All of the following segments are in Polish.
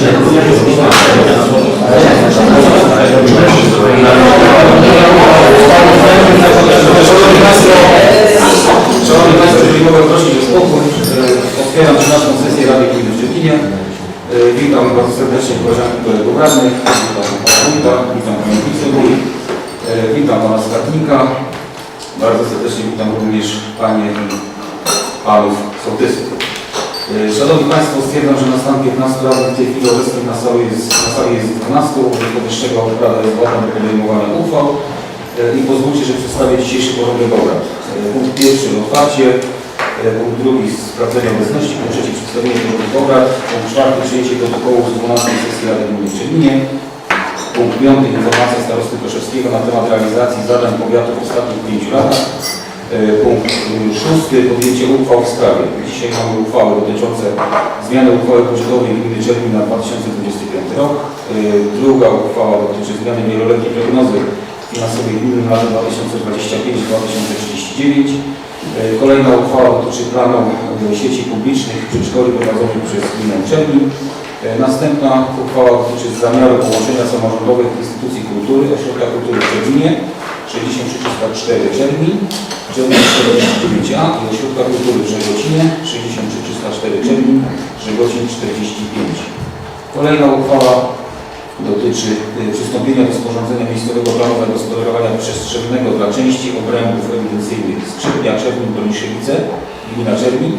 Szanowni Państwo, jeżeli mogę prosić o spokój, otwieram 13. sesję Rady Gminy w Szczecinie. Witam bardzo serdecznie koleżanki i kolegów radnych, witam pana wójta, witam panią wicewójt, witam pana skarbnika. Bardzo serdecznie witam również panie i panów sołtysów. Szanowni Państwo, stwierdzam, że na stan 15 radnych w tej chwili obecnych na sali jest 12, wobec powyższego Rada jest gotowa do podejmowania uchwał i pozwólcie, że przedstawię dzisiejszy porządek obrad. Punkt pierwszy otwarcie, punkt drugi sprawdzenie obecności, punkt trzeci przedstawienie porządku obrad, punkt czwarty przyjęcie protokołu z 12 sesji Rady Gminy w Szczecinie, punkt piąty informacja starosty Koszewskiego na temat realizacji zadań powiatu w ostatnich 5 latach. Punkt szósty podjęcie uchwał w sprawie. Dzisiaj mamy uchwały dotyczące zmiany uchwały budżetowej gminy Czermin na 2025 rok. Druga uchwała dotyczy zmiany wieloletniej prognozy finansowej gminy na lata 2025-2039. Kolejna uchwała dotyczy planu sieci publicznych przedszkoli prowadzonych przez gminę Czermin. Następna uchwała dotyczy zamiaru połączenia samorządowych instytucji kultury, Ośrodka Kultury w Czerminie 60304 Czermin, Czermin 49A i Ośrodka Kultury w Żegocinie 60304 Czermin, Żegocin 45. Kolejna uchwała dotyczy przystąpienia do sporządzenia miejscowego planu zagospodarowania przestrzennego dla części obrębów ewidencyjnych Skrzypnia, Czermin, Broniszewice, gmina Czermin.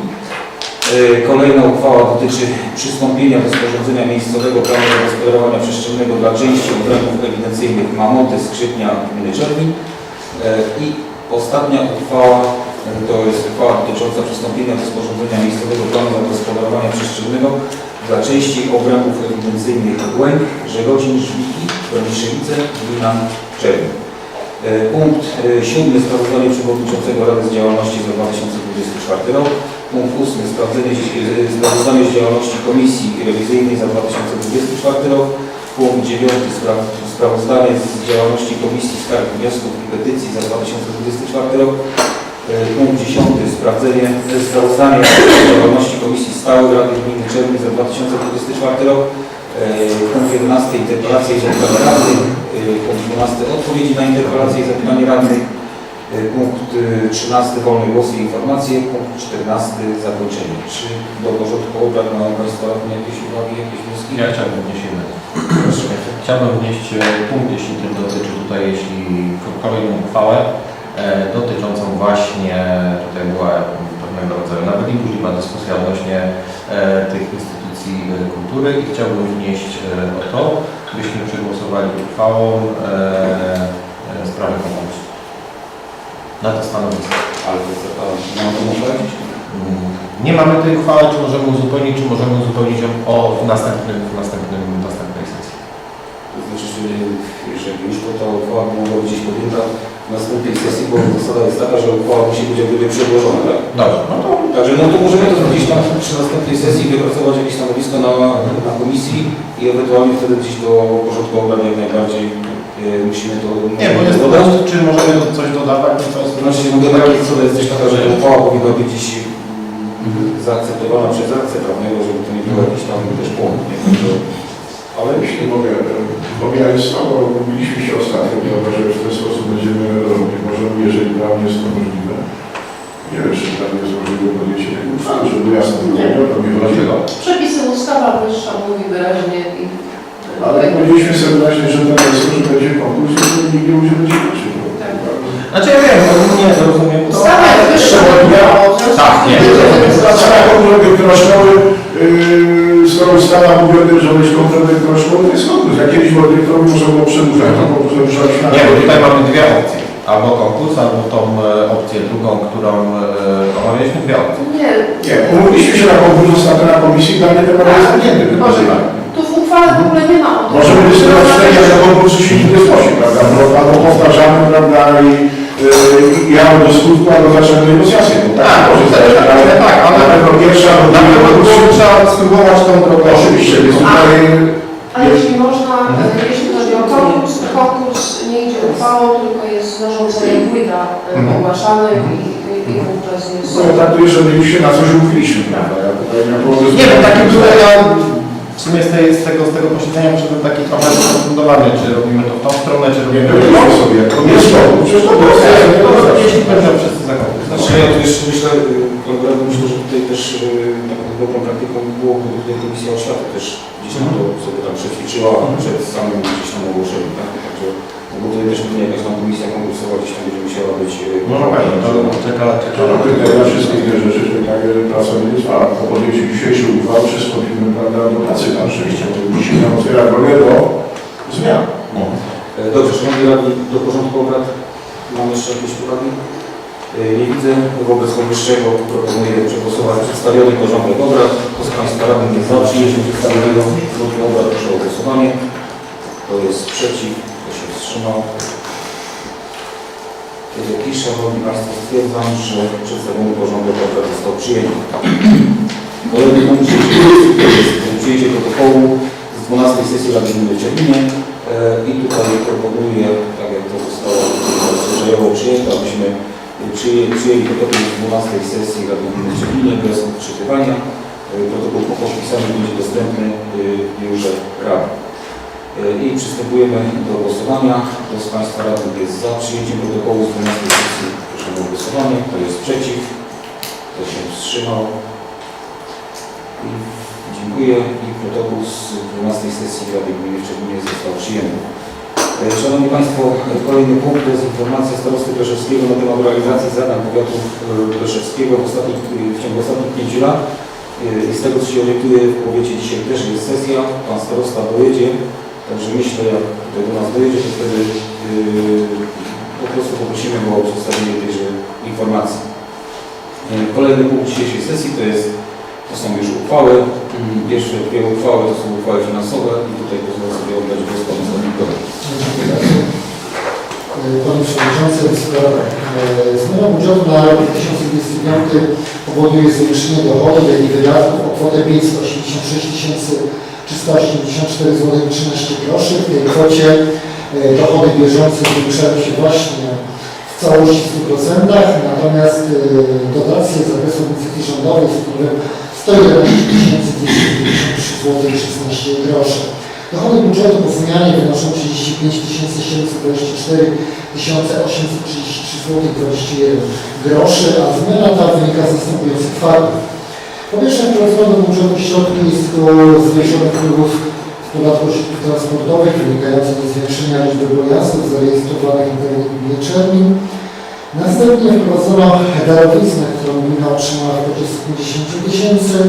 Kolejna uchwała dotyczy przystąpienia do sporządzenia miejscowego planu zagospodarowania przestrzennego dla części obrębów ewidencyjnych Mamoty, Skrzypnia, gminy Czermin. I ostatnia uchwała to jest uchwała dotycząca przystąpienia do sporządzenia miejscowego planu zagospodarowania przestrzennego dla części obrębów ewidencyjnych Łęk, Żegocin, Żwiki, Broniszewice, gmina Czermin. Punkt 7. Sprawozdanie Przewodniczącego Rady z działalności za 2024 rok. Punkt 8. Sprawozdanie z działalności Komisji Rewizyjnej za 2024 rok. Punkt 9. Sprawozdanie z działalności Komisji Skarg, Wniosków i Petycji za 2024 rok. Punkt 10. Sprawozdanie z działalności Komisji Stałej Rady Gminy Czermin za 2024 rok. Punkt 11. Interpelacje i zapytania radnych. Punkt 12. Odpowiedzi na interpelacje i zapytania radnych. Punkt 13. Wolne głosy i informacje. Punkt 14. Zakończenie. Czy do porządku obrad mają Państwo jakieś uwagi, jakieś wnioski? Ja chciałbym wnieść jedno. Chciałbym wnieść punkt, jeśli ten dotyczy tutaj, jeśli kolejną uchwałę dotyczącą właśnie, tutaj była pewnego rodzaju nawet i burzliwa dyskusja odnośnie tych instytucji kultury i chciałbym wnieść o to, byśmy przegłosowali uchwałą sprawę konkursu na to stanowisko. Ale mamy to mówić? Nie mamy tej uchwały, czy możemy uzupełnić ją o następnej sesji. To znaczy, że już to ta uchwała mogła być gdzieś podjęta w następnej sesji, bo zasada jest taka, że uchwała musi być jak gdyby przedłożona, tak? Dobrze, no to... Także no to możemy to zrobić tam przy następnej sesji, wypracować jakieś stanowisko na komisji i ewentualnie wtedy gdzieś do porządku obrad jak najbardziej musimy to... Nie, bo jest dodać, czy możemy coś dodawać? Znaczy, dodawać co jest gdzieś taka, że uchwała powinna być gdzieś zaakceptowana przez akcję prawnego, żeby to nie było jakiś tam też błąd, nie? Ale jeśli mogę, pomijając to, bo mówiliśmy się ostatnio, że w ten sposób będziemy robić. Możemy, jeżeli dla mnie jest to możliwe, nie wiem, czy dla mnie jest możliwe podjęcie tej uchwały, żeby jasno było, to mi chodziło. Przepisy ustawa wyższa mówi wyraźnie i... Ale powiedzieliśmy sobie wyraźnie, że ten jest, że będzie konkurs, to nikt nie musi być inaczej. Znaczy ja wiem, nie rozumiem. Ustawa jest wyższa. Tak, nie. Skoro ustawa mówi o tym, że być konkretny szkoły, to jest konkurs. Jak kiedyś było dyrektorowi można było przedłużać, to po prostu nie, bo tutaj mamy dwie opcje. Albo konkurs, albo tą opcję drugą, którą omawialiśmy, dwie opcje. Nie. Nie, umówiliśmy się na konkurs ostatnio na komisji, dla mnie temat jest podjęty. Tu w uchwale w ogóle nie ma o tym. Możemy dyskutować wtedy, jak do konkursu się nie sposób, prawda? Albo powtarzamy, prawda? I albo do skutku, albo zaczynamy negocjacje. Tak, ale na pewno pierwsza, na pewno trzeba spróbować tą drogę. Oczywiście, jest tutaj... Ale jeśli można, jeśli chodzi o konkurs nie idzie uchwałą, tylko jest zarządzeniem wójta ogłaszane i wówczas jest... No tak, to jeszcze mieliśmy na coś umówiliśmy, prawda? Nie wiem, takim tutaj ja W sumie z tego posiedzenia przyszedł taki trochę fundowany, czy robimy to w tą stronę, czy robimy to w Wyobraźcie tą sobie, jak to nie słowo, przecież to było Jeśli pewnie wszyscy zakopy. Znaczy ja tu jeszcze myślę, myślę, że tutaj też taką dobrą praktyką byłoby tutaj Komisja Oświaty też gdzieś tam to sobie tam przećwiczyła przed samym gdzieś tam ogłoszeniem, tak? Także bo tutaj też pewnie jakaś tam komisja konkursowa gdzieś tam będzie musiała być. No na pewno, to czeka. Ja wszystkie te rzeczy, że tak praca będzie trwała. Po podjęciu dzisiejszej uchwały przystąpimy, prawda, do pracy na szczęście. Dzisiaj nam otwiera drogę do zmian. Dobrze, Szanowni Radni, do porządku obrad mam jeszcze jakieś uwagi? Nie widzę. Wobec powyższego proponuję przegłosować przedstawiony porządek obrad. Kto z Państwa radnych jest za przyjęciem przedstawionego porządku obrad, proszę o głosowanie. Kto jest przeciw? Kto się wstrzymał? I Szanowni Państwo, stwierdzam, że przedstawiony porządek obrad został przyjęty. Kolejny punkt to jest przyjęcie protokołu z 12 sesji Rady Gminy w Czerwinie. I tutaj proponuję, tak jak to zostało zwyczajowo przyjęte, abyśmy przyjęli protokół z 12 sesji Rady Gminy w Czerwinie bez odczytywania. Protokół po podpisaniu będzie dostępny w biurze Rady. I przystępujemy do głosowania. Kto z Państwa radnych jest za przyjęciem protokołu z 12 sesji? Proszę o głosowanie. Kto jest przeciw? Kto się wstrzymał? Dziękuję. I protokół z 12 sesji Rady Gminy w Czerwinie został przyjęty. Szanowni Państwo, kolejny punkt to jest informacja starosty Kleszewskiego na temat realizacji zadań powiatu kleszewskiego w ciągu ostatnich 5 lat. I z tego, co się orientuję, w powiecie dzisiaj też jest sesja. Pan starosta dojedzie. Także myślę, jak tutaj do nas dojedzie, to wtedy po prostu poprosimy go o przedstawienie tejże informacji. Kolejny punkt dzisiejszej sesji to są już uchwały. Pierwsze dwie uchwały to są uchwały finansowe i tutaj pozwolę sobie oddać głos panu Stanikowi. Panie Przewodniczący, zmiana budżetu na rok 2025 powoduje zwiększenie dochodów i wydatków o kwotę 586 384 zł 13 groszy. W tej kwocie dochody bieżące zwiększają się właśnie w całości w 100%, natomiast dotacje z zakresu inicjatywy rządowej stanowią 111 293 zł 16 groszy. Dochody budżetu po zmianie wynoszą 35 724 833 zł 21 groszy, a zmiana ta wynika z następujących faktów. Po pierwsze, wprowadzono do budżetu środki z zwiększonych wpływów z podatku od środków transportowych wynikających ze zwiększenia liczby pojazdów zarejestrowanych na terenie gminy Czermin. Następnie wprowadzono darowiznę, którą gmina otrzymała w kwocie 150 000.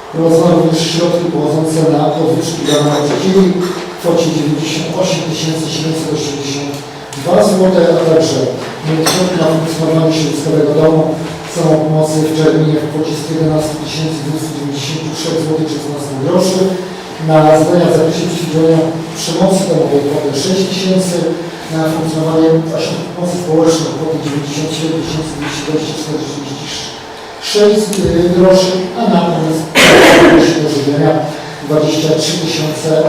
Wprowadzono również środki pochodzące na podwyżki dla nauczycieli w kwocie 98 782 zł, a także środki na funkcjonowanie środowiskowego domu samopomocy w Czerminie w kwocie 11 293 zł 16 groszy, na zadania w zakresie przeciwdziałania przemocy domowej kwotę 6 000, na funkcjonowanie ośrodków pomocy społecznej kwotę 97 224,36 groszy, a na do żywienia 23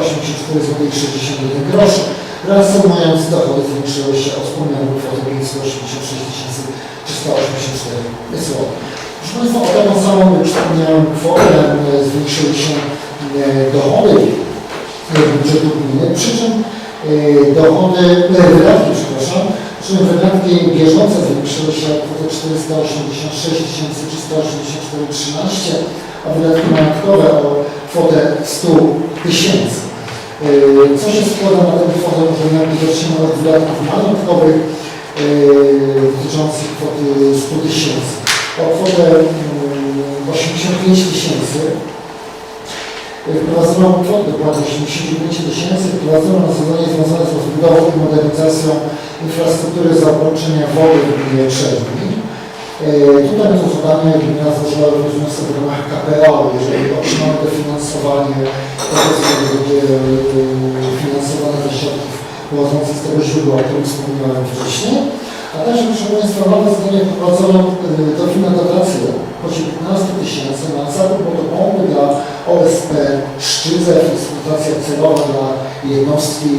084 zł 61 groszy. Reasumując, dochody zwiększyły się o wspomnianą kwotę 586 384 zł. Proszę Państwa, o taką samą, jak wspomniałem, kwotę zwiększyły się dochody budżetu gminy, przy czym wydatki bieżące zwiększyły się o kwotę 486 384,13, a wydatki majątkowe o kwotę 100 000. Co się składa na tę kwotę, że miałem zaczynamy od wydatków majątkowych dotyczących kwoty 100 000. O kwotę 85 000 wprowadzono kwotę dokładnie 85 000, wprowadzono na zadanie związane z rozbudową i modernizacją infrastruktury zaopatrzenia wody w gminie Czermin. Tutaj na to zadanie gmina złożyła również wniosek w ramach KPO, jeżeli otrzymamy dofinansowanie, to będzie finansowane ze środków pochodzących z tego źródła, o którym wspomniałem wcześniej. A także, proszę Państwa, mamy zadanie wprowadzono dotację w kwocie 15 000 na zakup motopompy dla OSP Szczydzew, eksploatacja celowa dla jednostki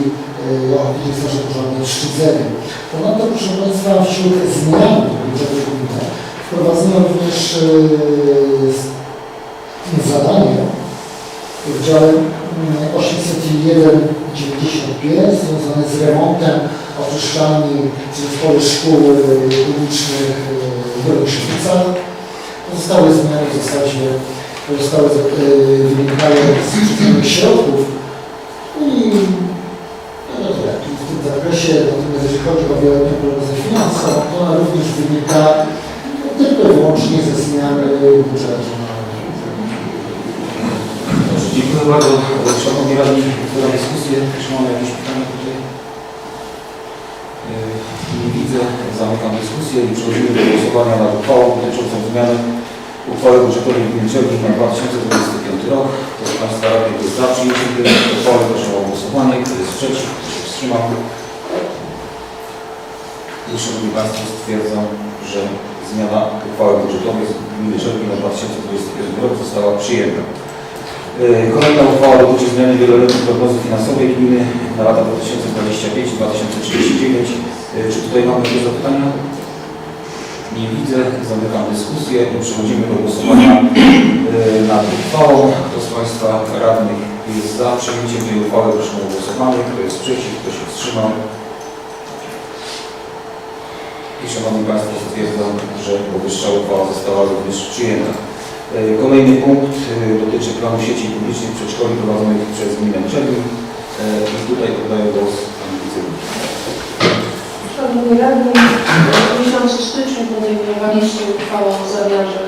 Ochotniczej Straży Pożarnej w Szczydzewie. Ponadto, proszę Państwa, wśród zmian budżetu gminy wprowadzono również zadanie w dziale 801,95 związane z remontem, oczyszczalni w zespole szkół publicznych w Dolnych Szybicach. Pozostałe zmiany wynikają z przyznanych środków i no tyle w tym zakresie. Natomiast jeżeli chodzi o wieloletnią prognozę finansową, to ona również wynika tylko i wyłącznie ze zmiany budżetu. Dobrze, dziękuję bardzo. Szanowni radni, otwieram dyskusję. Czy mamy jakieś pytania tutaj? Nie widzę. Zamykam dyskusję i przechodzimy do głosowania nad uchwałą dotyczącą zmiany uchwały budżetowej gminy Czernin na 2025 rok. Kto z Państwa radnych jest za przyjęciem tej uchwały? Proszę o głosowanie. Kto jest przeciw? Kto się wstrzymał? I Szanowni Państwo, stwierdzam, że zmiana uchwały budżetowej z gminy Czernin na 2025 rok została przyjęta. Kolejna uchwała dotyczy zmiany wieloletniej prognozy finansowej gminy na lata 2025-2039. Czy tutaj mamy jakieś zapytania? Nie widzę. Zamykam dyskusję i przechodzimy do głosowania nad uchwałą. Kto z Państwa radnych jest za przyjęciem tej uchwały? Proszę o głosowanie. Kto jest przeciw? Kto się wstrzymał? I Szanowni Państwo, stwierdzam, że powyższa uchwała została również przyjęta. Kolejny punkt dotyczy planu sieci publicznych przedszkoli prowadzonych przez gminę Czernin. I tutaj oddaję głos Pani Wiceminister. Szanowni Radni, w miesiącu styczniu podejmowaliście uchwałę o zamiarze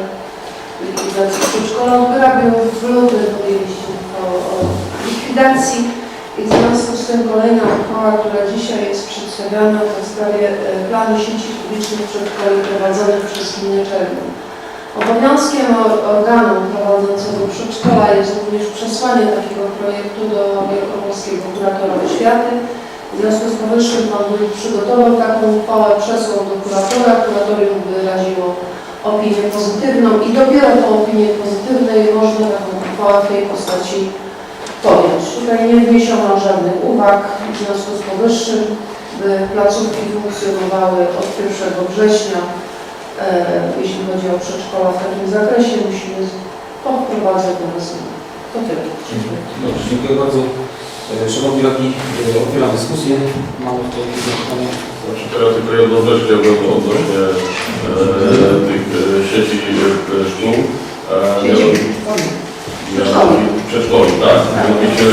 likwidacji przedszkola w Grabiu. W lutym podjęliście uchwałę o likwidacji i w związku z tym kolejna uchwała, która dzisiaj jest przedstawiana w sprawie planu sieci publicznych przedszkoli prowadzonych przez gminę Czernin. Obowiązkiem organu prowadzącego przedszkola jest również przesłanie takiego projektu do wielkopolskiego kuratora oświaty. W związku z powyższym Pan Wójt przygotował taką uchwałę, przesłał do kuratora, kuratorium wyraziło opinię pozytywną i dopiero po opinii pozytywnej można taką uchwałę w tej postaci podjąć. Tutaj nie wniesiono żadnych uwag, w związku z powyższym, by placówki funkcjonowały od 1 września. Jeśli chodzi o przedszkola w takim zakresie, musimy wprowadzać nowe zmiany. To tyle. Dobrze, dziękuję bardzo. Szanowni radni, otwieram dyskusję. Mamy tutaj jakieś pytania? Znaczy teraz tylko jedną rzecz chciałbym odnośnie tych sieci szkół. Przedszkoli, tak? Mianowicie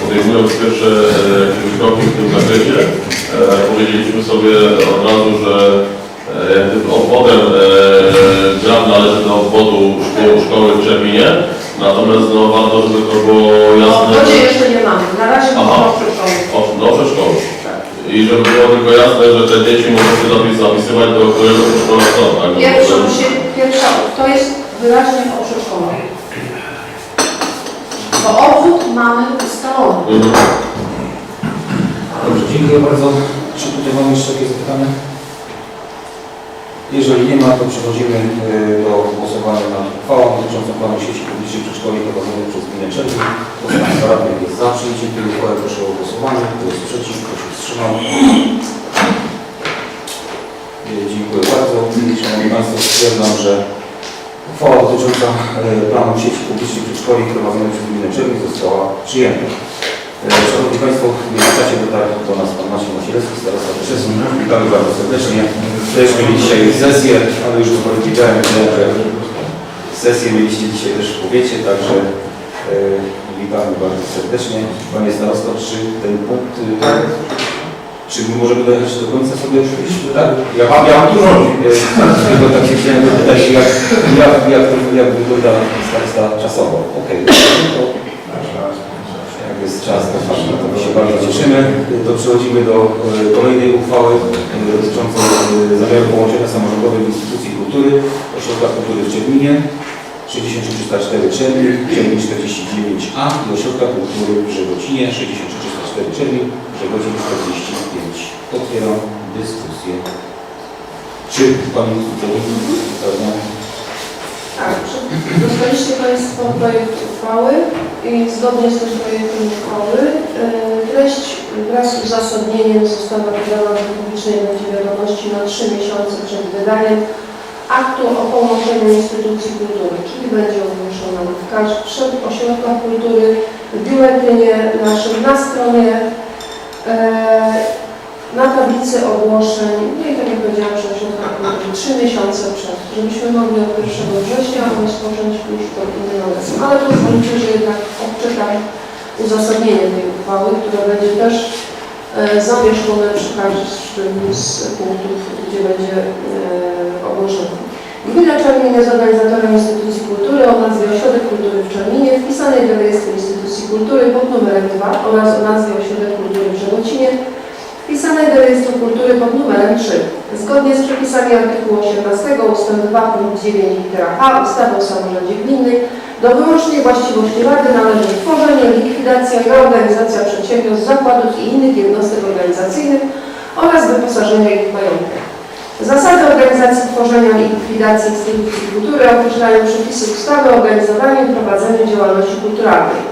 podejmując pierwsze kroki w tym zakresie, powiedzieliśmy sobie od razu, że obwodem Gram należy do obwodu szkoły w Czerminie, natomiast no, warto, żeby to było jasne. W obwodzie jeszcze nie mamy, na razie mamy o przedszkolu. Do przedszkolu. I żeby było tylko jasne, że te dzieci mogą się zapisywać do którego przedszkola są, tak? Pierwsza, to jest wyraźnie o przedszkolu. Bo obwód mamy ustalony. Dobrze, dziękuję bardzo. Czy tutaj mamy jeszcze jakieś zapytania? Jeżeli nie ma, to przechodzimy do głosowania nad uchwałą dotyczącą planu sieci publicznej przedszkoli prowadzonych przez gminę Czernin. Kto z Państwa radnych jest za przyjęciem tej uchwały? Proszę o głosowanie. Kto jest przeciw? Kto się wstrzymał? Dziękuję bardzo. Szanowni Państwo, stwierdzam, że uchwała dotycząca planu sieci publicznej przedszkoli prowadzonych przez gminę Czernin została przyjęta. Szanowni Państwo, w międzyczasie dotarł do nas Pan Maciej Macielewski, starosta Rzeszów. Witamy bardzo serdecznie. Też mieli dzisiaj sesję, ale już powiedziałem, że sesję mieliście dzisiaj też w powiecie, także witamy bardzo serdecznie. Panie starosto, czy ten punkt, czy my możemy dojechać do końca sobie oczywiście? Tak? Ja mam dużo. Tylko tak się chciałem dopytać, jak wygląda starosta czasowo. Okej. Jest czas, to my się bardzo cieszymy. To przechodzimy do kolejnej uchwały dotyczącej zamiaru połączenia samorządowych instytucji kultury, Ośrodka Kultury w Czerminie, 6304 Czermin, Czermin 49A i Ośrodka Kultury w Żegocinie, 6304 Czermin, Żegocin 45. Otwieram dyskusję. Czy Pani pewna? Tak, dostaliście Państwo projekt uchwały i zgodnie z tym projektem uchwały treść wraz z uzasadnieniem została wydana do publicznej będzie wiadomości na 3 miesiące przed wydaniem, aktu o połączeniu instytucji kultury, czyli będzie ogłoszona w wszech ośrodkach kultury, w biuletynie naszym, na stronie, na tablicy ogłoszeń, no i tak jak powiedziałam, przy ośrodkach kultury 3 miesiące przed, żebyśmy mogli od 1 września rozpocząć już to innym okresem. Ale pozwólcie, że jednak odczytam uzasadnienie tej uchwały, które będzie też zamieszczone przy każdym z punktów, gdzie będzie ogłoszone. Gmina Czermin jest organizatorem instytucji kultury o nazwie Ośrodek Kultury w Czerminie, wpisanej do rejestru instytucji kultury pod numerem 2 oraz o nazwie Ośrodek Kultury w Żegocinie, wpisanej do rejestru kultury pod numerem 3. Zgodnie z przepisami artykułu 18 ust. 2 punkt 9 litera H ustawy o samorządzie gminnym do wyłącznej właściwości Rady należy tworzenie, likwidacja i reorganizacja przedsiębiorstw, zakładów i innych jednostek organizacyjnych oraz wyposażenia ich w majątek. Zasady organizacji, tworzenia i likwidacji instytucji kultury określają przepisy ustawy o organizowaniu i prowadzeniu działalności kulturalnej.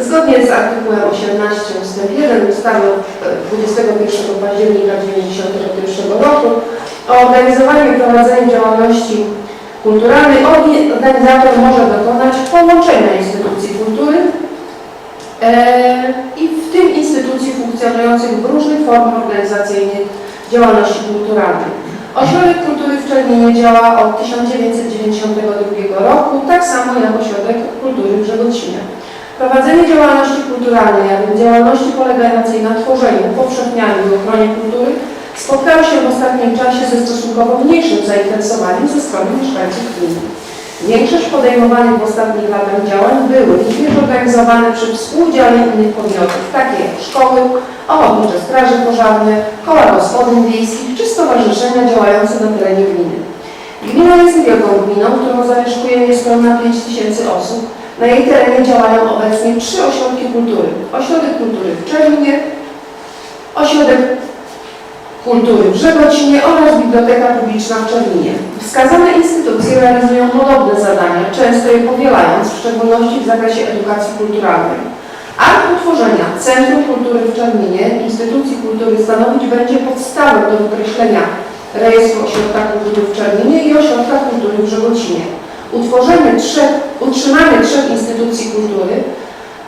Zgodnie z artykułem 18 ust. 1 ustawy 21 października 1991 roku o organizowaniu i prowadzeniu działalności kulturalnej organizator może dokonać połączenia instytucji kultury i w tym instytucji funkcjonujących w różnych formach organizacyjnych działalności kulturalnej. Ośrodek Kultury w Czerminie działa od 1992 roku, tak samo jak Ośrodek Kultury w Żegocinie. Prowadzenie działalności kulturalnej, a więc działalności polegającej na tworzeniu, upowszechnianiu i ochronie kultury spotkało się w ostatnim czasie ze stosunkowo mniejszym zainteresowaniem ze strony mieszkańców gminy. Większość podejmowanych w ostatnich latach działań były również organizowane przy współudziale innych podmiotów, takie jak szkoły, ochotnicze straże pożarne, koła gospodyń wiejskich czy stowarzyszenia działające na terenie gminy. Gmina jest niewielką gminą, którą zamieszkuje niespełna 5000 osób. Na jej terenie działają obecnie 3 ośrodki kultury. Ośrodek Kultury w Czerminie, Ośrodek Kultury w Żegocinie oraz Biblioteka Publiczna w Czerminie. Wskazane instytucje realizują podobne zadania, często je powielając, w szczególności w zakresie edukacji kulturalnej. Akt utworzenia Centrum Kultury w Czerminie, instytucji kultury stanowić będzie podstawę do wykreślenia rejestru Ośrodka Kultury w Czerminie i Ośrodka Kultury w Żegocinie. Utrzymanie 3 instytucji kultury,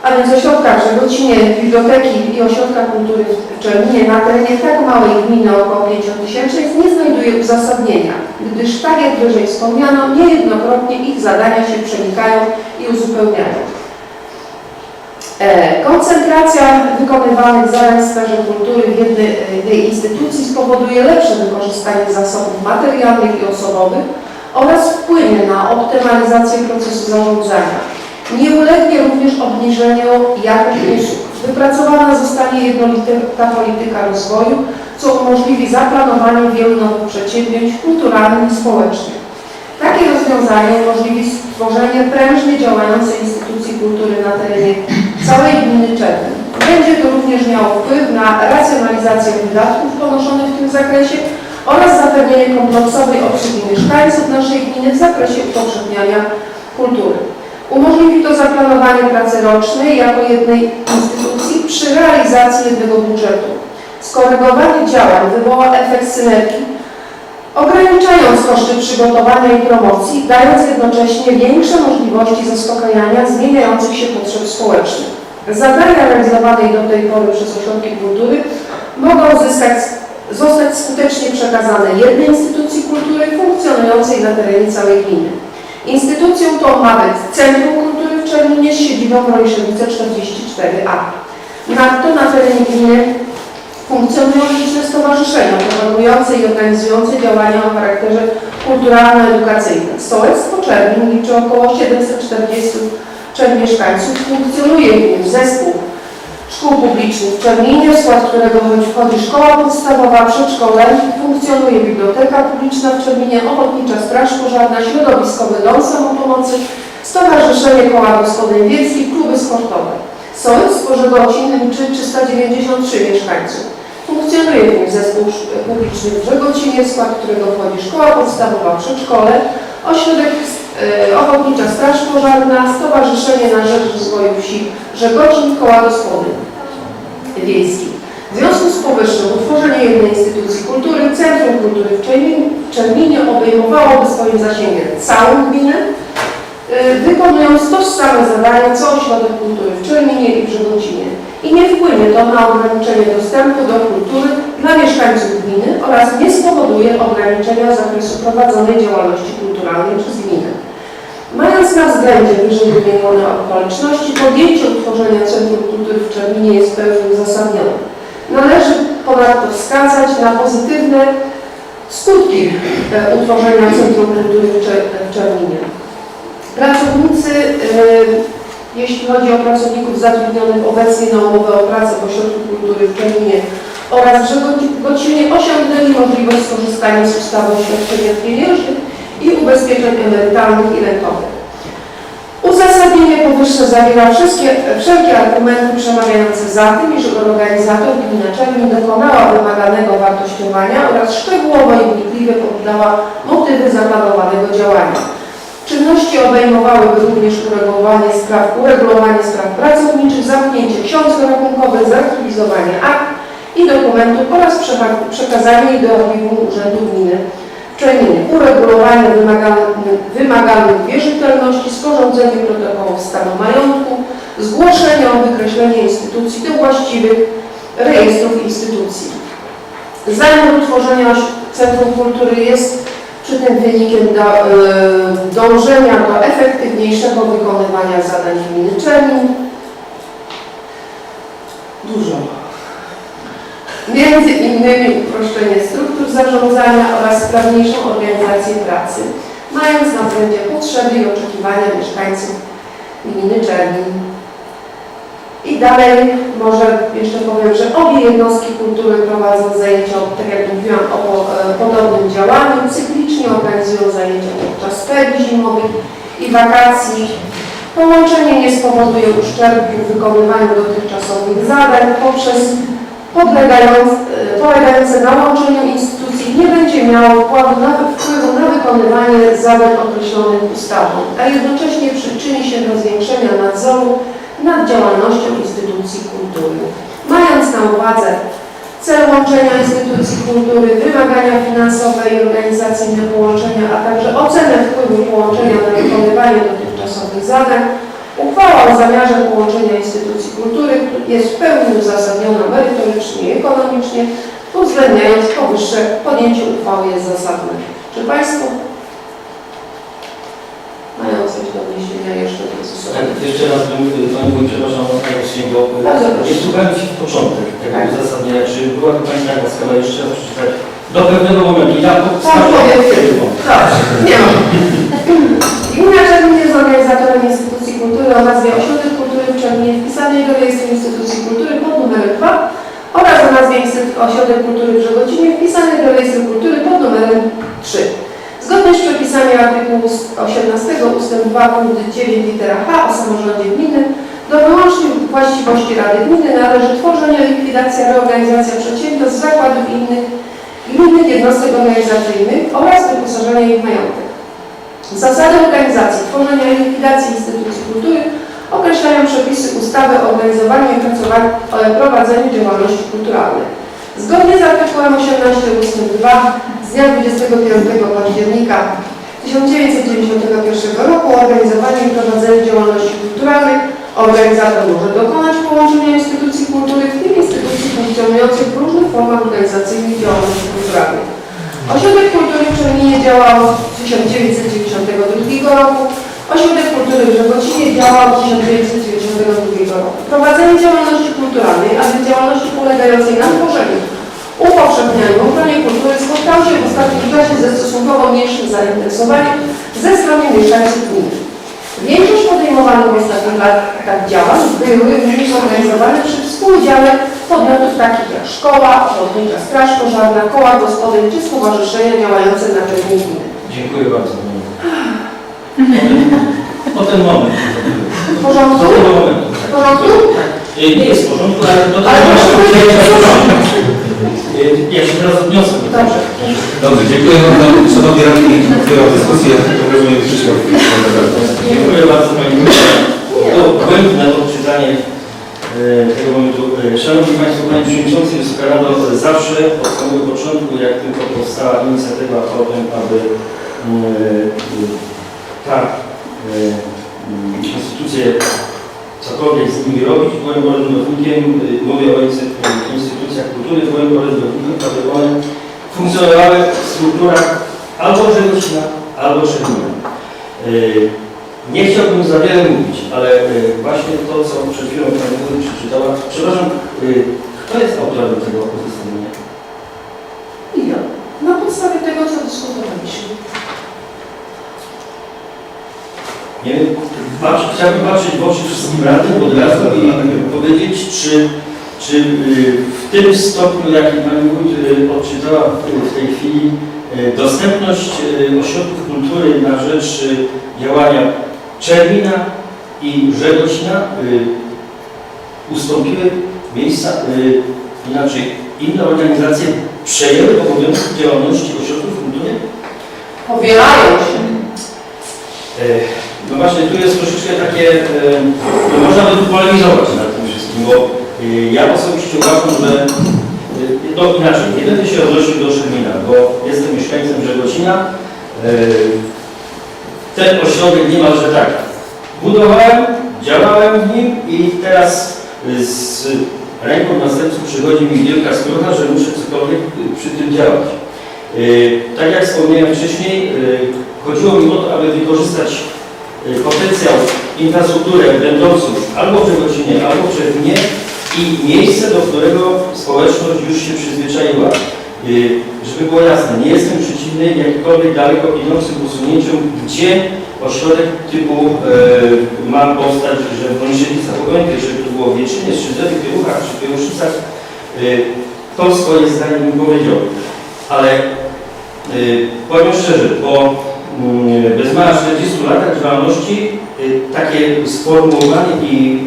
a więc ośrodka w Żegocinie, biblioteki i ośrodka kultury w Czerminie na terenie tak małej gminy około 5000 nie znajduje uzasadnienia, gdyż tak jak wyżej wspomniano, niejednokrotnie ich zadania się przenikają i uzupełniają. Koncentracja wykonywanych zadań w sferze kultury w jednej instytucji spowoduje lepsze wykorzystanie zasobów materialnych i osobowych oraz wpłynie na optymalizację procesu zarządzania. Nie ulegnie również obniżeniu jakości usług. Wypracowana zostanie jednolita polityka rozwoju, co umożliwi zaplanowanie wielu nowych przedsięwzięć kulturalnych i społecznych. Takie rozwiązanie umożliwi stworzenie prężnie działającej instytucji kultury na terenie całej gminy Czermin. Będzie to również miało wpływ na racjonalizację wydatków ponoszonych w tym zakresie oraz zapewnienie kompleksowej obsługi mieszkańców naszej gminy w zakresie upowszechniania kultury. Umożliwi to zaplanowanie pracy rocznej jako jednej instytucji przy realizacji jednego budżetu. Skorygowanie działań wywoła efekt synergii, ograniczając koszty przygotowania i promocji, dając jednocześnie większe możliwości zaspokajania zmieniających się potrzeb społecznych. Zadania realizowane do tej pory przez ośrodki kultury mogą zostać skutecznie przekazane jednej instytucji kultury funkcjonującej na terenie całej gminy. Instytucją tą ma być Centrum Kultury w Czerminie z siedzibą w Rojszewice 44A. Nadto na terenie gminy funkcjonują liczne stowarzyszenia propagujące i organizujące działania o charakterze kulturalno-edukacyjnym. Sołectwo Czermin liczy około 743 mieszkańców. Funkcjonuje w nim zespół szkół publicznych w Czerminie, w skład którego wchodzi szkoła podstawowa, przedszkole, funkcjonuje biblioteka publiczna w Czerminie, ochotnicza straż pożarna, środowiskowy dom samopomocy, stowarzyszenie koła gospodyń wiejskich, kluby sportowe. Sołectwo Żegocin liczy 393 mieszkańców. Funkcjonuje w nim zespół publiczny w Żegocinie, w skład którego wchodzi szkoła podstawowa, przedszkole, ośrodek ochotnicza straż pożarna, stowarzyszenie na rzecz rozwoju wsi Żegocin, koła gospodyń wiejskich. W związku z powyższym utworzenie jednej instytucji kultury, Centrum Kultury w Czerminie obejmowałoby swoim zasięgiem całą gminę, wykonując tożsame zadania co Ośrodek Kultury w Czerminie i w Żegocinie. I nie wpłynie to na ograniczenie dostępu do kultury dla mieszkańców gminy oraz nie spowoduje ograniczenia zakresu prowadzonej działalności kulturalnej przez gminę. Mając na względzie wyżej wymienione okoliczności, podjęcie utworzenia Centrum Kultury w Czerminie jest w pełni uzasadnione. Należy ponadto wskazać na pozytywne skutki utworzenia Centrum Kultury w Czerminie. Pracownicy, jeśli chodzi o pracowników zatrudnionych obecnie na umowę o pracę w Ośrodku Kultury w Czerminie oraz w Żegocinie, osiągnęli możliwość skorzystania z ustawy o świadczeniach pieniężnych i ubezpieczeń emerytalnych i rentowych. Uzasadnienie powyższe zawiera wszelkie argumenty przemawiające za tym, iż organizator gmina Czermin dokonała wymaganego wartościowania oraz szczegółowo i wnikliwie poddała motywy zaplanowanego działania. Czynności obejmowałyby również uregulowanie spraw pracowniczych, zamknięcie ksiąg rachunkowych, zaktualizowanie akt i dokumentów oraz przekazanie ich do archiwum Urzędu Gminy w Czerminie, uregulowanie wymagalnych wierzytelności, sporządzenie protokołów stanu majątku, zgłoszenie o wykreślenie instytucji do właściwych rejestrów instytucji. Zamiar utworzenia Centrum Kultury jest przy tym wynikiem dążenia do efektywniejszego wykonywania zadań gminy Czermin. Dużo. Między innymi uproszczenie struktur zarządzania oraz sprawniejszą organizację pracy, mając na względzie potrzeby i oczekiwania mieszkańców gminy Czermin. I dalej może jeszcze powiem, że obie jednostki kultury prowadzą zajęcia, tak jak mówiłam, o podobnym działaniu, cyklicznie organizują zajęcia podczas ferii zimowych i wakacji. Połączenie nie spowoduje uszczerbku w wykonywaniu dotychczasowych zadań poprzez polegające na łączeniu instytucji nie będzie miało wpływu na wykonywanie zadań określonych ustawą, a jednocześnie przyczyni się do zwiększenia nadzoru nad działalnością instytucji kultury. Mając na uwadze cel łączenia instytucji kultury, wymagania finansowe i organizacyjne połączenia, a także ocenę wpływu połączenia na wykonywanie dotychczasowych zadań, uchwała o zamiarze połączenia instytucji kultury jest w pełni uzasadniona merytorycznie i ekonomicznie, uwzględniając powyższe, podjęcie uchwały jest zasadne. Czy Państwo mają coś do wniesienia jeszcze do dyskusji? Jeszcze raz bym, Pani Wójt, przepraszam, bo jest słuchałem się w początek tego uzasadnienia. Czy byłaby Pani taka skala jeszcze raz przeczytać do pewnego momentu? Ja nie ma. Gmina Czermin jest organizatorem instytucji kultury o nazwie Ośrodek Kultury w Czerminie wpisanej do rejestru instytucji kultury pod numerem 2 oraz o nazwie Ośrodek Kultury w Żegocinie wpisanej do rejestru kultury pod numerem 3. Zgodnie z przepisami artykułu 18 ust. 2 punkt 9 litera H o samorządzie gminnym do wyłącznej właściwości Rady Gminy należy tworzenie, likwidacja, reorganizacja przedsiębiorstw, zakładów i innych jednostek organizacyjnych oraz wyposażenie ich w majątek. Zasady organizacji, tworzenia i likwidacji instytucji kultury określają przepisy ustawy o organizowaniu i prowadzeniu działalności kulturalnej. Zgodnie z artykułem 18 ust. 2 z dnia 25 października 1991 roku o organizowaniu i prowadzeniu działalności kulturalnej organizator może dokonać połączenia instytucji kultury, w tym instytucji funkcjonujących w różnych formach organizacyjnych działalności kulturalnej. Ośrodek Kultury w Czerminie działał od 1992 roku, Ośrodek Kultury w Żegocinie działał od 1992 roku. Prowadzenie działalności kulturalnej, a więc działalności polegającej na tworzeniu, upowszechnianiu, ochronie kultury spotkało się w ostatnim czasie ze stosunkowo mniejszym zainteresowaniem ze strony mieszkańców gminy. Większość podejmowanych w ostatnich latach działań były również organizowane przy współudziale podmiotów takich jak szkoła, ochotnicza straż pożarna, koła gospodyń czy stowarzyszenia działające na terenie gminy. Dziękuję bardzo. O ten moment. W porządku? Do tego momentu. W porządku? Nie jest w porządku, ale do tego momentu. Ja się teraz odniosę do tego. Dobrze. Dobrze, dziękuję bardzo. Szanowni radni, otwieram dyskusję. Rozumiem, Dziękuję bardzo Pani Wójt. To błędne odczytanie tego momentu. Szanowni Państwo, Panie Przewodniczący, Wysoka Rado, zawsze od samego początku, jak tylko powstała inicjatywa o tym, aby ta instytucje cokolwiek z nimi robić, byłem orędownikiem, mówię o instytucjach kultury, byłem orędownikiem, aby one funkcjonowały w strukturach albo Żegosina, albo Czernina. Nie chciałbym za wiele mówić, ale właśnie to, co przed chwilą Pani Wójt przeczytała. Przepraszam, kto jest autorem tego uzasadnienia? I ja. Na podstawie tego, co dyskutowaliśmy. Nie wiem, chciałbym patrzeć w oczy wszystkim radnym od razu i powiedzieć, czy w tym stopniu, jaki Pani Wójt odczytała w tej chwili, dostępność ośrodków kultury na rzecz działania Czermina i Żegosina ustąpiły miejsca, inaczej inne organizacje przejęły obowiązek działalności ośrodków kultury? Powielają się. No właśnie, tu jest troszeczkę takie, można by tu polemizować nad tym wszystkim, bo ja osobiście uważam, że no inaczej, nie będę się odnosił do Czermina, bo jestem mieszkańcem Żegosina. Ten ośrodek niemalże tak budowałem, działałem w nim i teraz z ręką na sercu przychodzi mi wielka skrucha, że muszę cokolwiek przy tym działać. Tak jak wspomniałem wcześniej, chodziło mi o to, aby wykorzystać potencjał, infrastrukturę będącą albo w Żegosinie, albo w Czerminie i miejsce, do którego społeczność już się przyzwyczaiła. Żeby było jasne, nie jestem przeciwny jakkolwiek daleko idącym posunięciom, gdzie ośrodek typu ma powstać, że w Moniszewicach, bo pamiętaj, że to było w Wieczynie, Strzyżewich, Pieluchach czy Pieluszicach, to swoje zdanie mi powiedział. Ale powiem szczerze, po bez mała 40 latach działalności takie sformułowanie i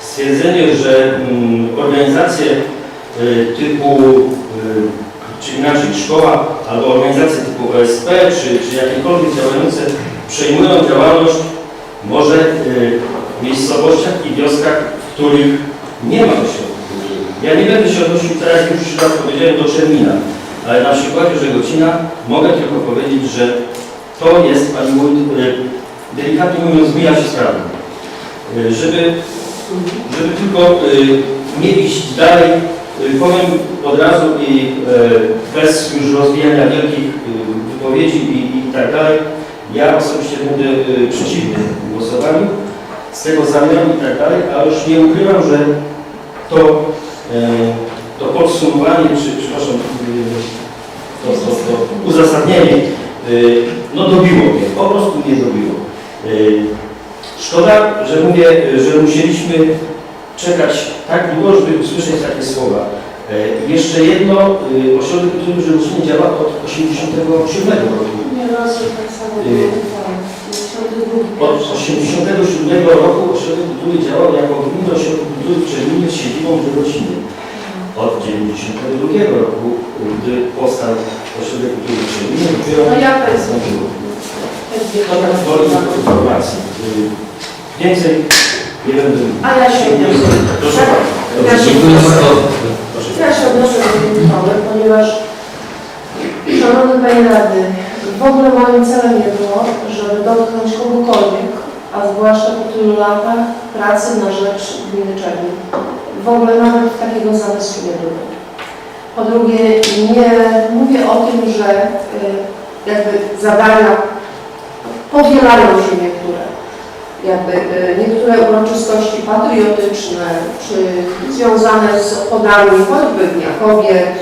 stwierdzenie, że organizacje typu, czy inaczej szkoła, albo organizacje typu OSP, czy jakiekolwiek działające przejmują działalność może w miejscowościach i wioskach, w których nie ma ośrodków kultury. Ja nie będę się odnosił, tak jak już raz powiedziałem, do Czermina, ale na przykładzie Żegocina mogę tylko powiedzieć, że to jest, Pani Wójt, delikatnie mówiąc, mija się z prawem. Żeby tylko nie iść dalej, powiem od razu i bez już rozwijania wielkich wypowiedzi i tak dalej, ja osobiście będę przeciwny głosowaniu z tego zamiaru i tak dalej, ale już nie ukrywam, że to podsumowanie, przepraszam, to uzasadnienie, no dobiło mnie, po prostu mnie dobiło. Szkoda, że mówię, że musieliśmy czekać tak długo, żeby usłyszeć takie słowa. Jeszcze jedno, ośrodek kultury w Żegosinie działa od 1987 roku. Nie raz, tak samo Od 1987 roku ośrodek kultury działał jako gminny ośrodek kultury w Czerminie z siedzibą w Żegosinie. Od 1992 roku, gdy powstał ośrodek kultury w Czerminie, dopiero nastąpiło. To tak woli informacji. Więcej nie będę mówił. A ja się odniosę. Proszę Ja się odnoszę do tej uchwały, ponieważ, szanowny Panie Radny, w ogóle moim celem nie było, żeby dotknąć kogokolwiek, a zwłaszcza po tylu latach pracy na rzecz gminy Czermin. W ogóle nawet takiego zamysłu nie było. Po drugie, nie mówię o tym, że jakby zadania powielają się niektóre. Niektóre uroczystości patriotyczne, czy związane z obchodami choćby Dnia Kobiet,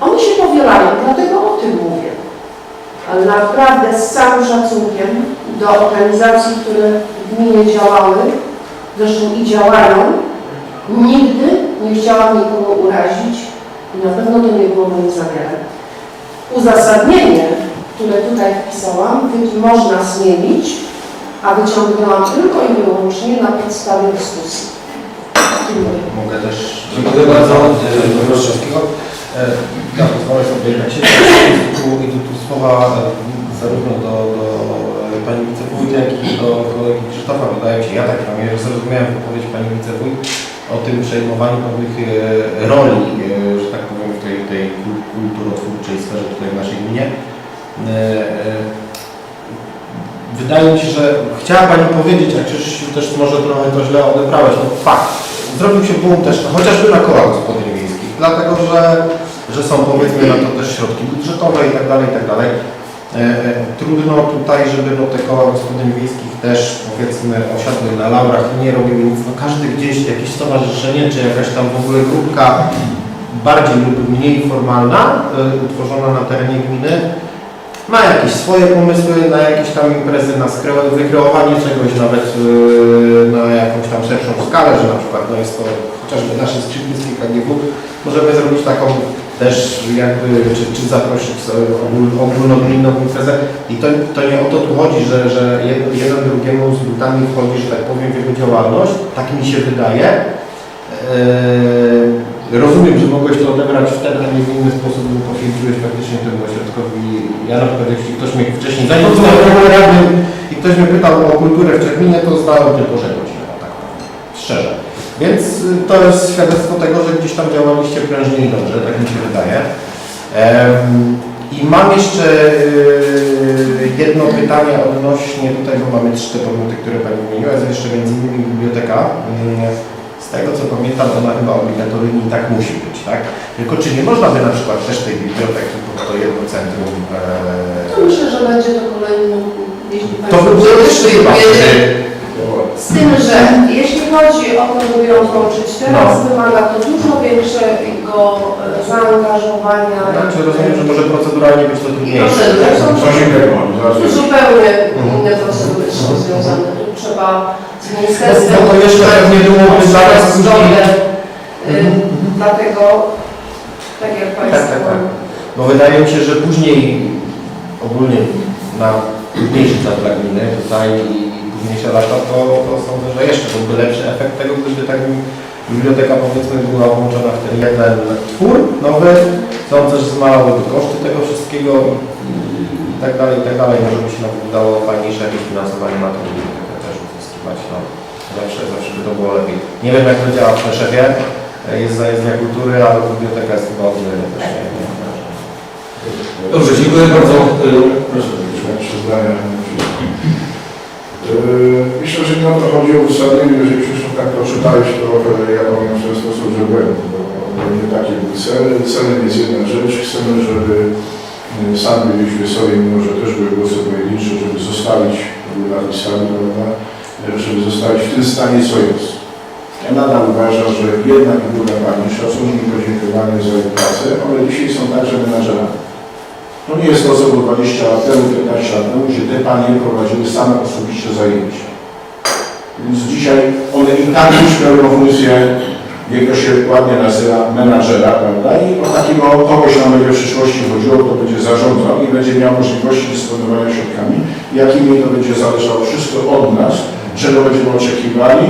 one się powielają, dlatego o tym mówię. Ale naprawdę z całym szacunkiem do organizacji, które w gminie działały, zresztą i działają, nigdy nie chciałam nikogo urazić i na pewno to nie było moim zamiarem. Uzasadnienie, które tutaj wpisałam, można zmienić, a wyciągnęłam tylko i wyłącznie na podstawie dyskusji. Dziękuję. Mogę też... Dziękuję bardzo. Proszę. Ja pozwolę sobie na Ciebie i tu słowa zarówno do Pani Wiceprezydent, wójtek i do kolegi Krzysztofa, wydaje mi się, ja tak zrozumiałem wypowiedź pani wicewójt o tym przejmowaniu pewnych roli, że tak powiem, w tej kulturotwórczej sferze tutaj w naszej gminie. Wydaje mi się, że chciała pani powiedzieć, a Krzysztof też może trochę to źle odebrałeś, no fakt, zrobił się boom też, chociażby na kołach gospodyń wiejskich, dlatego że są powiedzmy na to też środki budżetowe i tak dalej, i tak dalej. Trudno tutaj, żeby no, te koła gospodyń wiejskich też powiedzmy osiadły na laurach i nie robiły nic. No, każdy gdzieś jakieś stowarzyszenie, czy jakaś tam w ogóle grupka bardziej lub mniej formalna, utworzona na terenie gminy, ma jakieś swoje pomysły na jakieś tam imprezy, na wykreowanie czegoś nawet na jakąś tam szerszą skalę, że na przykład no jest to chociażby nasze skrzypińskie KGW, możemy zrobić taką też jakby, czy zaprosić ogólnogminną imprezę i to nie o to tu chodzi, że jeden drugiemu z butami wchodzi, że tak powiem, w jego działalność, tak mi się wydaje. Rozumiem, że mogłeś to odebrać wtedy, a nie w inny sposób, bo poświęciłeś faktycznie temu ośrodkowi. Ja na przykład, jeśli ktoś mnie wcześniej, zanim zostałem radnym i ktoś mnie pytał o kulturę w Czerminie, to zdałem tylko 6 godzin, tak szczerze. Więc to jest świadectwo tego, że gdzieś tam działaliście prężnie i dobrze, tak mi się wydaje. I mam jeszcze jedno pytanie odnośnie tutaj, bo mamy 3 te podmioty, które Pani wymieniła, jest jeszcze między innymi biblioteka. Z tego co pamiętam, ona chyba obligatoryjnie i tak musi być, tak? Tylko czy nie można by na przykład też tej biblioteki pod to jedno centrum? To myślę, że będzie to kolejny, jeśli To by było jeszcze chyba. Z tym, że jeśli chodzi o to, żeby ją włączyć teraz, wymaga to dużo większego zaangażowania. Znaczy rozumiem, że może proceduralnie być to trudniejsze. Procedury są Coś innego mam, zaraz zupełnie inne procedury są związane. Tu trzeba z ministerstwem... No to jeszcze pewnie byłoby zaraz zdrowie. Dlatego, tak jak Państwo... Tak. Bo wydaje mi się, że później ogólnie na późniejszy czas dla gminy tutaj i późniejsze lata, to sądzę, że jeszcze byłby lepszy efekt tego, gdyby tak biblioteka powiedzmy była włączona w ten jeden twór nowy. Sądzę, że zmalałyby koszty tego wszystkiego i tak dalej, i tak dalej. Może by się nawet udało fajniejsze jakieś finansowanie na to bibliotekę też uzyskiwać. No, zawsze by to było lepiej. Nie wiem jak to działa w Rzeszowie, jest zajezdnia kultury, ale biblioteka jest chyba o tyle też nie. Dobrze, dziękuję bardzo. Proszę, trzy zdania. Myślę, że nie o to chodzi o uzasadnienie, jeżeli Krzysztof tak to czytałeś, to ja powiem w ten sposób, że błędny, bo nie takie były cele. Celem jest jedna rzecz, chcemy, żeby sami byliśmy sobie, mimo że też były głosy pojedyncze, żeby zostawić, były napisane, prawda, żeby zostawić w tym stanie, co jest. Ja nadal uważam, że jedna i druga pani, szacunek i podziękowanie za ich pracę, one dzisiaj są także menadżerami. To nie jest to, co było 20 lat temu, 15 lat temu, gdzie te panie prowadziły same osobiście zajęcia. Więc dzisiaj one i tak już pełnią funkcję, jak to się ładnie nazywa, menadżera, prawda? I o takiego kogoś nam będzie w przyszłości chodziło, kto będzie zarządzał i będzie miał możliwości dysponowania środkami, jakimi to będzie zależało wszystko od nas, czego będziemy oczekiwali,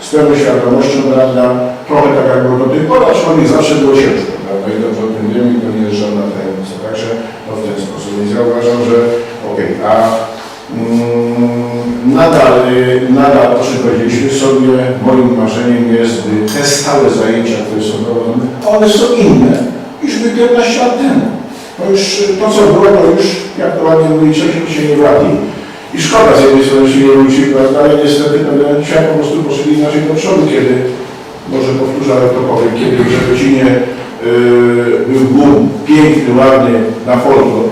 z pełną świadomością, prawda? Trochę tak jak było do tej pory, aczkolwiek zawsze było ciężko, prawda? I dobrze o tym wiemy, i to nie jest żadna tajemnica. Także to w ten sposób. Więc ja uważam, że okej, a nadal, proszę powiedzieliśmy sobie, moim marzeniem jest, by te stałe zajęcia, które są prowadzone, one są inne niż były 15 lat temu. To już to, co było, to już, jak to ładnie mówi, wcześniej się nie wraci. I szkoda z jednej strony się nie wróci, prawda, ale niestety dzisiaj po prostu poszli inaczej do przodu, kiedy, może powtórzę, ale to powiem, kiedy w Rzepecinie był boom, piękny, ładny, na folklor,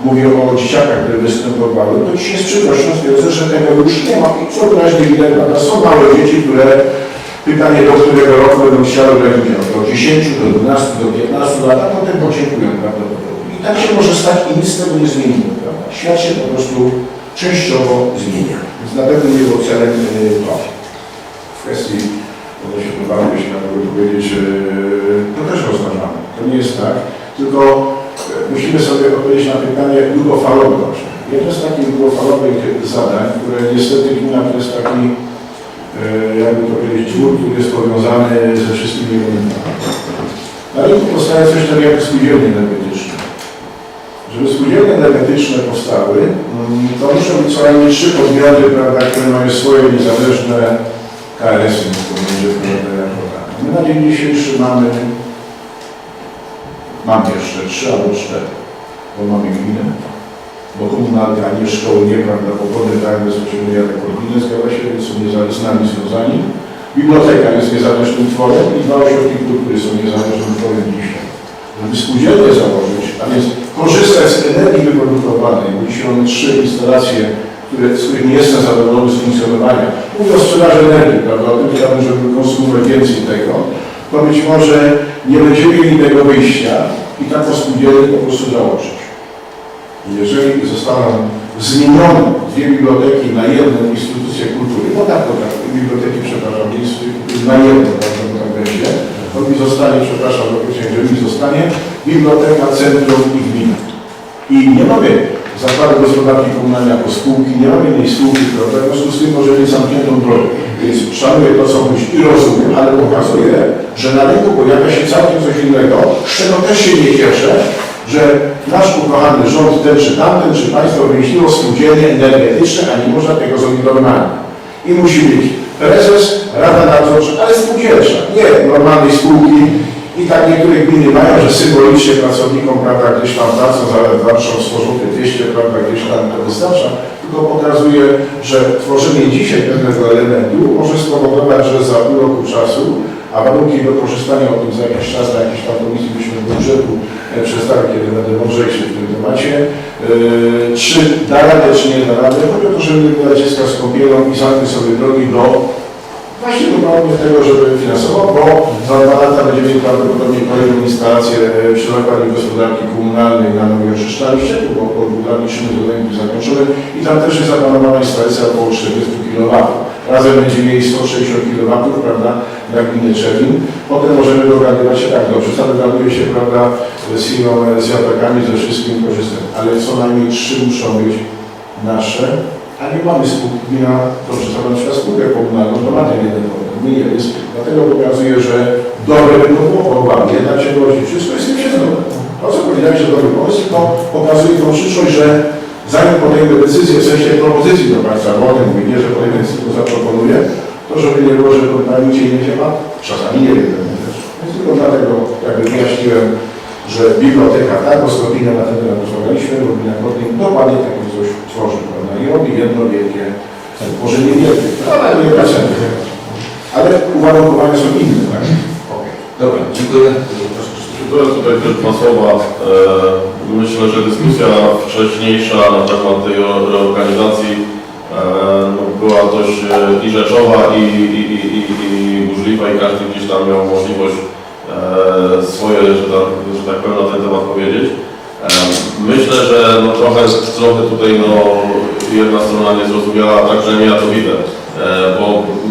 mówię o dzieciakach, które występowały, to dzisiaj z przykrością stwierdzę, że tego już nie ma i co wyraźnie widać, prawda, są małe dzieci, które pytanie do którego roku będą chciały brać udział, do 10, do 12, do 15 lat, a potem podziękują prawdopodobnie. I tak się może stać i nic z tego nie zmienimy, prawda. Świat się po prostu częściowo zmienia, więc na pewno nie było celem to. W kwestii odnośniowego się na to powiedzieć, to też rozważamy. To nie jest tak, tylko musimy sobie odpowiedzieć na pytanie długofalowe. Jedno z takich długofalowych zadań, które niestety gmina to jest taki, jakby to powiedzieć, twór, który jest powiązany ze wszystkimi elementami. Na rynku powstaje coś takiego jak spółdzielnie energetyczne. Żeby spółdzielnie energetyczne powstały, to muszą być co najmniej 3 podmioty, prawda, które mają swoje niezależne KRS-y, to będzie jako tak. My na dzień dzisiejszy mamy jeszcze 3 albo 4, bo mamy gminę, bo komunalne, a nie szkoły, nieprawdopodobne, tak bezpośrednio jako gminę, zgadza się, więc są z nami związani. Biblioteka jest niezależnym tworem i 2 ośrodki kultury są niezależnym tworem dzisiaj. Żeby spółdzielnie założyć, a więc korzystać z energii wyprodukowanej, bo dzisiaj mamy 3 instalacje, z których nie jestem zadowolony z funkcjonowania. Mówię o sprzedaży energii, prawda, o tym chciałbym, żeby konsumować więcej tego, to być może nie będziemy mieli tego wyjścia i taką spółdzielnię po prostu założyć. Jeżeli zostaną zmienione 2 biblioteki na 1 instytucję kultury, no tak, biblioteki, przepraszam, na 1, tak będzie, to mi zostanie, przepraszam, że mi zostanie biblioteka, centrum i gmina. I nie mamy zakładu gospodarki komunalnej jako spółki, nie mamy innej spółki, prawda, w związku z tym może mieć zamkniętą drogę. Więc szanuję to, co mówisz i rozumiem, ale pokazuję, że na rynku pojawia się całkiem coś innego, z czego też się nie cieszę, że nasz ukochany rząd, ten czy tamten, czy państwo wymyśliło spółdzielnie energetyczne, a nie można tego zrobić normalnie. I musi być prezes, rada nadzorcza, ale spółdzielcza, nie normalnej spółki. I tak niektóre gminy mają, że symbolicznie pracownikom, prawda, gdzieś tam płacą za 2200, prawda, gdzieś tam to wystarcza, tylko pokazuje, że tworzenie dzisiaj pewnego elementu może spowodować, że za pół roku czasu, a warunki wykorzystania o tym za jakiś czas, na jakiejś tam komisji byśmy budżetu przedstawić, kiedy będę mądrzejszy w tym temacie, czy da radę, czy nie da radę. Chodzi o to, żeby nie dać dziecka z kąpielą i zamknąć sobie drogi do właśnie do tego, żeby finansował, bo za 2 lata będziemy mieli prawdopodobnie kolejną instalację przy zakładzie gospodarki komunalnej na Nowym Szczęściu, bo po 2 latach zadanie zakończone i tam też jest zaplanowana instalacja około 40 kW. Razem będziemy mieli 160 kW, prawda, na gminę Czerwin. Potem możemy dogadywać się tak, dobrze, dogaduje się, prawda, z firmą, z wiatrakami, ze wszystkim korzystać, ale co najmniej 3 muszą być nasze. A nie mamy spółki, gmina, dobrze, to na przykład spółkę komunalną, to ma ten jeden problem, my nie jest. Dlatego pokazuje, że dobre by to było, bo jedna ciągłość, wszystko jest tym się zgodne. To, co powiedziałeś, że dobry pomysł, to pokazuje tą przyszłość, że zanim podejmę decyzję, w sensie propozycji do państwa, bo o tym mówię, nie, że podejmę decyzję, tylko zaproponuję, to żeby nie było, że na nigdzie nie ma, czasami nie wiem też. Więc tylko dlatego, jakby wyjaśniłem, że biblioteka, tak, bo skopijnie na ten temat rozmawialiśmy, bo dokładnie takie coś tworzy, prawda, i robi jedno wielkie, może nie wielkie, ale nie procenty. Ale uwarunkowania są inne, tak? Okay. Dobra, dziękuję. Tutaj też 2 słowa. Myślę, że dyskusja wcześniejsza na temat tej reorganizacji była dość i rzeczowa, i burzliwa, i każdy gdzieś tam miał możliwość swoje, że tak powiem, na ten temat powiedzieć. Myślę, że trochę tutaj jedna strona niezrozumiała, także nie ja to widzę, bo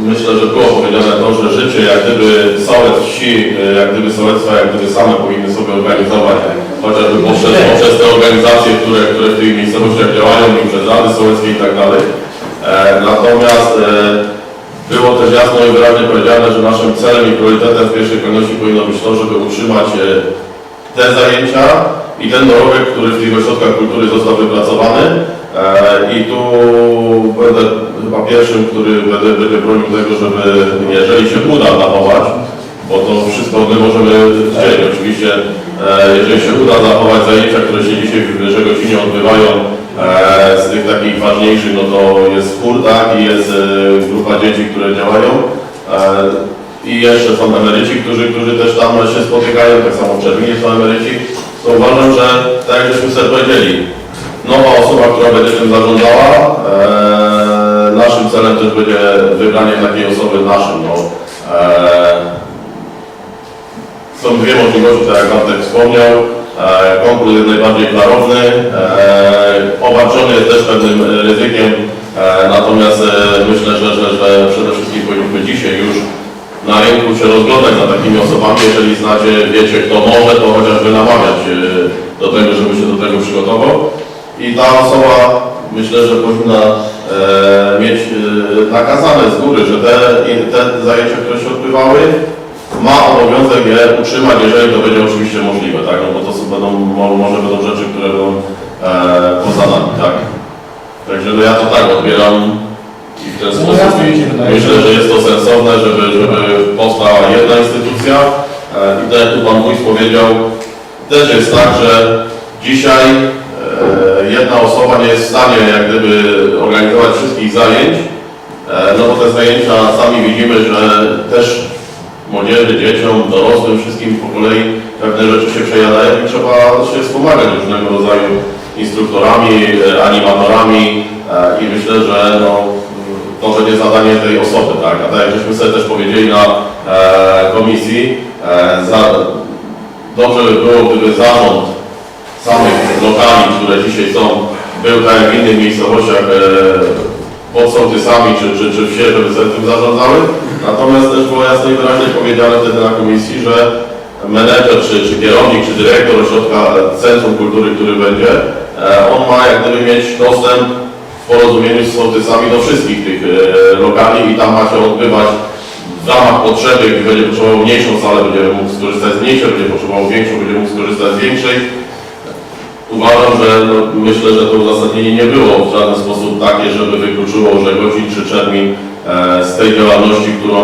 myślę, że było powiedziane to, że życie jak gdyby sołec wsi, jak gdyby sołectwa, jak gdyby same powinny sobie organizować, chociażby poprzez te organizacje, które w tych miejscowościach działają, i przez rady sołeckie i tak dalej. Natomiast było też jasno i wyraźnie powiedziane, że naszym celem i priorytetem w pierwszej kolejności powinno być to, żeby utrzymać te zajęcia i ten dorobek, który w tych ośrodkach kultury został wypracowany. I tu będę chyba pierwszym, który będzie bronił tego, żeby jeżeli się uda zachować, bo to wszystko my możemy chcieć. Oczywiście, jeżeli się uda zachować zajęcia, które się dzisiaj w Żegocinie odbywają, z tych takich ważniejszych, no to jest chór, tak, i jest grupa dzieci, które działają. I jeszcze są emeryci, którzy też tam się spotykają, tak samo w Czerwinie są emeryci. To uważam, że tak jak żeśmy sobie powiedzieli, nowa osoba, która będzie tym zarządzała, naszym celem też będzie wybranie takiej osoby naszym. Są 2 możliwości, tak jak Bartek wspomniał. Konkurs jest najbardziej klarowny, obarczony jest też pewnym ryzykiem, natomiast myślę, że przede wszystkim powinniśmy dzisiaj już na rynku się rozglądać za takimi osobami. Jeżeli znacie, wiecie, kto może, to chociażby namawiać do tego, żeby się do tego przygotował. I ta osoba, myślę, że powinna mieć nakazane z góry, że te zajęcia, które się odbywały, ma obowiązek je utrzymać, jeżeli to będzie oczywiście możliwe, tak? No bo to może będą rzeczy, które będą poza nami, tak? Także no ja to tak odbieram i w ten sposób myślę, że jest to sensowne, żeby powstała jedna instytucja i tak jak tu Pan Wójt powiedział, też jest tak, że dzisiaj jedna osoba nie jest w stanie jak gdyby organizować wszystkich zajęć, no bo te zajęcia sami widzimy, że też młodzieży, dzieciom, dorosłym, wszystkim po kolei pewne rzeczy się przejadają i trzeba się wspomagać różnego rodzaju instruktorami, animatorami i myślę, że no, to będzie zadanie tej osoby, tak? A tak jak żeśmy sobie też powiedzieli na komisji, dobrze by było, gdyby zarząd samych lokali, które dzisiaj są, był tak jak w innych miejscowościach pod sołtysami czy wsie, żeby sobie tym zarządzały. Natomiast też było jasno i wyraźnie powiedziane wtedy na komisji, że menedżer, czy kierownik, czy dyrektor ośrodka Centrum Kultury, który będzie, on ma jak gdyby mieć dostęp w porozumieniu z sołtysami do wszystkich tych lokali i tam ma się odbywać w ramach potrzeby, gdy będzie potrzebował mniejszą salę, będzie mógł skorzystać z mniejszej, będzie potrzebował większą, będzie mógł skorzystać z większej. Uważam, że no, myślę, że to uzasadnienie nie było w żaden sposób takie, żeby wykluczyło, że godzin czy termin z tej działalności, którą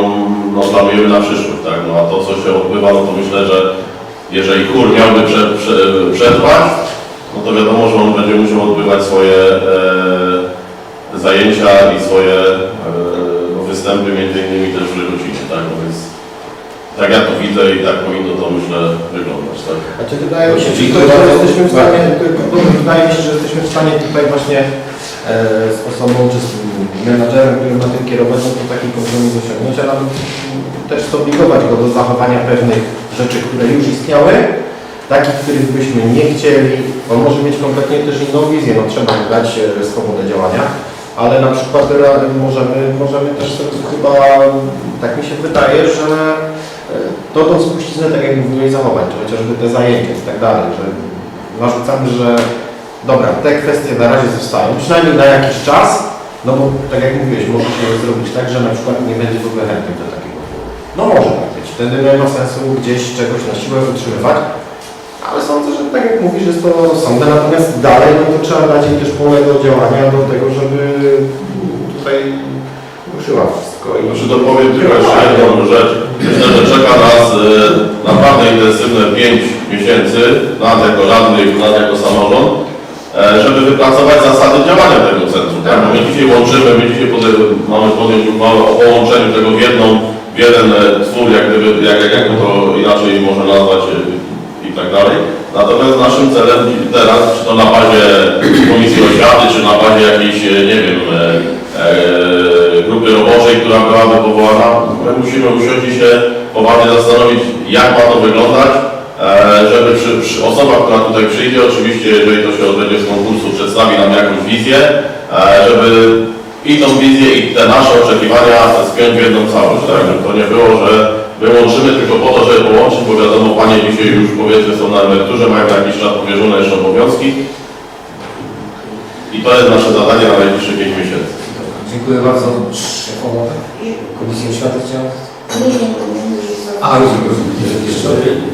no, planujemy na przyszłość. Tak? No, a to, co się odbywa, no to myślę, że jeżeli chór miałby przetrwać, no to wiadomo, że on będzie musiał odbywać swoje zajęcia i swoje występy, między innymi też w Żegodzinie. Tak? No, więc tak ja to widzę i tak powinno to myślę wyglądać. Tak? Znaczy wydaje mi się, że jesteśmy w stanie tutaj właśnie z osobą czy z menadżerem, który ma tym kierować, no to taki kompromis osiągnąć, a nawet też zobligować go do zachowania pewnych rzeczy, które już istniały, takich, których byśmy nie chcieli. On może mieć kompletnie też inną wizję, no trzeba mu dać swobodę działania, ale na przykład możemy też chyba, tak mi się wydaje, że tą spuściznę, tak jak mówiłeś, zachować, czy chociażby te zajęcia i tak dalej, że narzucamy, że dobra, te kwestie na razie zostają, przynajmniej na jakiś czas, no bo tak jak mówiłeś, może się zrobić tak, że na przykład nie będzie w ogóle chętnych do takiego chóru. No może tak być, wtedy nie ma sensu gdzieś czegoś na siłę utrzymywać, ale sądzę, że tak jak mówisz, jest to rozsądne, natomiast dalej no to trzeba dać im też pole do działania, do tego, żeby tutaj ruszyła wszystko. Znaczy dopowiem tylko jeszcze jedną rzecz. Myślę, że czeka nas naprawdę intensywne 5 miesięcy, nas jako radnych, nas jako samorząd, żeby wypracować zasady działania tego centrum. Tak? Bo my dzisiaj łączymy, mamy podjąć uchwałę o połączeniu tego w jeden twór, jak to inaczej można nazwać i tak dalej. Natomiast naszym celem teraz, czy to na bazie Komisji Oświaty, czy na bazie jakiejś, nie wiem, grupy roboczej, która byłaby powołana, my musimy usiąść i się poważnie zastanowić, jak ma to wyglądać, żeby przy osoba, która tutaj przyjdzie, oczywiście, jeżeli to się odbędzie z konkursu, przedstawi nam jakąś wizję, żeby i tą wizję, i te nasze oczekiwania spiąć w jedną całość, tak? Żeby to nie było, że my łączymy tylko po to, żeby połączyć, bo wiadomo, panie dzisiaj już powiedzmy są na emeryturze, mają na jakiś czas powierzone jeszcze obowiązki i to jest nasze zadanie na najbliższe 5 miesięcy. Dziękuję bardzo. Szefowa Komisji Oświaty chciała?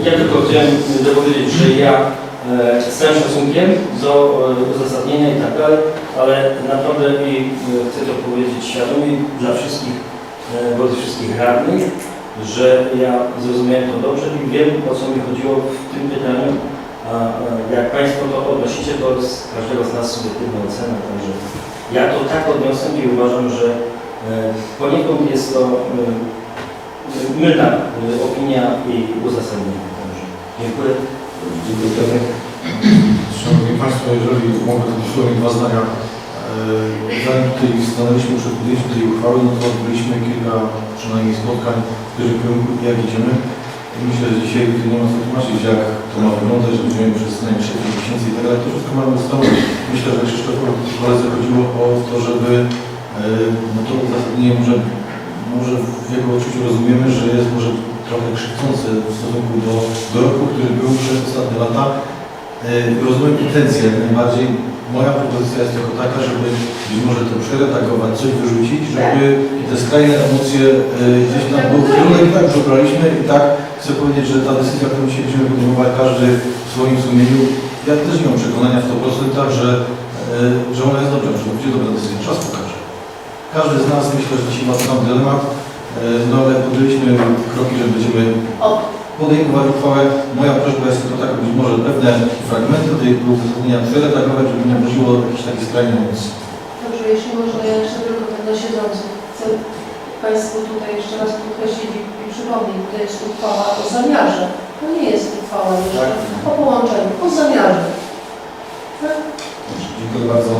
Ja tylko chciałem dopowiedzieć, że ja z całym szacunkiem do uzasadnienia i tak dalej, ale naprawdę i chcę to powiedzieć świadomie dla wszystkich, wobec wszystkich radnych, że ja zrozumiałem to dobrze i wiem, o co mi chodziło w tym pytaniu. Jak Państwo to odnosicie, to z każdego z nas subiektywna ocena, także ja to tak odniosłem i uważam, że poniekąd jest to mylna opinia i uzasadnienie. Także dziękuję. Dziękuję. Szanowni Państwo, jeżeli mogę to dosłownie 2 zdania. Zanim tutaj stanęliśmy przed podjęciem tej uchwały, no to odbyliśmy kilka przynajmniej spotkań w których kierunku jak idziemy. I myślę, że dzisiaj nie ma co tłumaczyć, jak to ma wyglądać, że będziemy przez najbliższe 5 miesięcy i tak dalej. To wszystko mamy ustalone. Myślę, że Krzysztofowi koledze chodziło o to, żeby no to uzasadnienie może w jego odczuciu rozumiemy, że jest może trochę krzywdzące w stosunku do roku, który był przez ostatnie lata. rozumiem intencję jak najbardziej. Moja propozycja jest tylko taka, żeby być może to przeredagować, coś wyrzucić, żeby te skrajne emocje gdzieś tam był kierunek, tak już obraliśmy i tak chcę powiedzieć, że ta decyzja, którą się będziemy podejmować, każdy w swoim sumieniu, ja też nie mam przekonania w 100%, że ona jest dobra, że to będzie dobra decyzja. Czas pokaże. Każdy z nas myślę, że dzisiaj ma tam dylemat, no ale podjęliśmy kroki, że będziemy podejmować uchwałę. Moja prośba jest tylko taka, być może pewne fragmenty tej uzasadnienia przeredagować, żeby nie budziło jakichś takich skrajnych emocji. Dobrze, jeśli można, ja jeszcze tylko tak na siedzących. Chcę Państwu tutaj jeszcze raz podkreślić i przypomnieć, to jest uchwała o zamiarze. To nie jest uchwała jeszcze o połączeniu, o zamiarze. Tak? Dziękuję bardzo.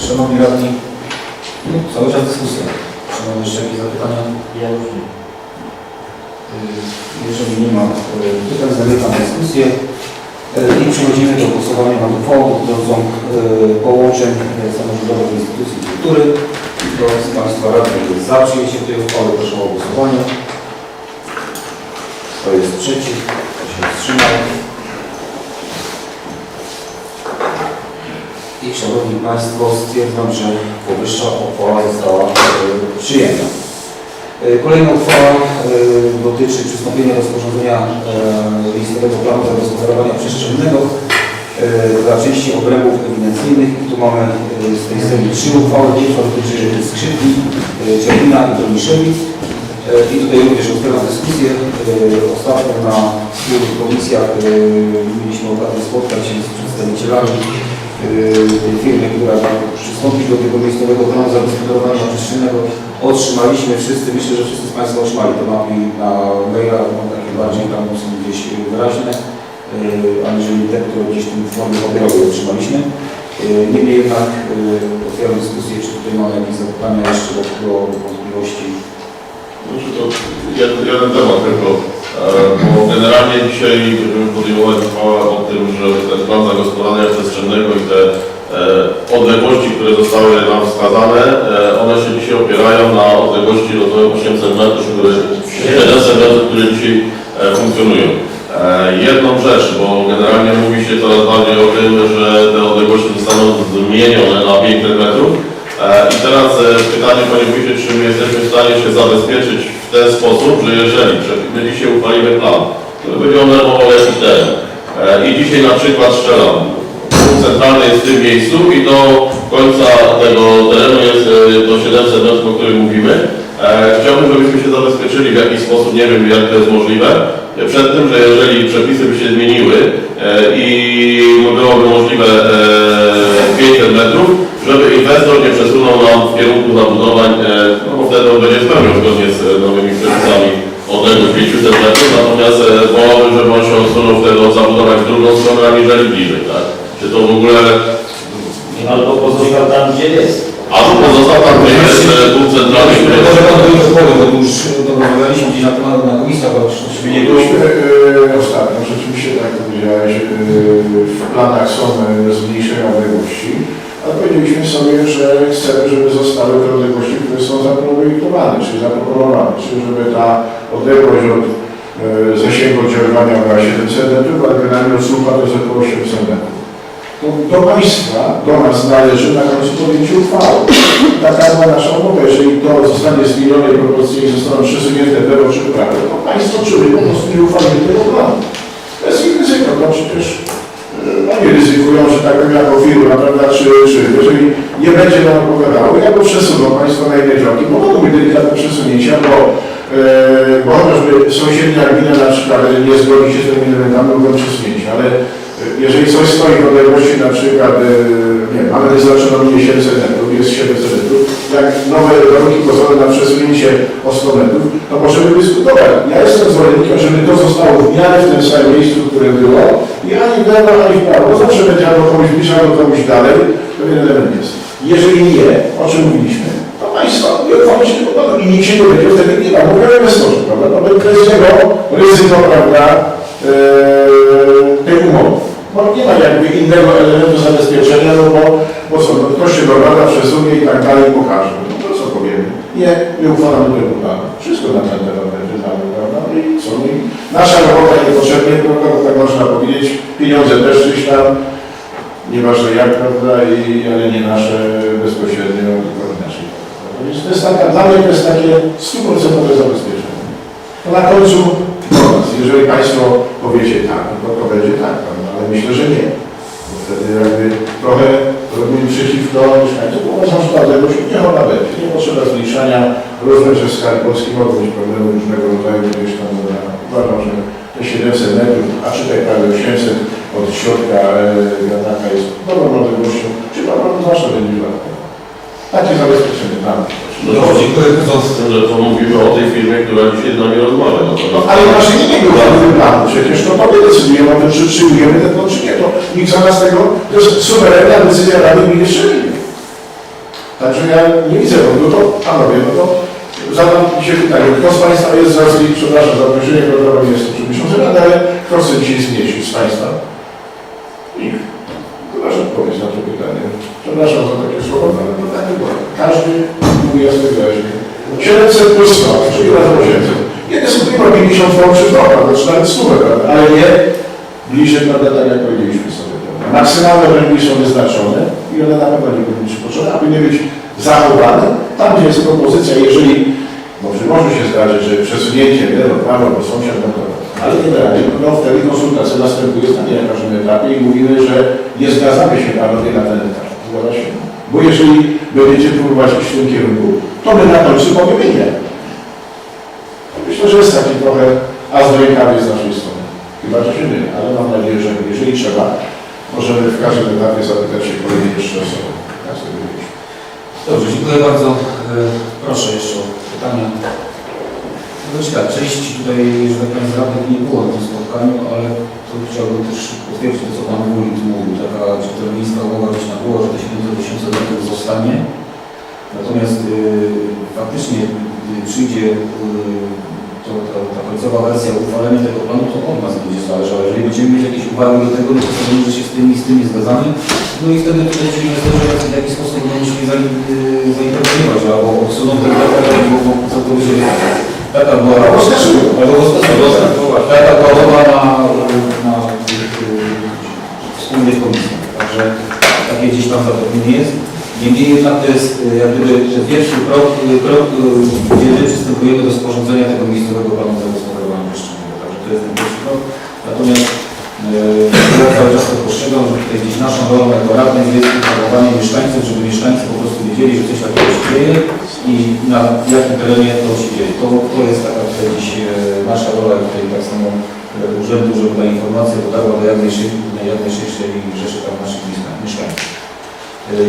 Szanowni radni, cały czas dyskusja. Czy mamy jeszcze jakieś zapytania? Ja już nie. Jeżeli nie ma pytań, zamykam dyskusję i przechodzimy do głosowania nad uchwałą dotyczącą połączeń samorządowych instytucji kultury. Kto z Państwa radnych jest za przyjęciem tej uchwały, proszę o głosowanie. Kto jest przeciw? Kto się wstrzymał? I Szanowni Państwo, stwierdzam, że powyższa uchwała została przyjęta. Kolejna uchwała dotyczy przystąpienia do sporządzenia listowego planu zagospodarowania przestrzennego dla części obrębów ewidencyjnych. I tu mamy z tej serii 3 uchwały. Pierwsza dotyczy Skrzypki, Czerwina i Doniszewic. I tutaj również otwieram dyskusję. Ostatnio na wspólnych komisjach mieliśmy okazję spotkać się z przedstawicielami tej firmy, która przystąpi do tego miejscowego planu zagospodarowania przestrzennego. Otrzymaliśmy wszyscy, myślę, że wszyscy z Państwa otrzymali te mapy na maila, takie bardziej tam są gdzieś wyraźne, aniżeli te, które gdzieś w tym formie papierowej otrzymaliśmy. Niemniej jednak otwieram dyskusję, czy tutaj mamy jakieś zapytania jeszcze do wątpliwości. Znaczy to jeden temat tylko, bo generalnie dzisiaj będziemy podejmować uchwałę o tym, że ten plan zagospodarowania przestrzennego i te odległości, które zostały nam wskazane, one się dzisiaj opierają na odległości do 800 metrów, 700 metrów, które dzisiaj funkcjonują. Jedną rzecz, bo generalnie mówi się coraz bardziej o tym, że te odległości zostaną zmienione na 500 metrów. I teraz pytanie, panie wójcie, czy my jesteśmy w stanie się zabezpieczyć w ten sposób, że jeżeli my dzisiaj uchwalimy plan, który będzie obejmował jakiś teren i dzisiaj na przykład strzelam, punkt centralny jest w tym miejscu i do końca tego terenu jest do 700 metrów, o którym mówimy. Chciałbym, żebyśmy się zabezpieczyli w jakiś sposób, nie wiem jak to jest możliwe, przed tym, że jeżeli przepisy by się zmieniły i byłoby możliwe 500 metrów, żeby inwestor nie przesunął nam w kierunku zabudowań, no bo wtedy on będzie spełniał zgodnie z nowymi przepisami odległość 500 metrów, natomiast wolałbym, żeby on się odsunął wtedy od zabudowań w drugą stronę, aniżeli bliżej, tak? Czy to w ogóle... Albo pozostał tam, gdzie jest. Albo pozostał tam, gdzie jest punkt centralny. Może Pan już powiem, bo już rozmawialiśmy gdzieś na temat na komisjach, bo oczywiście nie było. Ostatnio rzeczywiście, tak jak powiedziałeś, w planach są zmniejszenia odległości, ale powiedzieliśmy sobie, że chcemy, żeby zostały te odległości, które są zaprojektowane, czyli zaproponowane, czyli żeby ta odległość od zasięgu oddziaływania była 700 metrów, a generalnie od słupa to jest około 800 metrów. Do Państwa, do nas należy na końcu podjęcie uchwały. Taka była nasza umowa. Jeżeli to zostanie zmienione i proporcjonalnie zostaną przesunięte w lewo czy w prawo, to Państwo czuły po prostu nie uchwalili tego planu. To jest ich ryzyko, no przecież oni ryzykują, że tak powiem, jako firma, prawda, czy jeżeli nie będzie nam opowiadało, ja go przesuną Państwo na inne drogi, bo mogą być delikatne przesunięcia, bo chociażby sąsiednia gmina na przykład nie zgodzi się z tymi elementami, mogą przesunięć, ale jeżeli coś stoi w odległości na przykład, nie wiem, mamy wyznaczoną linię 700 metrów, jest 700 metrów, jak nowe warunki pozwolą na przesunięcie o 100 metrów, to możemy dyskutować. Ja jestem zwolennikiem, żeby to zostało w miarę w tym samym miejscu, które było i ani w lewo, ani w prawo. Zawsze będzie albo komuś bliżej, albo komuś dalej, to jeden element jest. Jeżeli nie, o czym mówiliśmy, to Państwo nie uchwalić tego planu i nikt się nie będzie wtedy nie ma. Mówię o inwestorze, prawda? To jest jego ryzyko, prawda, tej umowy. Bo nie ma jakby innego elementu zabezpieczenia, no bo co, no ktoś się dogada, przesunie i tak dalej pokaże. No to co powiemy? Nie uchwalamy tego planu. Wszystko na ten temat będzie znane, prawda? i co? No i nasza robota niepotrzebnie, prawda, bo tak można powiedzieć, pieniądze też gdzieś tam, nieważne jak, prawda, ale nie nasze bezpośrednio, tylko inaczej. Więc to jest taka, dla mnie to jest takie 100% zabezpieczenie. To na końcu do nas, jeżeli Państwo powiecie tak, no to będzie tak, prawda, ale myślę, że nie. Bo wtedy jakby trochę robimy przeciwko mieszkańcom, bo uważam, że dlatego się niech ona będzie. Nie potrzeba zmniejszania, rozumiem, że Skarb Polski mogą być problemy różnego rodzaju, gdzieś tam, uważam, że te 700 metrów, a czytaj prawie 800 od środka wiatraka jest dobrą możliwością, czy dobrą zawsze będzie latką. Takie zabezpieczenie dla mnie. No to dziękuję z tym, że to mówimy o tej firmie, która dzisiaj z nami rozmawia. No, ale właśnie nie był żadnym planu, przecież to my decydujemy o tym, czy przyjmujemy ten plan, czy nie. To nikt zamiast tego, to jest suwerenna decyzja Rady Ministrów. Także ja nie widzę, no to panowie, no to zadam się pytanie, kto z Państwa jest za, przepraszam za określenie, programu jest to 3000 lat, ale kto chce dzisiaj zmniejszyć z Państwa? Nikt. Chyba, że odpowiedź na to pytanie. Przepraszam za takie słowa, ale to tak nie było. Każdy mówi jasno wyraźnie. 700 plus 100, czyli razem 800. Nie dyskutujmy o 50 ton czy 100, znaczy nawet 100, ale nie bliżej, prawda, tak jak powiedzieliśmy sobie. Maksymalne ręki są wyznaczone i one na pewno nie powinny być potrzebne, aby nie być zachowane. Tam, gdzie jest propozycja, jeżeli może się zdarzyć, że przesunięcie do prawa, bo sąsiad na to, ale generalnie, no wtedy konsultacja następuje na każdym etapie i mówimy, że nie zgadzamy się panowie na ten etap. Zgadza się? Bo jeżeli będziecie próbować iść w tym kierunku, to my na końcu powiemy nie. Myślę, że jest taki trochę as do rękawie z naszej strony. Chyba, że się nie, ale mam nadzieję, że jeżeli trzeba, możemy w każdym etapie zapytać się kolejnej jeszcze osoby. Tak sobie mówiliśmy. Dobrze, dziękuję bardzo. Proszę jeszcze o pytania. No tak, części tutaj, że tak powiem, z radnych nie było na tym spotkaniu, ale tu chciałbym też potwierdzić to, co Pan Wulit mówił. Taka miejska umowa gdzieś na było, że te 700 metrów zostanie. Natomiast faktycznie, gdy przyjdzie ta końcowa wersja uchwalenia tego planu, to od nas będzie zależało. Jeżeli będziemy mieć jakieś uwagi do tego, to postawimy, że się z tym nie zgadzamy. No i wtedy tutaj ci inwestorzy w jakiś sposób będą musieli zainterweniować, albo odsuną ten etap, albo całkowicie taka była na wspólnej komisji. Także takie gdzieś tam zapewnienie jest. Niemniej jednak to jest jak gdyby pierwszy krok, gdzie my przystępujemy do sporządzenia tego miejscowego planu zagospodarowania przestrzennego. Także to jest ten pierwszy krok. Natomiast ja cały czas to postrzegam, że tutaj gdzieś naszą rolą jako radnych jest informowanie mieszkańców, żeby mieszkańcy po prostu wiedzieli, że coś takiego się dzieje i na jakim terenie to się dzieje. To jest taka tutaj gdzieś nasza rola tutaj tak samo urzędu, żeby ta informacja dotarła do jak najszerszej rzeszy tam naszych mieszkańców.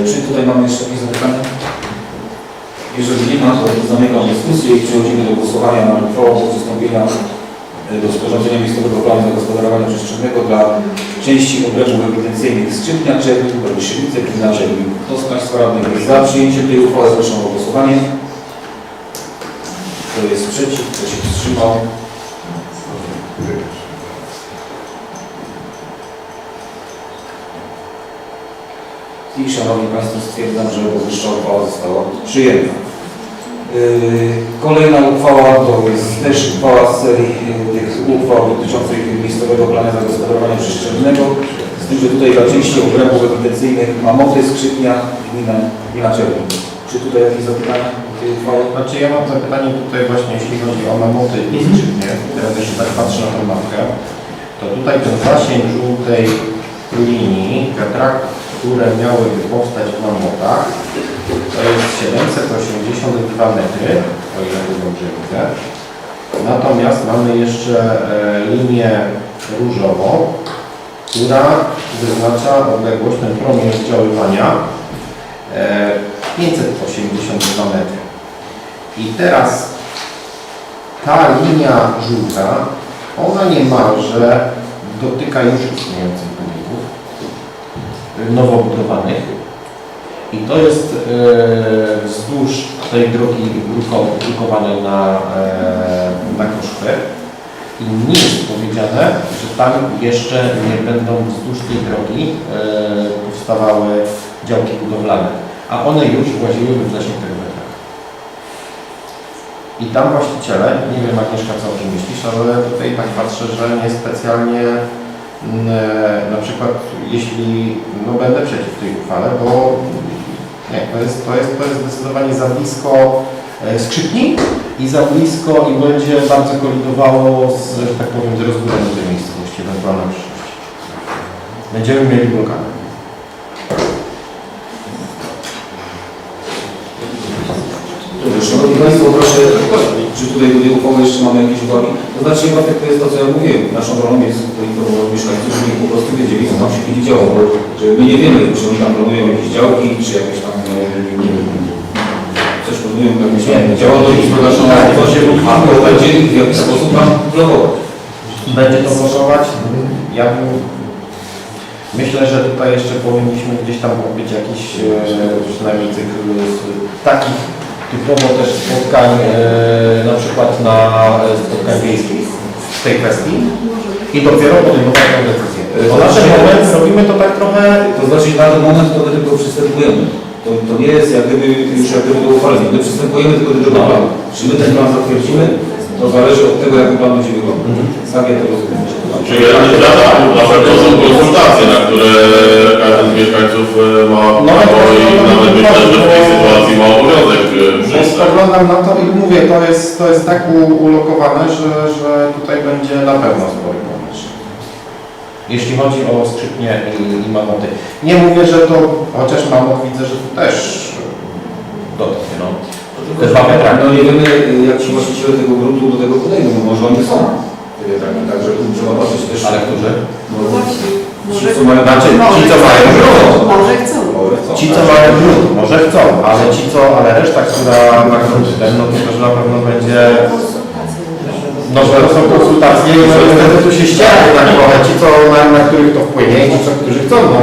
Czy tutaj mamy jeszcze jakieś zapytania? Jeżeli nie ma, to zamykam dyskusję i przechodzimy do głosowania na uchwałę przystąpienia do sporządzenia miejscowego planu zagospodarowania przestrzennego dla części obrębów ewidencyjnych Skrzypnia, Czernik, Brodyszynice, Gmina Czernik. Kto z Państwa radnych jest za przyjęciem tej uchwały? Proszę o głosowanie. Kto jest przeciw? Kto się wstrzymał? I Szanowni Państwo, stwierdzam, że powyższa uchwała została przyjęta. Kolejna uchwała to jest też uchwała z serii tych uchwał dotyczących miejscowego planu zagospodarowania przestrzennego. Z tym, że tutaj dla części obrębów ewidencyjnych Mamoty, Skrzypnia, Gmina Czernik. Czy tutaj jakieś zapytania do tej uchwały? Znaczy ja mam zapytanie tutaj właśnie, jeśli chodzi o Mamoty i Skrzypnie. Teraz jeszcze tak patrzę na tę mapkę, to tutaj ten zasięg żółtej linii wiatraków, które miałyby powstać w Mamotach, to jest 782 metry, o ile to dobrze widzę. Natomiast mamy jeszcze linię różową, która wyznacza odległość, ten promień oddziaływania 582 metry. I teraz ta linia żółta, ona niemalże dotyka już istniejących budynków nowo budowanych. I to jest wzdłuż tej drogi drukowanej na koszty. I nie jest powiedziane, że tam jeszcze nie będą wzdłuż tej drogi powstawały działki budowlane, a one już właziłyby w zasięg tego metra. I tam właściciele, nie wiem Agnieszka co o tym myślisz, ale tutaj tak patrzę, że niespecjalnie na przykład jeśli no będę przeciw tej uchwale, bo nie, to jest zdecydowanie za blisko skrzypni i za blisko i będzie bardzo kolidowało z, że tak powiem, z rozbudowaniem tej miejscowości ewentualna przyszłość. Będziemy mieli blokadę. Szanowni Państwo, proszę, czy tutaj do tej uchwały jeszcze mamy jakieś uwagi? To znaczy, Bartek, to jest to, co ja mówiłem. Naszą rolą jest poinformować mieszkańców, żeby po prostu wiedzieli, co tam się będzie działo. Bo że my nie wiemy, czy oni tam planują jakieś działki, czy jakieś tam, nie wiem, coś planują, jakieś działalność gospodarczą, a to będzie w jakiś sposób tam blokować. Będzie to blokować. Ja bym... Myślę, że tutaj jeszcze powinniśmy gdzieś tam być jakiś przynajmniej cykl takich typowo też spotkań, na przykład na spotkań wiejskich w tej kwestii i dopiero podejmować tę decyzję. Bo na ten moment robimy to tak trochę... To znaczy na ten moment to my tylko przystępujemy. To nie jest jak gdyby już jak gdyby do uchwały. My przystępujemy tylko do tego planu. Czy my ten plan zatwierdzimy, to zależy od tego, jak ten plan będzie wyglądał. Tak ja to rozumiem. Czyli na pewno są konsultacje, na które każdy z mieszkańców ma prawo i nawet myślę, że w tej sytuacji ma obowiązek przyjść. Spoglądam na to i mówię, to jest tak ulokowane, że tutaj będzie na pewno spory pomysł. Jeśli chodzi o skrzypnie i mamoty. Nie mówię, że to, chociaż mamot widzę, że to też dotknie, no. Te 2 metry. No nie wiemy, jak ci właściciele tego gruntu do tego podejdą, no może oni są. Także tu trzeba patrzeć też. Ale którzy? No, Właśnie. ci, co mają, Znaczy, ci co mają grunt. Może chcą. Ci co mają grunt, może chcą, ale reszta, która ma grunt ten, no to też na pewno będzie... No, że to są konsultacje i wtedy tu się ściera tak trochę, ci co na których to wpłynie i ci co, którzy chcą, no.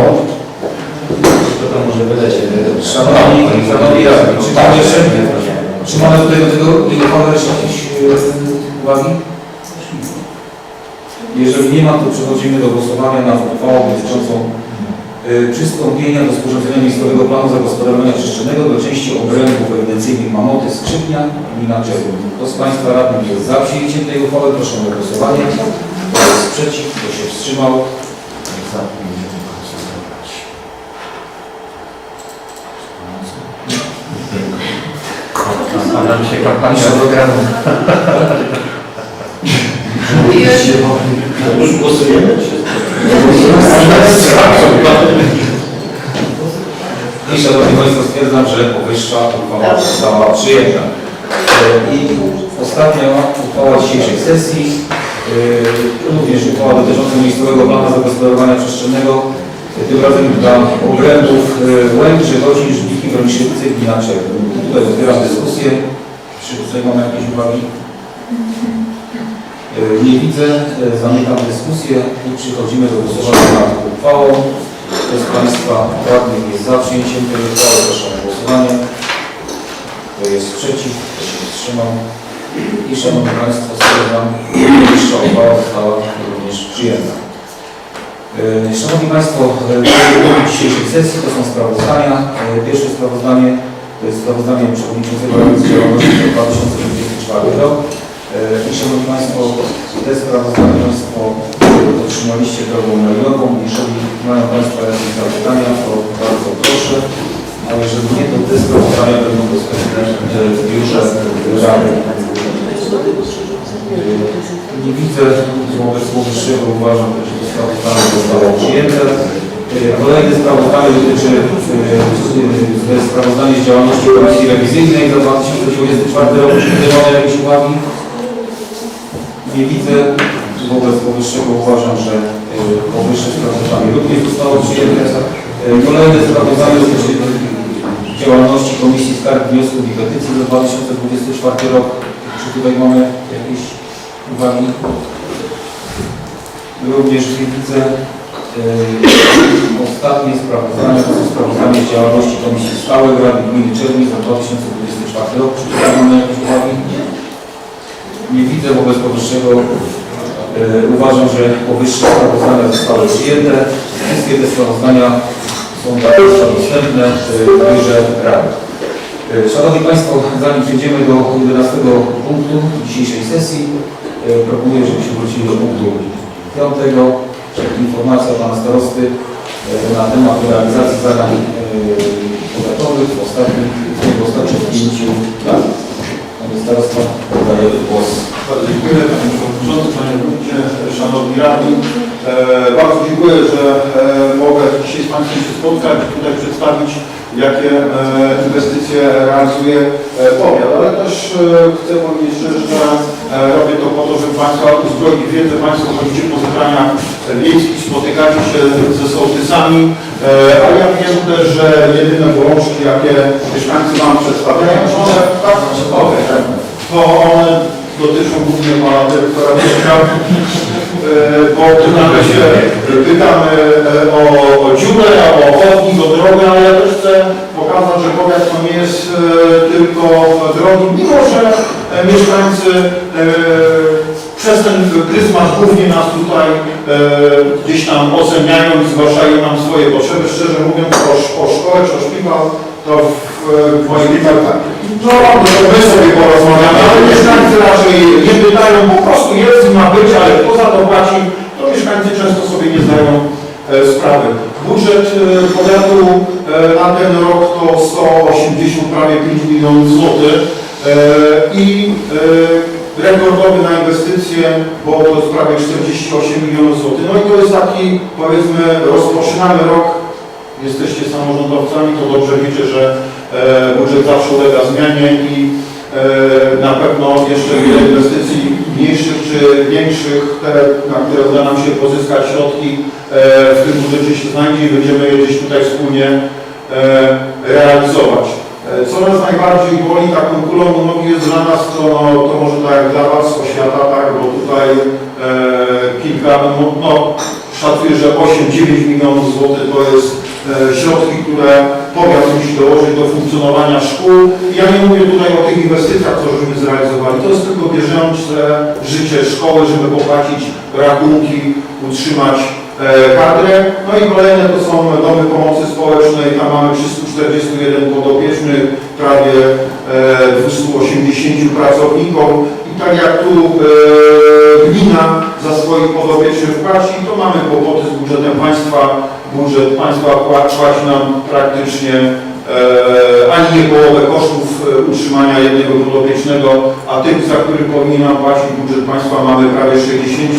to tam może wydać. Szanowni radni, czy tam jeszcze, czy mamy tutaj do tego uchwały jeszcze jakieś uwagi? Jeżeli nie ma, to przechodzimy do głosowania nad uchwałą dotyczącą przystąpienia do sporządzenia miejscowego planu zagospodarowania przestrzennego do części obrębów ewidencyjnych Mamoty, Skrzypnia i Gmina Czerwin. Kto z Państwa radnych jest za przyjęciem tej uchwały, proszę o głosowanie. Kto jest przeciw, kto się wstrzymał? Nam się kampania programu. Już głosujemy? I Szanowni Państwo, stwierdzam, że powyższa uchwała została przyjęta. I ostatnia uchwała dzisiejszej sesji, również uchwała dotycząca miejscowego planu zagospodarowania przestrzennego, tym razem dla obrębów Łęczy, Godzin, Żbiki, Wrąsiewcy, Gmina Czerwin. Tutaj otwieram dyskusję. Czy tutaj mamy jakieś uwagi? Nie widzę. Zamykam dyskusję i przechodzimy do głosowania nad uchwałą. Kto z Państwa radnych jest za przyjęciem tej uchwały, proszę o głosowanie. Kto jest przeciw, kto się wstrzymał. I Szanowni Państwo, stwierdzam, że najwyższa uchwała została również przyjęta. Szanowni Państwo, w dzisiejszej sesji to są sprawozdania. Pierwsze sprawozdanie to jest sprawozdanie Przewodniczącego Rady z działalności za 2024 rok. I Szanowni Państwo, te sprawozdania Państwo otrzymaliście drogą mailową. Jeżeli mają Państwo jakieś zapytania, to bardzo proszę. A jeżeli nie, to te sprawozdania będą dostępne w biurze Rady. Nie widzę, wobec powyższego uważam, że to sprawozdanie zostało przyjęte. Kolejne sprawozdanie dotyczy sprawozdania z działalności Komisji Rewizyjnej za 2024 rok. Czy mamy jakieś uwagi? Nie widzę. Wobec powyższego uważam, że powyższe sprawozdanie również zostało przyjęte. Kolejne sprawozdanie dotyczy działalności Komisji Skarg, Wniosków i Petycji za 2024 rok. Czy tutaj mamy jakieś uwagi? Również nie widzę. Ostatnie sprawozdanie to są sprawozdanie z działalności Komisji Stałej Rady Gminy Czerwin za 2024 rok. Czy tutaj mamy jakieś uwagi? Nie widzę. Wobec powyższego uważam, że powyższe sprawozdania zostały przyjęte. Wszystkie te sprawozdania są dostępne w biurze Rady. Szanowni Państwo, zanim przejdziemy do 11 punktu dzisiejszej sesji, proponuję, żebyśmy wrócili do punktu 5. Informacja Pana Starosty na temat realizacji zadań powiatowych w ostatnich 5 latach. Panie Starosta, oddaję głos. Bardzo dziękuję Panie Przewodniczący, Panie Wójcie, Szanowni Radni. Bardzo dziękuję, że mogę dzisiaj z Państwem się spotkać i tutaj przedstawić, jakie inwestycje realizuje powiat, ale też chcę powiedzieć szczerze, że robię to po to, żeby Państwa uzbroić wiedzę. Państwo chodzicie po zebraniach wiejskich, spotykacie się ze sołtysami, ale ja wiem też, że jedyne bolączki, jakie mieszkańcy Wam przedstawiają, one to one dotyczą głównie Pana Dyrektora Wójcika, bo pytamy o dziurę, o chodnik, o drogę, ale ja też chcę pokazać, że powiat to nie jest tylko drogi, mimo że mieszkańcy przez ten pryzmat głównie nas tutaj gdzieś tam oceniają i zgłaszają nam swoje potrzeby. Szczerze mówiąc, o szkołę czy o szpital, to w mojej no my sobie porozmawiamy, ale mieszkańcy raczej nie pytają, po prostu jest i ma być, ale kto za to płaci, to mieszkańcy często sobie nie zdają sprawy. Budżet powiatu na ten rok to 180, prawie 5 milionów złotych i rekordowy na inwestycje, bo to jest prawie 48 milionów złotych. No i to jest taki, powiedzmy, rozpoczynamy rok. Jesteście samorządowcami, to dobrze wiecie, że budżet zawsze ulega zmianie i na pewno jeszcze wiele inwestycji mniejszych czy większych, te, na które uda nam się pozyskać środki, w tym budżecie się znajdzie i będziemy je gdzieś tutaj wspólnie realizować. Co nas najbardziej boli taką kulą u nogi jest dla nas, to może tak jak dla Was, oświata, tak, bo tutaj kilka, no szacuję, że 8-9 milionów złotych to jest środki, które powiat musi dołożyć do funkcjonowania szkół. Ja nie mówię tutaj o tych inwestycjach, co żeśmy zrealizowali. To jest tylko bieżące życie szkoły, żeby popłacić rachunki, utrzymać kadrę. No i kolejne to są domy pomocy społecznej. Tam mamy 341 podopiecznych, prawie 280 pracowników. I tak jak tu gmina za swoich podopiecznych płaci, to mamy kłopoty z budżetem państwa. Budżet państwa płaci nam praktycznie ani nie połowę kosztów utrzymania jednego podopiecznego, a tych, za których powinien nam płacić budżet państwa, mamy prawie 60.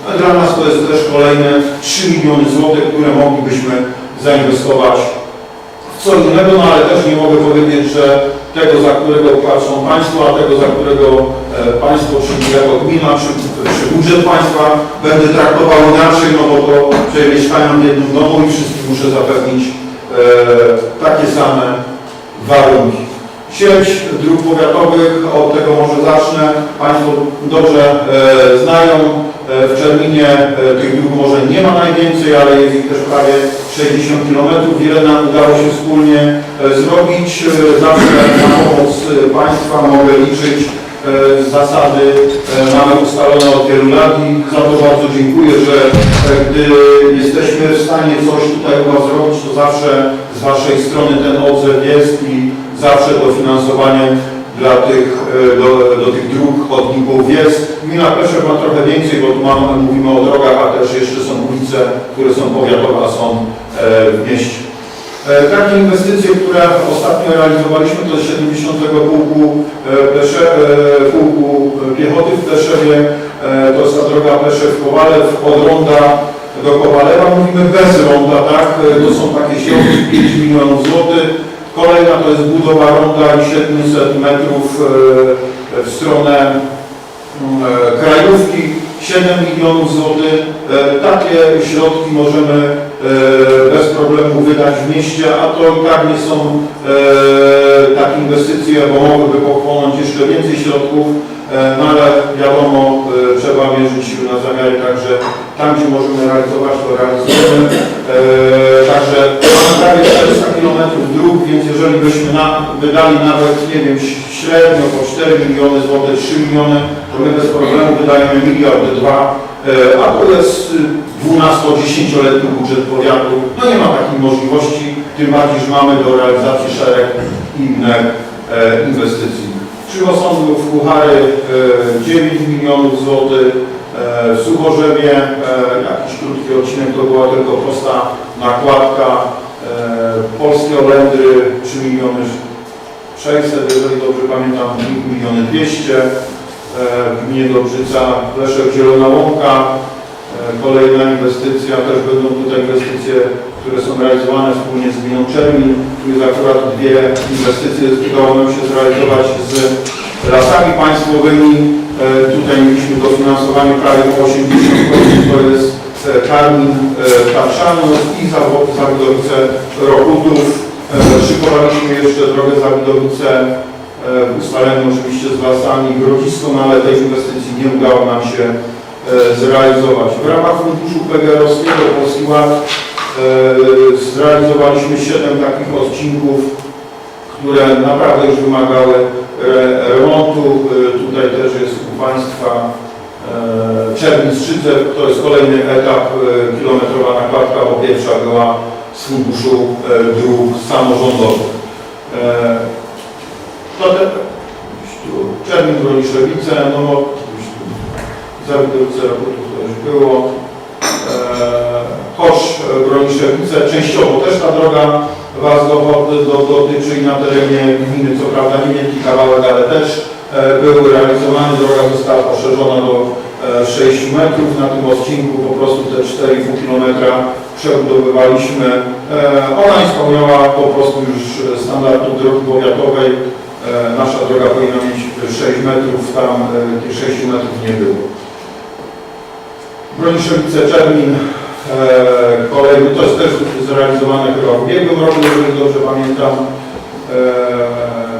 A dla nas to jest też kolejne 3 miliony złotych, które moglibyśmy zainwestować w co innego, no ale też nie mogę powiedzieć, że tego, za którego płacą państwo, a tego, za którego państwo, czyli jako gmina, czy budżet państwa będę traktował inaczej, no bo to mieszkają w jednym domu i wszystkim muszę zapewnić takie same warunki. Sieć dróg powiatowych, od tego może zacznę. Państwo dobrze znają. W Czerminie tych dróg może nie ma najwięcej, ale jest ich też prawie 60 km. Wiele nam udało się wspólnie zrobić. Zawsze na pomoc państwa mogę liczyć. Zasady mamy ustalone od wielu lat i za to bardzo dziękuję, że gdy jesteśmy w stanie coś tutaj u Was zrobić, to zawsze z Waszej strony ten odzew jest i zawsze dofinansowanie dla tych, do tych dróg, chodników jest. Gmina Pleszek ma trochę więcej, bo tu mówimy o drogach, a też jeszcze są ulice, które są powiatowe, a są w mieście. Takie inwestycje, które ostatnio realizowaliśmy, to jest 70. pułku piechoty w Pleszewie. To jest ta droga Pleszew-Kowalew, od ronda do Kowalewa. Mówimy bez ronda, tak? To są takie środki 5 milionów złotych. Kolejna to jest budowa ronda i 700 metrów w stronę Krajówki, 7 milionów złotych. Takie środki możemy bez problemu wydać w mieście, a to i tak nie są takie inwestycje, bo mogłyby pochłonąć jeszcze więcej środków, no ale wiadomo, trzeba mierzyć siły na zamiary, także tam, gdzie możemy realizować, to realizujemy. Także mamy prawie 400 km dróg, więc jeżeli byśmy wydali nawet, nie wiem, średnio po 4 miliony złotych, 3 miliony, to my bez problemu wydajemy 1,2 miliarda, a to jest 12-10-letni budżet powiatu. No nie ma takiej możliwości, tym bardziej, że mamy do realizacji szereg innych inwestycji. Krzywossądów Kuchary 9 milionów złotych, w Suchorzewie jakiś krótki odcinek, to była tylko prosta nakładka, Polskie Olędry 3 miliony 600, jeżeli dobrze pamiętam, 2 miliony 200, w gminie Dobrzyca Leszek Zielona Łąka, kolejna inwestycja, też będą tutaj inwestycje, które są realizowane wspólnie z gminą Czermin. Tu jest akurat dwie inwestycje, udało nam się zrealizować z Lasami Państwowymi. Tutaj mieliśmy dofinansowanie prawie po 80%, to jest Karmin Tarszanów i Zawidowice Rochutów. Szykowaliśmy jeszcze drogę Zawidowice w ustaleniu oczywiście z Lasami Grodzisko, no ale tej inwestycji nie udało nam się zrealizować. W ramach funduszu PGR-owskiego Polski Ład zrealizowaliśmy 7 takich odcinków, które naprawdę już wymagały remontu. Tutaj też jest u Państwa Czernin-Strzycew, to jest kolejny etap, kilometrowa nakładka, bo pierwsza była z funduszu dróg samorządowych. Czernin-Broniszewice, no Zawidowice Rochutów to już było. Chosz Broniszewice, częściowo też ta droga Was dotyczy i na terenie gminy, co prawda niewielki kawałek, ale też był realizowany. Droga została poszerzona do 6 metrów. Na tym odcinku po prostu te 4,5 km przebudowywaliśmy. Ona nie spełniała po prostu już standardu drogi powiatowej. Nasza droga powinna mieć 6 metrów, tam tych 6 metrów nie było. Broniszewice Czermin, kolejny, to jest też zrealizowane chyba w ubiegłym roku, jeżeli dobrze pamiętam.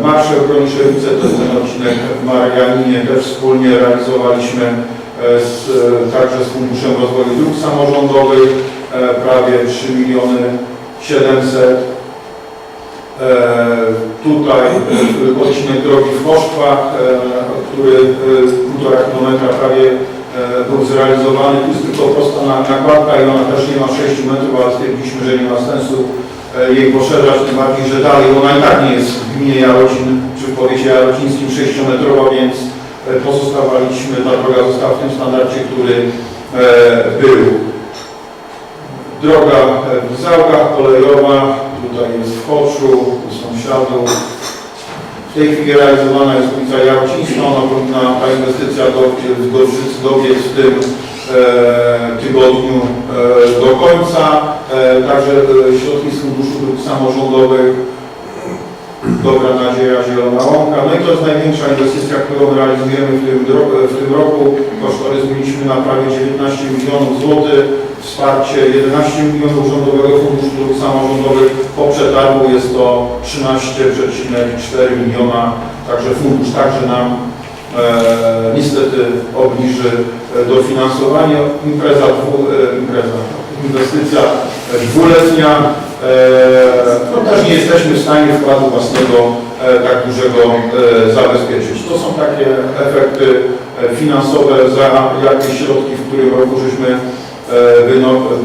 Marsze Broniszewice to jest ten odcinek w Marianinie, też wspólnie realizowaliśmy także z Funduszem Rozwoju Dróg Samorządowych, prawie 3 miliony 700. Tutaj odcinek drogi w Choszczach, który 1,5 km prawie był zrealizowany. Tu jest tylko prosta nakładka i ona też nie ma 6 metrów, ale stwierdziliśmy, że nie ma sensu jej poszerzać, tym bardziej, że dalej ona i tak nie jest w gminie Jarocin, czy w powiecie jarocińskim 6-metrowa, więc pozostawaliśmy, ta droga została w tym standardzie, który był. Droga w Załkach kolejowa, tutaj jest w Choczu, u sąsiadów. W tej chwili realizowana jest ulica Jarocińska, ona powinna, ta inwestycja dobiec w tym tygodniu do końca. Także środki z Funduszu Dróg Samorządowych, Dobra Nadzieja, Zielona Łąka. No i to jest największa inwestycja, którą realizujemy w tym roku. Kosztorys mieliśmy na prawie 19 milionów złotych. Wsparcie 11 milionów Rządowego Funduszu Dróg Samorządowych. Po przetargu jest to 13,4 miliona. Także fundusz także nam niestety obniży dofinansowanie. Inwestycja dwuletnia. No też nie jesteśmy w stanie wkładu własnego tak dużego zabezpieczyć. To są takie efekty finansowe za jakieś środki, w którym roku żeśmy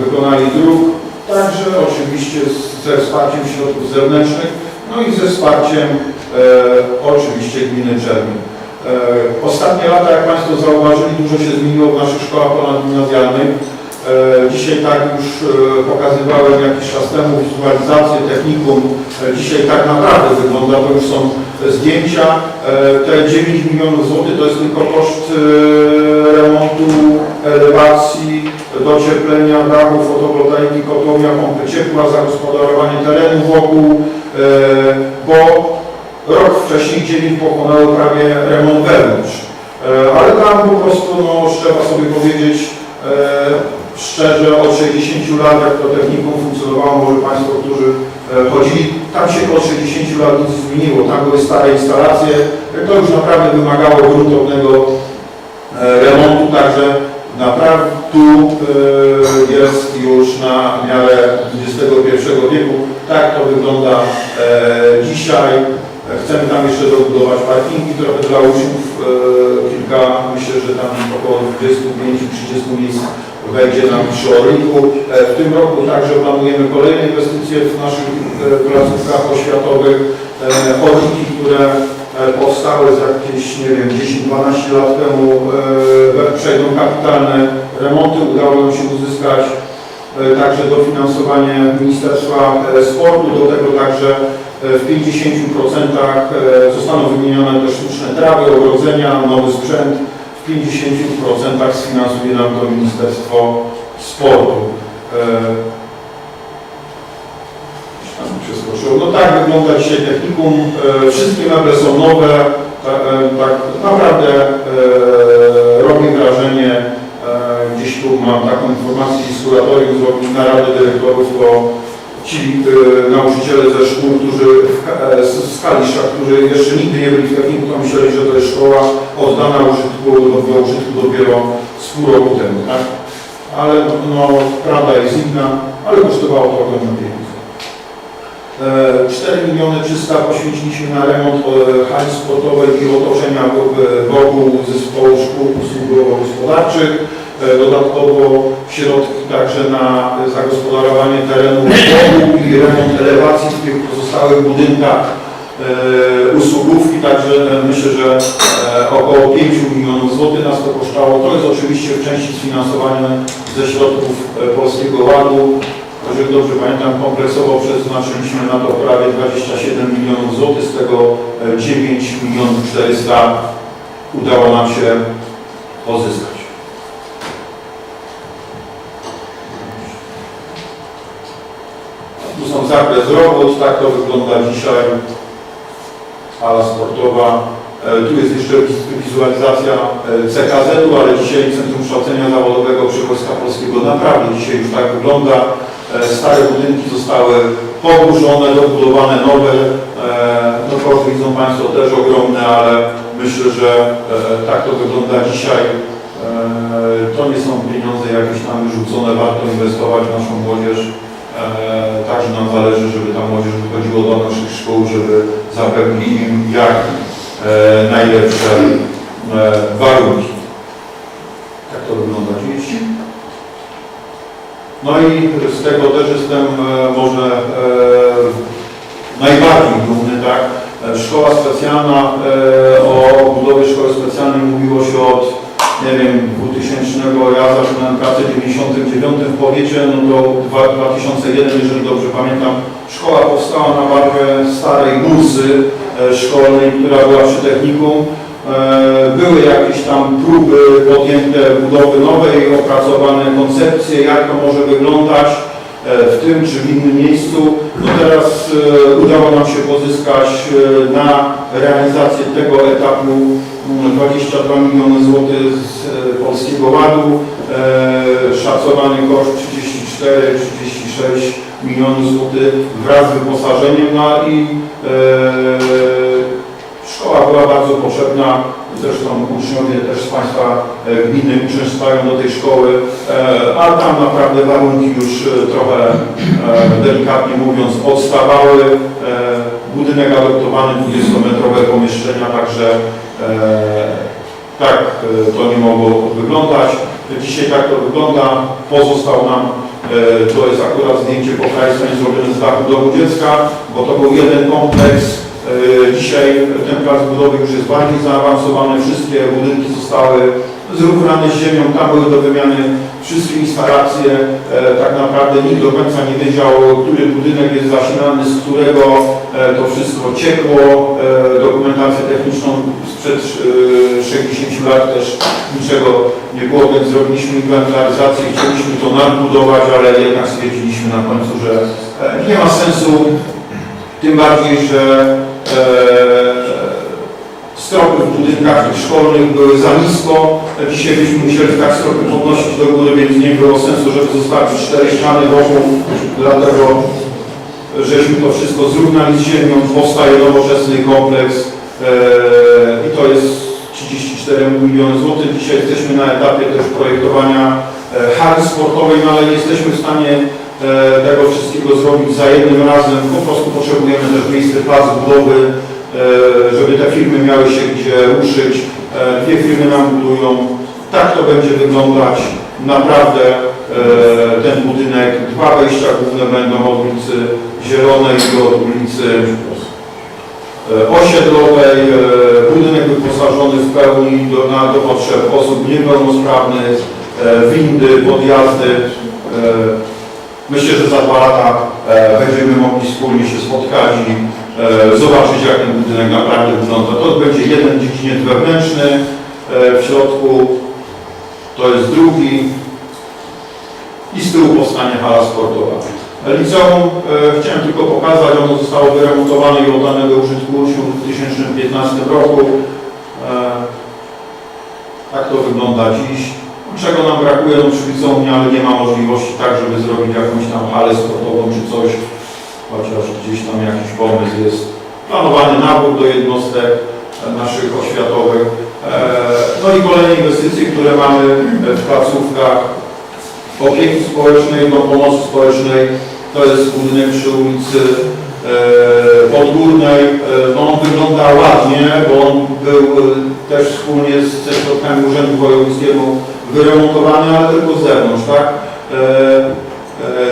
wykonali dróg. Także oczywiście ze wsparciem środków zewnętrznych, no i ze wsparciem oczywiście gminy Czermin. Ostatnie lata, jak Państwo zauważyli, dużo się zmieniło w naszych szkołach ponadgimnazjalnych. Dzisiaj tak już pokazywałem jakiś czas temu wizualizację technikum. Dzisiaj tak naprawdę wygląda, to już są zdjęcia. Te 9 milionów złotych to jest tylko koszt remontu, elewacji, docieplenia dachu, fotowoltaiki, kotłownia, pompy ciepła, zagospodarowanie terenu wokół, bo rok wcześniej 9 pokonało prawie remont wewnątrz. Ale tam po prostu, no, trzeba sobie powiedzieć, szczerze, od 60 lat, jak to technikum funkcjonowało, może Państwo, którzy chodzili, tam się od 60 lat nic zmieniło, tam były stare instalacje, to już naprawdę wymagało gruntownego remontu, także naprawdę tu jest już na miarę XXI wieku, tak to wygląda dzisiaj. Chcemy tam jeszcze dobudować parkingi trochę dla uczniów, kilka, myślę, że tam około 25-30 miejsc wejdzie nam przy Orliku. W tym roku także planujemy kolejne inwestycje w naszych placówkach oświatowych. chodniki, które powstały za jakieś, nie wiem, 10-12 lat temu, przejdą kapitalne remonty. Udało nam się uzyskać także dofinansowanie Ministerstwa Sportu, do tego także w 50% zostaną wymienione też sztuczne trawy, ogrodzenia, nowy sprzęt. W 50% sfinansuje nam to Ministerstwo Sportu. No tak wygląda dzisiaj technikum. Wszystkie meble są nowe. Tak naprawdę robi wrażenie. Gdzieś tu mam taką informację z kuratorium, zrobili naradę dyrektorów, to ci nauczyciele ze szkół, którzy z Kalisza, którzy jeszcze nigdy nie byli w technikum, to myśleli, że to jest szkoła oddana do użytku dopiero z pół roku temu, tak? Ale no, prawda jest inna, ale kosztowało to ogromne pieniądze. 4 300 000 poświęciliśmy na remont hali sportowej i otoczenia wokół zespołu szkół usługowo-gospodarczych. Dodatkowo środki także na zagospodarowanie terenu wokół i remont elewacji w tych pozostałych budynkach usługówki. Także myślę, że około 5 milionów złotych nas to kosztowało. To jest oczywiście w części sfinansowane ze środków Polskiego Ładu. Jeżeli dobrze pamiętam, kompleksowo przeznaczyliśmy na to prawie 27 milionów złotych, z tego 9 400 000 udało nam się pozyskać. Tu są zakres robót, tak to wygląda dzisiaj. Hala sportowa. Tu jest jeszcze wizualizacja CKZ-u, ale dzisiaj Centrum Kształcenia Zawodowego przy Wojska Polskiego naprawdę dzisiaj już tak wygląda. Stare budynki zostały poburzone, dobudowane nowe. No koszty widzą Państwo też ogromne, ale myślę, że tak to wygląda dzisiaj. To nie są pieniądze jakieś tam wyrzucone, warto inwestować w naszą młodzież. Także nam zależy, żeby ta młodzież wychodziła do naszych szkół, żeby zapewnić im jak najlepsze warunki. Tak to wygląda dziś. No i z tego też jestem może najbardziej dumny, tak? Szkoła specjalna, o budowie szkoły specjalnej mówiło się od, nie wiem, 2000, ja zaczynałem pracę w 99 w powiecie, no to 2001, jeżeli dobrze pamiętam, szkoła powstała na bazie starej bursy szkolnej, która była przy technikum. Były jakieś tam próby podjęte budowy nowej, opracowane koncepcje, jak to może wyglądać w tym czy w innym miejscu. No teraz udało nam się pozyskać na realizację tego etapu 22 miliony złotych z Polskiego Ładu. Szacowany koszt 34-36 milionów złotych wraz z wyposażeniem. No i szkoła była bardzo potrzebna, zresztą uczniowie też z Państwa gminy uczęszczają do tej szkoły, a tam naprawdę warunki już trochę, delikatnie mówiąc, odstawały. Budynek adoptowany, 20-metrowe pomieszczenia, także tak to nie mogło wyglądać. Dzisiaj tak to wygląda. Pozostał nam, to jest akurat zdjęcie po prawej stronie zrobione z dachu domu dziecka, bo to był jeden kompleks. Dzisiaj ten plac budowy już jest bardziej zaawansowany, wszystkie budynki zostały zrównane z ziemią, tam były do wymiany wszystkie instalacje. Tak naprawdę nikt do końca nie wiedział, który budynek jest zasilany, z którego to wszystko ciekło. Dokumentację techniczną sprzed 60 lat też niczego nie było, więc zrobiliśmy inwentaryzację i chcieliśmy to nadbudować, ale jednak stwierdziliśmy na końcu, że nie ma sensu, tym bardziej, że stropy w budynkach szkolnych były za nisko. Dzisiaj byśmy musieli tak stropy podnosić do góry, więc nie było sensu, żeby zostawić 4 ściany wokół. Dlatego żeśmy to wszystko zrównali z ziemią. Powstaje nowoczesny kompleks i to jest 34 miliony złotych. Dzisiaj jesteśmy na etapie też projektowania hali sportowej, no ale nie jesteśmy w stanie tego wszystkiego zrobić za jednym razem. Po prostu potrzebujemy też miejsce, plac budowy, żeby te firmy miały się gdzie ruszyć. Dwie firmy nam budują. Tak to będzie wyglądać. Naprawdę ten budynek, 2 wejścia główne będą od ulicy Zielonej do ulicy osiedlowej, budynek wyposażony w pełni do potrzeb osób niepełnosprawnych, windy, podjazdy. Myślę, że za 2 lata będziemy mogli wspólnie się spotkać i zobaczyć, jak ten budynek naprawdę wygląda. To będzie jeden dziedziniec wewnętrzny, w środku to jest drugi i z tyłu powstanie hala sportowa. Liceum chciałem tylko pokazać, ono zostało wyremontowane i oddane do użytku uczniów w 2015 roku. Tak to wygląda dziś. Czego nam brakuje przy liceum, ale nie ma możliwości tak, żeby zrobić jakąś tam halę sportową czy coś, chociaż gdzieś tam jakiś pomysł jest. Planowany nabór do jednostek naszych oświatowych. No i kolejne inwestycje, które mamy w placówkach opieki społecznej, do pomocy społecznej. To jest budynek przy ulicy Podgórnej. No on wygląda ładnie, bo on był też wspólnie ze środkami Urzędu Wojewódzkiego wyremontowany, ale tylko z zewnątrz, tak?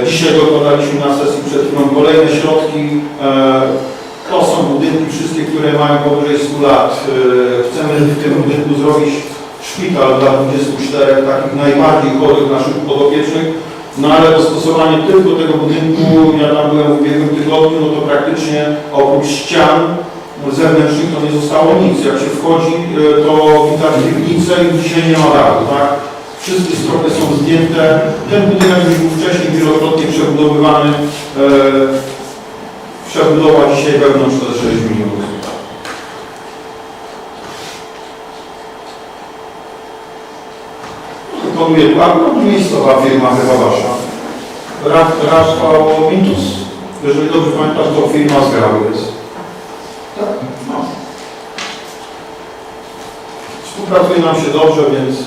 Dzisiaj dokładaliśmy na sesji przed chwilą kolejne środki. To są budynki wszystkie, które mają powyżej 100 lat. Chcemy w tym budynku zrobić szpital dla 24 takich najbardziej chorych naszych podopiecznych. No ale dostosowanie tylko tego budynku, ja tam byłem w ubiegłym tygodniu, no to praktycznie oprócz ścian zewnętrznych to nie zostało nic. Jak się wchodzi, to widać piwnicę i dzisiaj nie ma dachu, tak? Wszystkie stropy są zdjęte. Ten budynek już był wcześniej wielokrotnie przebudowywany. Przebudowa dzisiaj wewnątrz to 6 milionów. Wykonuje tu miejscowa firma chyba wasza. Rafał Mintus, jeżeli dobrze pamiętam, to firma z Grały jest. Tak? No. Współpracuje nam się dobrze, więc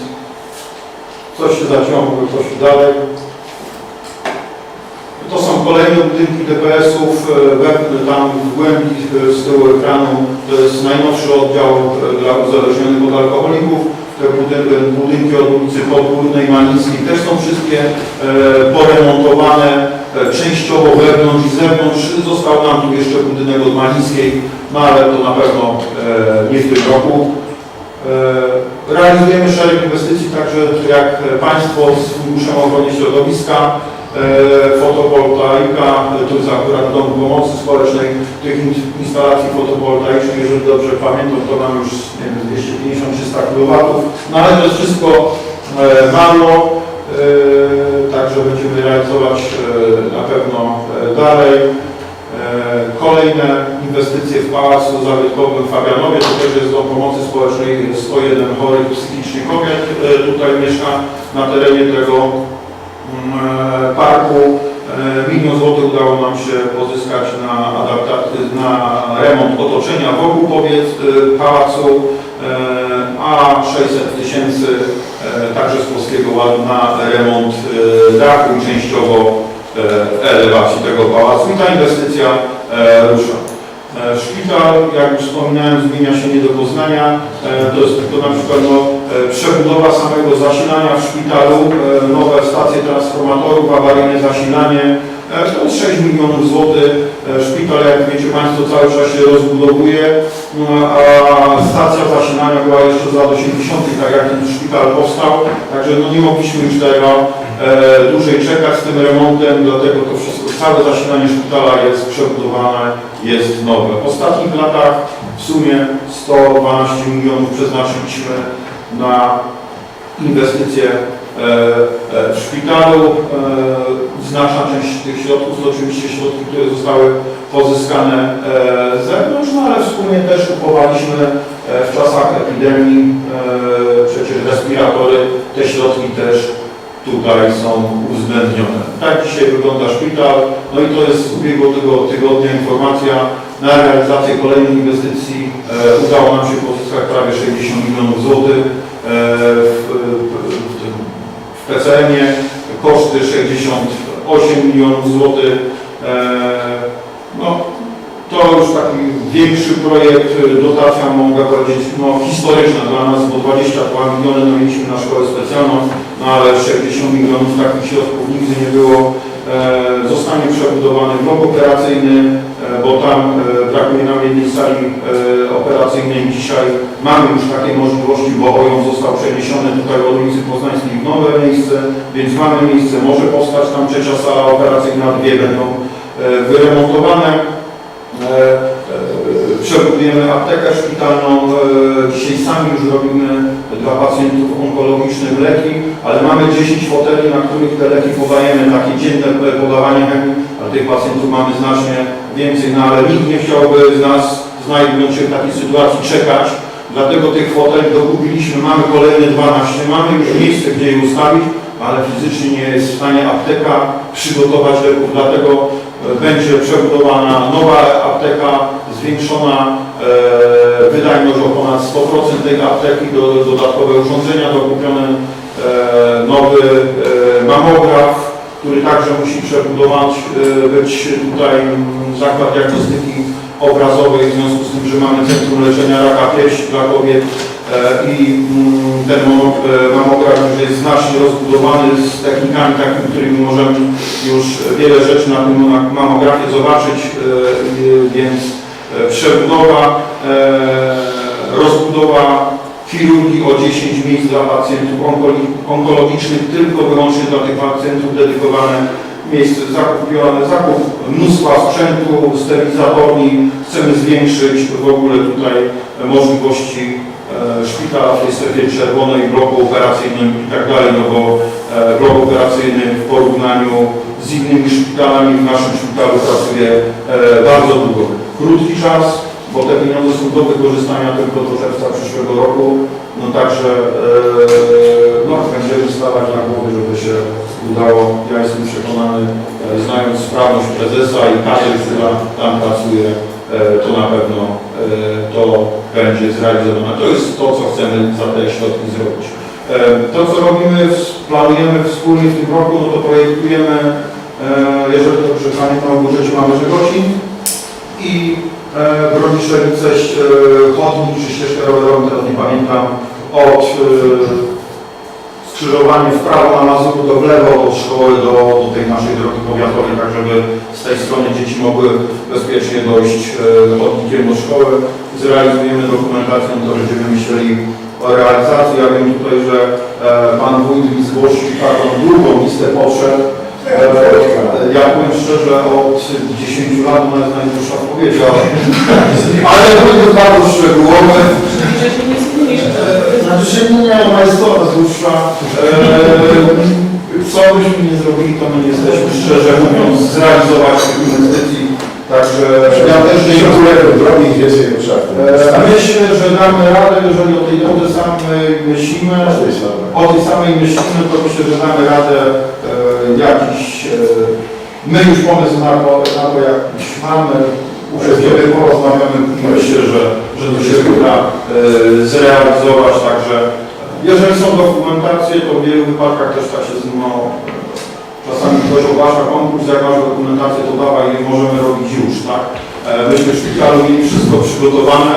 coś się zaciągło, coś dalej. To są kolejne budynki DPS-ów, tam w głębi z tyłu ekranu, to jest najnowszy oddział dla uzależnionych od alkoholików. Te budynki od ulicy Podgórnej, Malińskiej też są wszystkie poremontowane, częściowo wewnątrz i zewnątrz. Został nam tu jeszcze budynek od Malińskiej, no ale to na pewno nie w tym roku. Realizujemy szereg inwestycji, także jak Państwo z Funduszem Ochrony Środowiska, fotowoltaika, tu jest akurat Dom Pomocy Społecznej, tych instalacji fotowoltaicznych, jeżeli dobrze pamiętam, to nam już 250-300 kW, no ale to jest wszystko mało, także będziemy realizować na pewno dalej. Kolejne inwestycje w Pałacu Zabytkowym w Fabianowie, to też jest Dom Pomocy Społecznej, 101 chorych psychicznie kobiet, tutaj mieszka na terenie tego parku. 1 000 000 złotych udało nam się pozyskać na remont otoczenia wokół pałacu, a 600 000 także z Polskiego Ładu na remont dachu i częściowo elewacji tego pałacu i ta inwestycja rusza. Szpital, jak już wspominałem, zmienia się nie do poznania. To jest tylko na przykład przebudowa samego zasilania w szpitalu, nowe stacje transformatorów, awaryjne zasilanie. To jest 6 milionów złotych. Szpital, jak wiecie Państwo, cały czas się rozbudowuje, a stacja zasilania była jeszcze z lat 80., tak jak ten szpital powstał. Także no nie mogliśmy już tego dłużej czekać z tym remontem, dlatego to wszystko, całe zasilanie szpitala jest przebudowane, jest nowe. W ostatnich latach w sumie 112 milionów przeznaczyliśmy na inwestycje w szpitalu. Znaczna część tych środków to oczywiście środki, które zostały pozyskane z zewnątrz, no ale wspólnie też kupowaliśmy w czasach epidemii przecież respiratory, te środki też tutaj są uwzględnione. Tak dzisiaj wygląda szpital, no i to jest z ubiegłego tygodnia informacja. Na realizację kolejnych inwestycji udało nam się pozyskać prawie 60 milionów złotych. W PCM-ie koszty 68 milionów złotych. No, to już taki większy projekt, dotacja mogę powiedzieć historyczna dla nas, bo 22 miliony no, mieliśmy na szkołę specjalną, no ale 60 milionów takich środków nigdy nie było. Zostanie przebudowany blok operacyjny, bo tam brakuje nam jednej sali operacyjnej. Dzisiaj mamy już takie możliwości, bo OJOM został przeniesiony tutaj od ulicy Poznańskiej w nowe miejsce, więc mamy miejsce, może powstać tam trzecia sala operacyjna, dwie będą wyremontowane. Przebudujemy aptekę szpitalną, dzisiaj sami już robimy dla pacjentów onkologicznych leki, ale mamy 10 foteli, na których te leki podajemy, takie dzienne podawanie chemii, ale tych pacjentów mamy znacznie więcej, no ale nikt nie chciałby z nas, znajdując się w takiej sytuacji, czekać, dlatego tych foteli dokupiliśmy, mamy kolejne 12, mamy już miejsce, gdzie je ustawić, ale fizycznie nie jest w stanie apteka przygotować leków, dlatego będzie przebudowana nowa apteka, zwiększona wydajność o ponad 100% tej apteki, dodatkowe urządzenia dokupione, nowy mamograf, który także musi przebudować, być tutaj zakład diagnostyki obrazowej, w związku z tym, że mamy Centrum Leczenia Raka Piersi dla kobiet i ten mamograf już jest znacznie rozbudowany z technikami takimi, którymi możemy już wiele rzeczy na tym mamografie zobaczyć, więc przebudowa, rozbudowa chirurgii o 10 miejsc dla pacjentów onkologicznych, tylko wyłącznie dla tych pacjentów dedykowane miejsce, zakup mnóstwa sprzętu, sterylizatorni, chcemy zwiększyć w ogóle tutaj możliwości szpitala w tej strefie czerwonej, bloku operacyjnym i tak dalej, no bo blok operacyjny w porównaniu z innymi szpitalami w naszym szpitalu pracuje bardzo długo. Krótki czas, bo te pieniądze są do wykorzystania tylko do czerwca przyszłego roku, no także no, będziemy stawać na głowie, żeby się udało. Ja jestem przekonany, znając sprawność prezesa i kadry, która tam pracuje, to na pewno to będzie zrealizowane. To jest to, co chcemy za te środki zrobić. To, co robimy, planujemy wspólnie w tym roku, no to projektujemy, jeżeli dobrze pamiętam, w budżecie mamy Żegocin i Groniszewice, chodnik czy ścieżkę rowerową, teraz nie pamiętam, od skrzyżowania w prawo na Mazurku do w lewo, od szkoły do tej naszej drogi powiatowej, tak żeby z tej strony dzieci mogły bezpiecznie dojść chodnikiem do szkoły. Zrealizujemy dokumentację, to będziemy myśleli o realizacji. Ja wiem tutaj, że pan wójt mi zgłosił taką drugą listę potrzeb. Ja powiem szczerze, od 10 lat ona jest najdłuższa w powiecie, ale to bardzo szczegółowe. Znaczy się nie, ona jest coraz dłuższa. Co byśmy nie zrobili, to my nie jesteśmy, szczerze mówiąc, zrealizować tych inwestycji. Także ja też nie drogi więcej myślę, że damy radę, jeżeli o tej samej myślimy, to myślę, że damy radę jakiś, my już pomysł na to jakiś mamy, kiedy porozmawiamy, myślę, że to się uda zrealizować, także jeżeli są dokumentacje, to w wielu wypadkach też tak się czasami ktoś ogłasza konkurs, jak masz dokumentację, to dawaj i możemy robić już, tak? Myśmy w szpitalu mieli wszystko przygotowane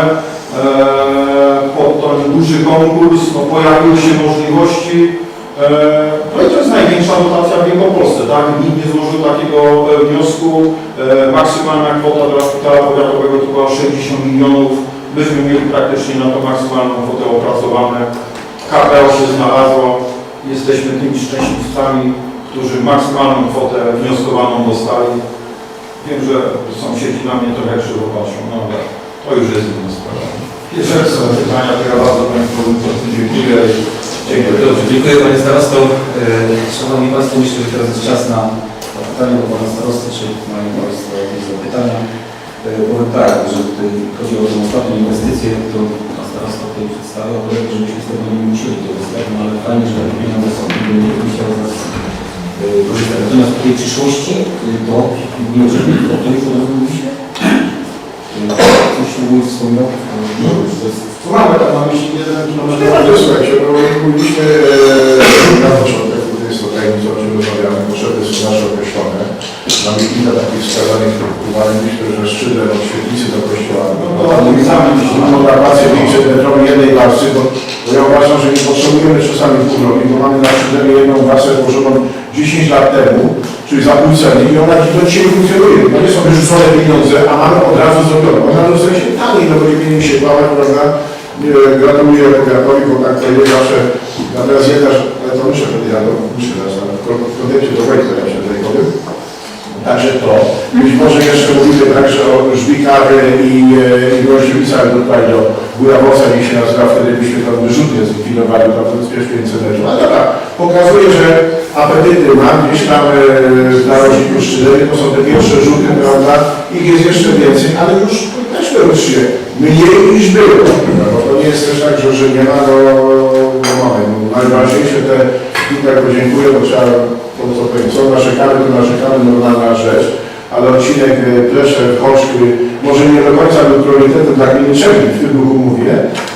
pod ten duży konkurs, no pojawiły się możliwości, no i to jest największa dotacja w Wielkopolsce, tak? Nikt nie złożył takiego wniosku, maksymalna kwota dla szpitala powiatowego to była 60 milionów, myśmy mieli praktycznie na to maksymalną kwotę opracowane, KPO się znalazło, jesteśmy tymi szczęśliwcami, którzy maksymalną kwotę wnioskowaną dostali. Wiem, że sąsiedzi na mnie trochę krzywo patrzą, no ale to już jest inna sprawa. Jeżeli są pytania, to ja bardzo Państwu dziękuję. Dobrze, dziękuję Panie Starosto. Szanowni Państwo, myślę, że teraz jest czas na pytanie do Pana Starosty, czy mają Państwo jakieś zapytania. Powiem tak, że chodzi o tę ostatnią inwestycję, to Pan Starosta tutaj przedstawiał, żebyśmy z tego nie musieli to wystawić, no ale fajnie, że takie pieniądze są, nie chciał z nas korzystać. Natomiast w tej przyszłości, to nie żeby o tym już od razu mówiliśmy? Coś mój wspomniał? Tu mamy tak na myśli 1 kilometr. Słuchajcie, bo mówiliśmy na początek, to jest to tajemnica, o czym rozmawiamy, potrzeby są nasze określone. Mamy kilka takich wskazanych strukturalnych, myślę, że szczytem od świetlicy do kościoła. No to mamy rację 500 metrowej jednej warstwy, bo ja uważam, że nie potrzebujemy czasami pół drogi, bo mamy na szczytem jedną warstwę włożoną 10 lat temu, czyli za pół ceny i ona do dzisiaj funkcjonuje. No nie są wyrzucone pieniądze, a mamy od razu zrobione. Ona rozumie się taniej, no bo nie mieli się bałać, prawda? Gratuluję powiatowi, bo tak to jest zawsze, natomiast jedna, ale to muszę teraz, ale w kontekście do Wojtka ja się tutaj powiem. Także to. Być może jeszcze mówimy także o Żbikach i Gościowicach tutaj do Górawosa, niech się nazywa, wtedy byśmy tam wyrzutnie zlikwidowali, tam to jest 500 metrów. Ale dobra, pokazuje, że apetyty mam gdzieś tam na rożniku Szczylery, to są te pierwsze rzuty, prawda? Ich jest jeszcze więcej, ale już też teoretycznie mniej niż było. Bo to nie jest też tak, że nie ma, no mamy. Najważniejsze te, tutaj podziękuję, bo trzeba co powiedzieć, co narzekamy, to narzekamy, normalna rzecz, ale odcinek Plesze, Choczky, może nie do końca był priorytetem dla gminy Czernin, w tym duchu mówię,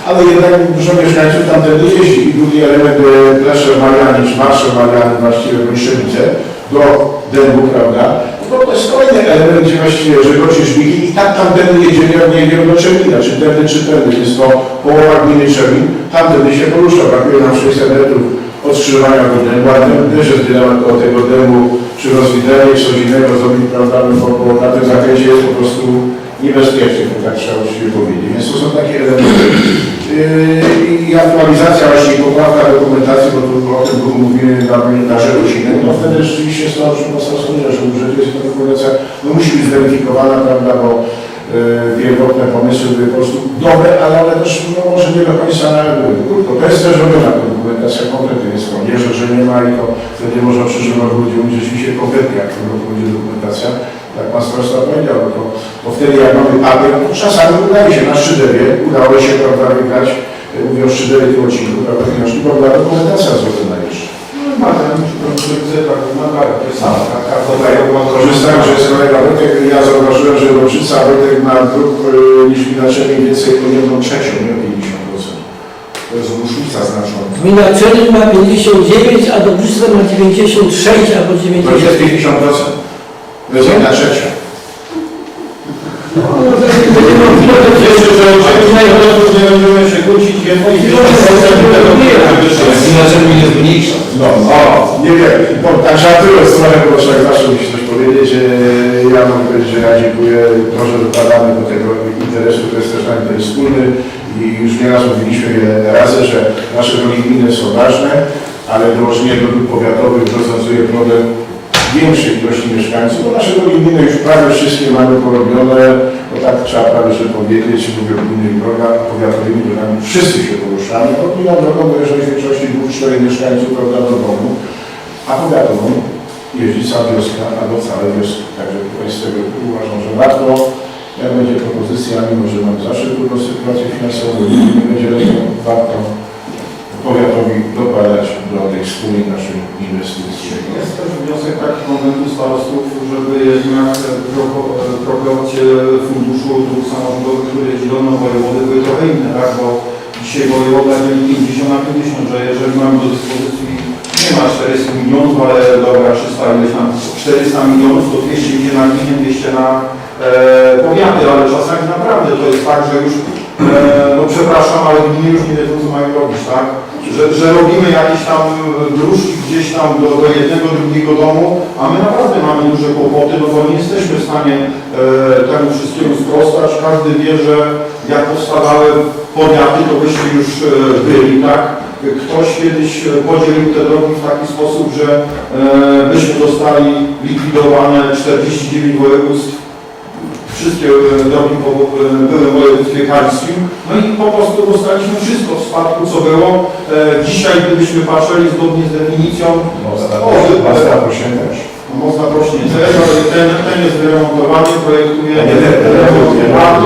ale jednak dużo mieszkańców tamtędy jeździ. I drugi element Plesze, Mariani, czy Marsze Mariani, właściwie Mojszewice, do Dębu, prawda? To jest kolejny element, gdzie właściwie, że gości Żbiki i tak tamtędy jedziemy, jak nie jedziemy do Czernina, czy tędy, jest to połowa gminy Czernin, tamtędy się porusza, brakuje nam 600 metrów od skrzyżowania do dębu, ale też jest dylemat do tego dębu, czy rozwidlenie, czy coś innego zrobić, prawda, bo na tym zakresie jest po prostu niebezpiecznie, to tak trzeba uczciwie powiedzieć. Więc to są takie elementy. I aktualizacja, właśnie poprawka dokumentacji, bo tu o tym mówimy na Żerusinek, no wtedy rzeczywiście jest to, że że w budżecie jest ta dokumentacja, no musi być zweryfikowana, prawda, bo pierwotne pomysły były po prostu dobre, ale one też no, może nie do końca były. To jest też robiona dokumentacja konkretnie, jest koniecznie, że nie ma i to wtedy można przyżywać ludziom rzeczywiście konkretnie, jak to będzie dokumentacja. Jak pan starosta powiedział, to wtedy jak mamy papier, to czasami udaje się na Szczydewie, udało się, prawda, wygrać, mówię o Szczydewie tym odcinku, prawda, wnioski, bo była dokumentacja zrobiona jeszcze. Korzystając, że jest kolega Wojtek, ja zauważyłem, że rocznica Wojtek ma dróg niż inaczej mniej więcej o 1/3, nie o 50%. To jest różnica znaczona. Gmina Czernin ma 59, a Dobrzyca ma 96 albo 90. To jest 50%. To jest 1/3. Cieszę, że nie będziemy się kłócić, Inaczej mi jest mniejsza. No, nie wiem, bo tak żartując trochę, bo trzeba zawsze musi coś powiedzieć. Ja mogę powiedzieć, że ja dziękuję, może dokładamy do tego interesu, to jest też na interes wspólny i już nieraz mówiliśmy wiele razy, że nasze drogi gminy są ważne, ale dołożenie do dróg powiatowych rozwiązuje problem większej ilości mieszkańców, bo nasze drogi gminy już prawie wszystkie mamy porobione, bo tak trzeba prawie że powiedzieć, mówię o gminnych drogach, powiatowymi drogami, wszyscy się poruszamy, bo gmina drogą dojeżdża w większości 2-4 mieszkańców, prawda, do domu, a powiatową jeździ cała wioska albo całe wioski. Także tutaj z tego uważam, że warto, jak będzie propozycja, mimo że mamy zawsze trudną sytuację finansową, nie będzie lepiej, warto powiatowi dokładać do tej wspólnej naszej inwestycji. Jest też wniosek taki konwentu starostów, żeby jednak proporcje funduszu dróg samorządowych, które jest zielone wojewody, były trochę inne, tak? Bo dzisiaj wojewoda dzieli 50/50, że jeżeli mamy do dyspozycji, nie ma 400 milionów, ale dobra, 400 milionów, to 200 idzie na gminę, 200 na powiaty, ale czasami naprawdę to jest tak, że już, no przepraszam, ale gminy już nie wiedzą, co mają robić, tak? Że robimy jakieś tam dróżki gdzieś tam do jednego, drugiego domu, a my naprawdę mamy duże kłopoty, no bo nie jesteśmy w stanie temu wszystkiemu sprostać. Każdy wie, że jak powstawały powiaty, to byśmy już byli, tak? Ktoś kiedyś podzielił te drogi w taki sposób, że byśmy dostali likwidowane 49 województw. Wszystkie drogi były w województwie kaliskim, no i po prostu dostaliśmy wszystko w spadku, co było. Dzisiaj, gdybyśmy patrzyli zgodnie z definicją, Mocna Prośnie też. Mocna Prośnie też, ale ten jest wyremontowany, projektuje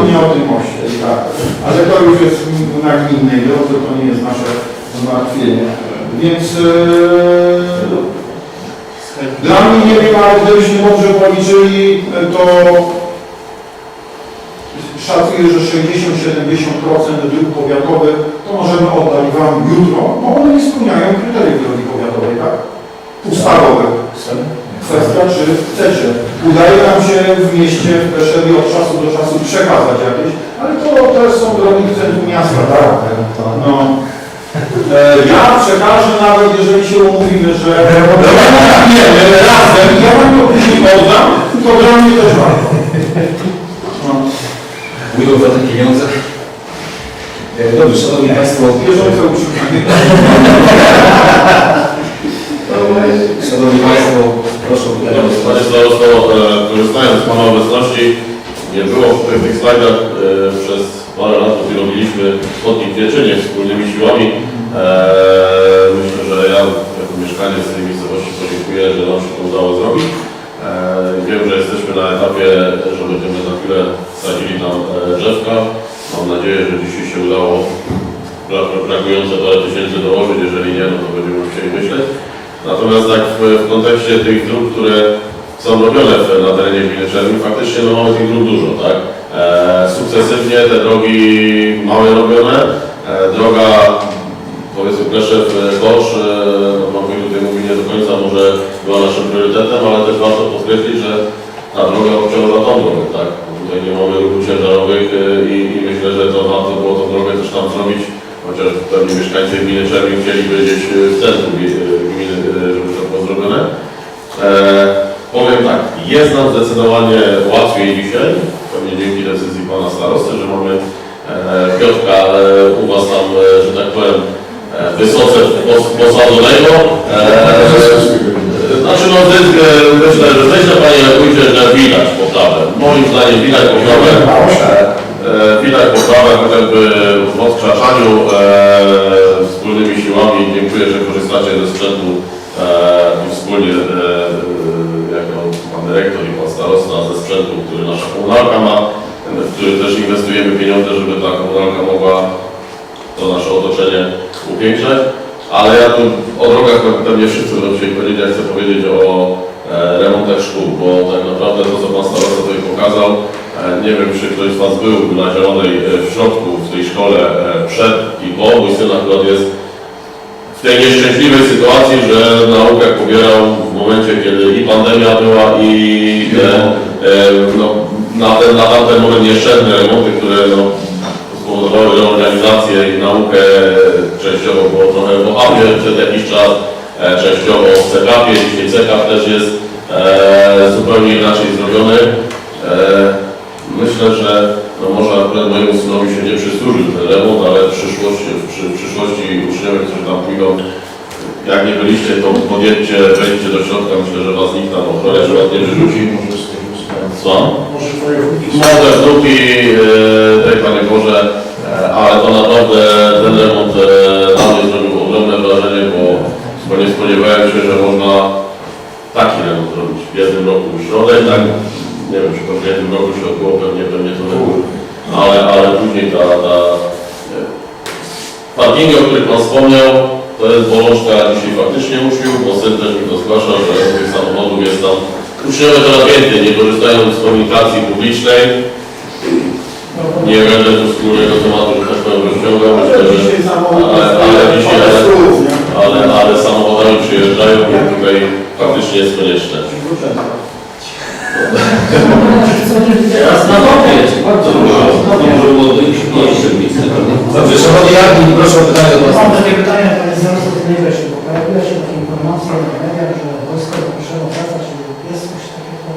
nie o tym moście, tak. Ale to już jest na gminnej drodze, to nie jest nasze zmartwienie. Więc dla mnie nie wiem, ale gdybyśmy dobrze policzyli, to szacuję, że 60-70% dróg powiatowych to możemy oddać Wam jutro, bo one nie spełniają kryteriów drogi powiatowej, tak? Ustawowych. Kwestia, czy chcecie. Udaje nam się w mieście w Peszewie od czasu do czasu przekazać jakieś, ale to też są drogi w centrum miasta, tak? No. Ja przekażę nawet, jeżeli się umówimy, że weźmiemy razem, ja wam to później oddam, to dla mnie też warto. Pójdą za te pieniądze. Dobrze, Szanowni Państwo. Bieżące utrzymanie. Szanowni Państwo, proszę o pytania. Panie Starosto, korzystając z Pana obecności, nie było w tych slajdach przez parę lat, kiedy robiliśmy spotki w Kwiecinie wspólnymi siłami. Myślę, że ja jako mieszkaniec tej miejscowości podziękuję, że nam się to udało zrobić. Wiem, że jesteśmy na etapie, że będziemy za chwilę sadzili tam drzewka. Mam nadzieję, że dzisiaj się udało brakujące parę tysięcy dołożyć, jeżeli nie, no to będziemy musieli myśleć. Natomiast tak w kontekście tych dróg, które są robione na terenie gminy Czermin, faktycznie no, mamy tych dróg dużo, tak? Sukcesywnie te drogi małe robione, droga powiedzmy Kleszew-Kocz, no Pan Wójt tutaj mówi nie do końca może była naszym priorytetem, ale też warto podkreślić, że ta droga obciąża tą drogę, tak? Tutaj nie mamy ruchów ciężarowych i myślę, że to warto było tą drogę też tam zrobić, chociaż pewnie mieszkańcy gminy Czermin chcieliby gdzieś w centrum gminy, żeby to było zrobione. Powiem tak, jest nam zdecydowanie łatwiej dzisiaj, pewnie dzięki decyzji Pana Starosty, że mamy Piotrka u Was tam, że tak powiem, wysoce posadzonego. Znaczy no myślę, że Panie Wójcie, że widać poprawę. Moim zdaniem widać poprawę. Widać poprawę chociażby w odkrzaczaniu wspólnymi siłami. Dziękuję, że korzystacie ze sprzętu wspólnie jako Pan Dyrektor i Pan Starosta ze sprzętu, który nasza komunalka ma, w który też inwestujemy pieniądze, żeby ta komunalka mogła to nasze otoczenie upiększać. Ale ja tu o drogach pewnie wszyscy będą chcieli powiedzieć, ja chcę powiedzieć o remontach szkół, bo tak naprawdę to, co Pan Starosta tutaj pokazał, nie wiem, czy ktoś z Was był na Zielonej w środku, w tej szkole przed i po. Mój syn akurat jest w tej nieszczęśliwej sytuacji, że naukę pobierał w momencie, kiedy i pandemia była i no, na tamten moment nieszczęsne remonty, które no, spowodowały reorganizację i naukę częściowo było trochę w OHAP-ie przez jakiś czas, częściowo w CKP-ie, dzisiaj CKP też jest zupełnie inaczej zrobiony. Myślę, że no może akurat mojemu synowi się nie przysłużył ten remont, ale w przyszłości uczniowie, którzy tam pójdą, jak nie byliście, to podjedźcie, wejdźcie do środka, myślę, że Was nikt tam ochroniarz ładnie wyrzuci. Co? Może wnuki tej Panie Boże, ale to naprawdę ten remont na mnie zrobił ogromne wrażenie, bo nie spodziewałem się, że można taki remont zrobić w jednym roku w środek, tak? Nie wiem, czy to w jednym roku się odbyło, pewnie to było, ale później parkingi, o których Pan wspomniał, to jest bolączka dzisiaj faktycznie uczniów, bo syn też mi to zgłasza, że tych samochodów jest tam uczniowie coraz więcej, nie korzystają z komunikacji publicznej. Nie będę tu wspólnego tematu, że tak powiem, rozciągał, ale samochodami przyjeżdżają i tutaj faktycznie jest konieczne. Teraz na topie jest bardzo dużo. Dobrze, Szanowni Radni, proszę o pytanie do Państwa. Mam takie pytanie, Panie Starosto, to nie wreszcie, bo pojawiła się taka informacja w mediach, że wojsko zapraszało praca, czy jest coś takiego?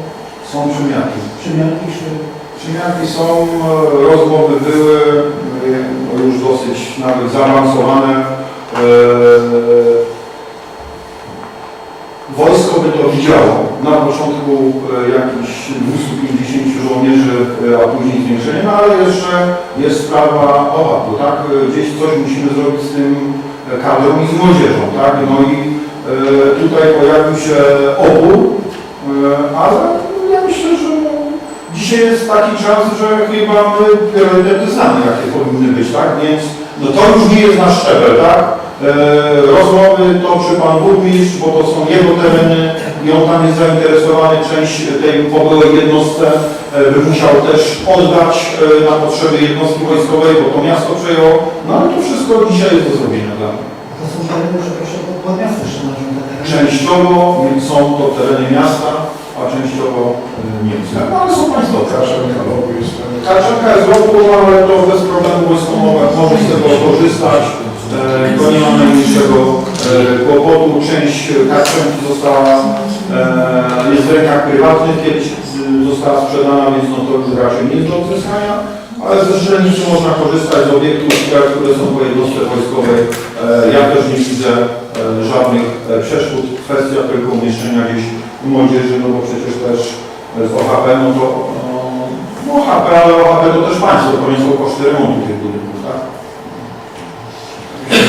Są przymiarki. Przymiarki, czy... Przymiarki są, rozmowy były już dosyć nawet zaawansowane. Wojsko by to widziało. Na początku jakichś 250 żołnierzy, a później zwiększenie, no ale jeszcze jest sprawa OHAP-u, tak? Gdzieś coś musimy zrobić z tym kadrą i z młodzieżą, tak? No i tutaj pojawił się opór, ale ja myślę, że dzisiaj jest taki czas, że chyba my priorytety znamy, jakie powinny być, tak? Więc no to już nie jest nasz szczebel, tak? Rozmowy toczy Pan Burmistrz, bo to są jego tereny i on tam jest zainteresowany, część tej pobyłej jednostce by musiał też oddać na potrzeby jednostki wojskowej, bo to miasto przejęło, no ale to wszystko dzisiaj jest do zrobienia dla mnie. To są tereny, przepraszam, pod miasto jeszcze należą te tereny. Częściowo są to tereny miasta, a częściowo miejsce. No ale są Państwo. Kaczanka jest wokół, ale to bez problemu wojsko może z tego korzystać. To nie ma najmniejszego kłopotu. Część Kaczanki została Jest w rękach prywatnych, kiedyś została sprzedana, więc no to już raczej nie jest do odzyskania, ale ze strzelnicy można korzystać z obiektów, które są po jednostce wojskowej. Ja też nie widzę żadnych przeszkód. Kwestia tylko umieszczenia gdzieś młodzieży, no bo przecież też z OHP, no to OHP, ale OHP to też państwo, to nie są koszty remontu tych budynków, tak?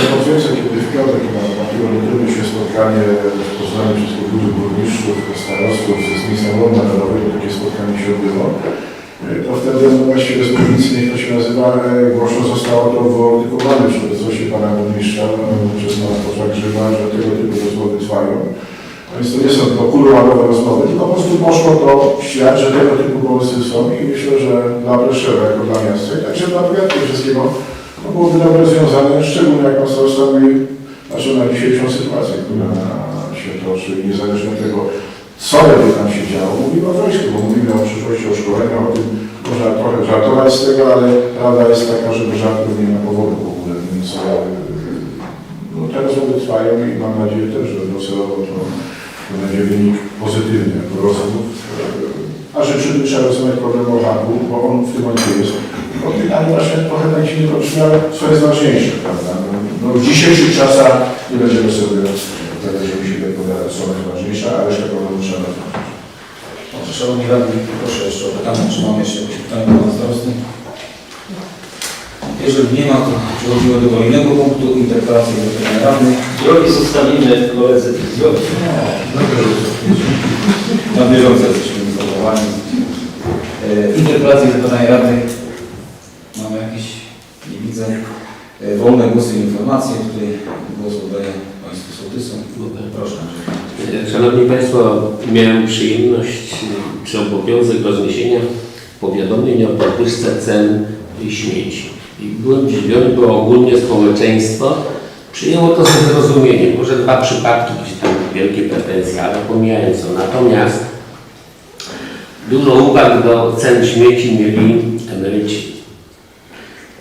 Zapocząłem kiedy w piątek na tygodniu się spotkanie w Poznaniu wszystkich dużych burmistrzów, starostów z miejsca Wolna Narodowego, takie spotkanie się odbyło. To wtedy właściwie z mównicy, niech to się nazywa, głośno zostało to wyartykułowane przy obecności pana burmistrza przez pana posła Grzyba, że tego typu rozmowy trwają. Więc to nie są tylko kuluarowe rozmowy, tylko po prostu poszło to w świat, że tego typu pomysły są i myślę, że dla Breszewa jako dla miasta, i także dla powiatu wszystkiego, no byłoby dobre rozwiązane, szczególnie jak pan starosta mówi, znaczy na dzisiejszą sytuację, która się toczy, niezależnie od tego, co by tam się działo. Mówimy o wojsku, bo mówimy o przyszłości, o szkoleniu, o tym można trochę żartować z tego, ale prawda jest taka, że żartów nie ma powodu w ogóle, więc no, te rozmowy trwają i mam nadzieję też, że docelowo to będzie wynik pozytywny jako rozmów. A życzymy, trzeba rozmawiać problem o haku, bo on w tym momencie jest. No pytanie właśnie trochę tak się nie toczy, ale co jest ważniejsze, prawda? No, w dzisiejszych czasach nie będziemy sobie tego, że mi się wypowiada, co jest ważniejsze, a resztę problemu trzeba rozwiązać. Szanowni radni, proszę jeszcze o pytanie, czy mamy jeszcze jakieś pytanie do pana starosty? Jeżeli nie ma, to przechodzimy do kolejnego punktu, interpelacji do pytań radnych. Drogi zostawimy koledze zdrowi. Na bieżąco jesteśmy informowani. Interpelacje i zapytania radnych. Mamy jakieś, nie widzę, wolne głosy i informacje. Tutaj głos oddaję Państwu sołtysom. Proszę. Szanowni Państwo, miałem przyjemność czy obowiązek rozniesienia powiadomień o podwyżce cen śmieci. I byłem zdziwiony, bo ogólnie społeczeństwo przyjęło to ze zrozumieniem. Może 2 przypadki, gdzie tam wielkie pretensje, ale pomijając to. Natomiast dużo uwag do cen śmieci mieli emeryci.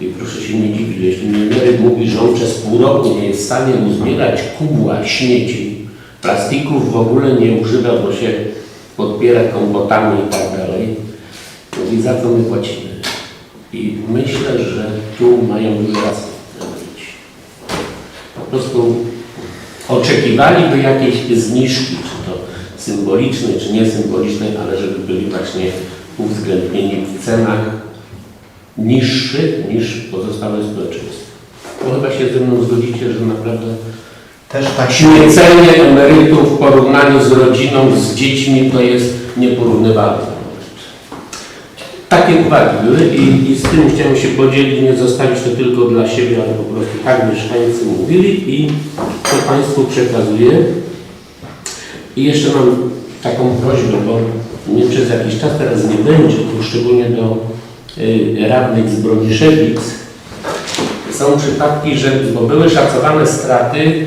I proszę się nie dziwić, jeśli emeryt mówi, że on przez pół roku nie jest w stanie uzbierać kubła śmieci, plastików w ogóle nie używa, bo się podpiera kompotami i tak dalej, mówi, za to my płacimy. I myślę, że tu mają dużo rację emeryci. Po prostu oczekiwaliby jakiejś zniżki, czy to symbolicznej, czy niesymbolicznej, ale żeby byli właśnie uwzględnieni w cenach niższych niż pozostałe społeczeństwo. To chyba się ze mną zgodzicie, że naprawdę Też tak śmiecenie emerytów w porównaniu z rodziną, z dziećmi to jest nieporównywalne. Takie uwagi były i z tym chciałem się podzielić, nie zostawić to tylko dla siebie, ale po prostu tak mieszkańcy mówili i to Państwu przekazuję. I jeszcze mam taką prośbę, bo nie przez jakiś czas teraz nie będzie, tu szczególnie do radnych z Broniszewic. Są przypadki, że bo były szacowane straty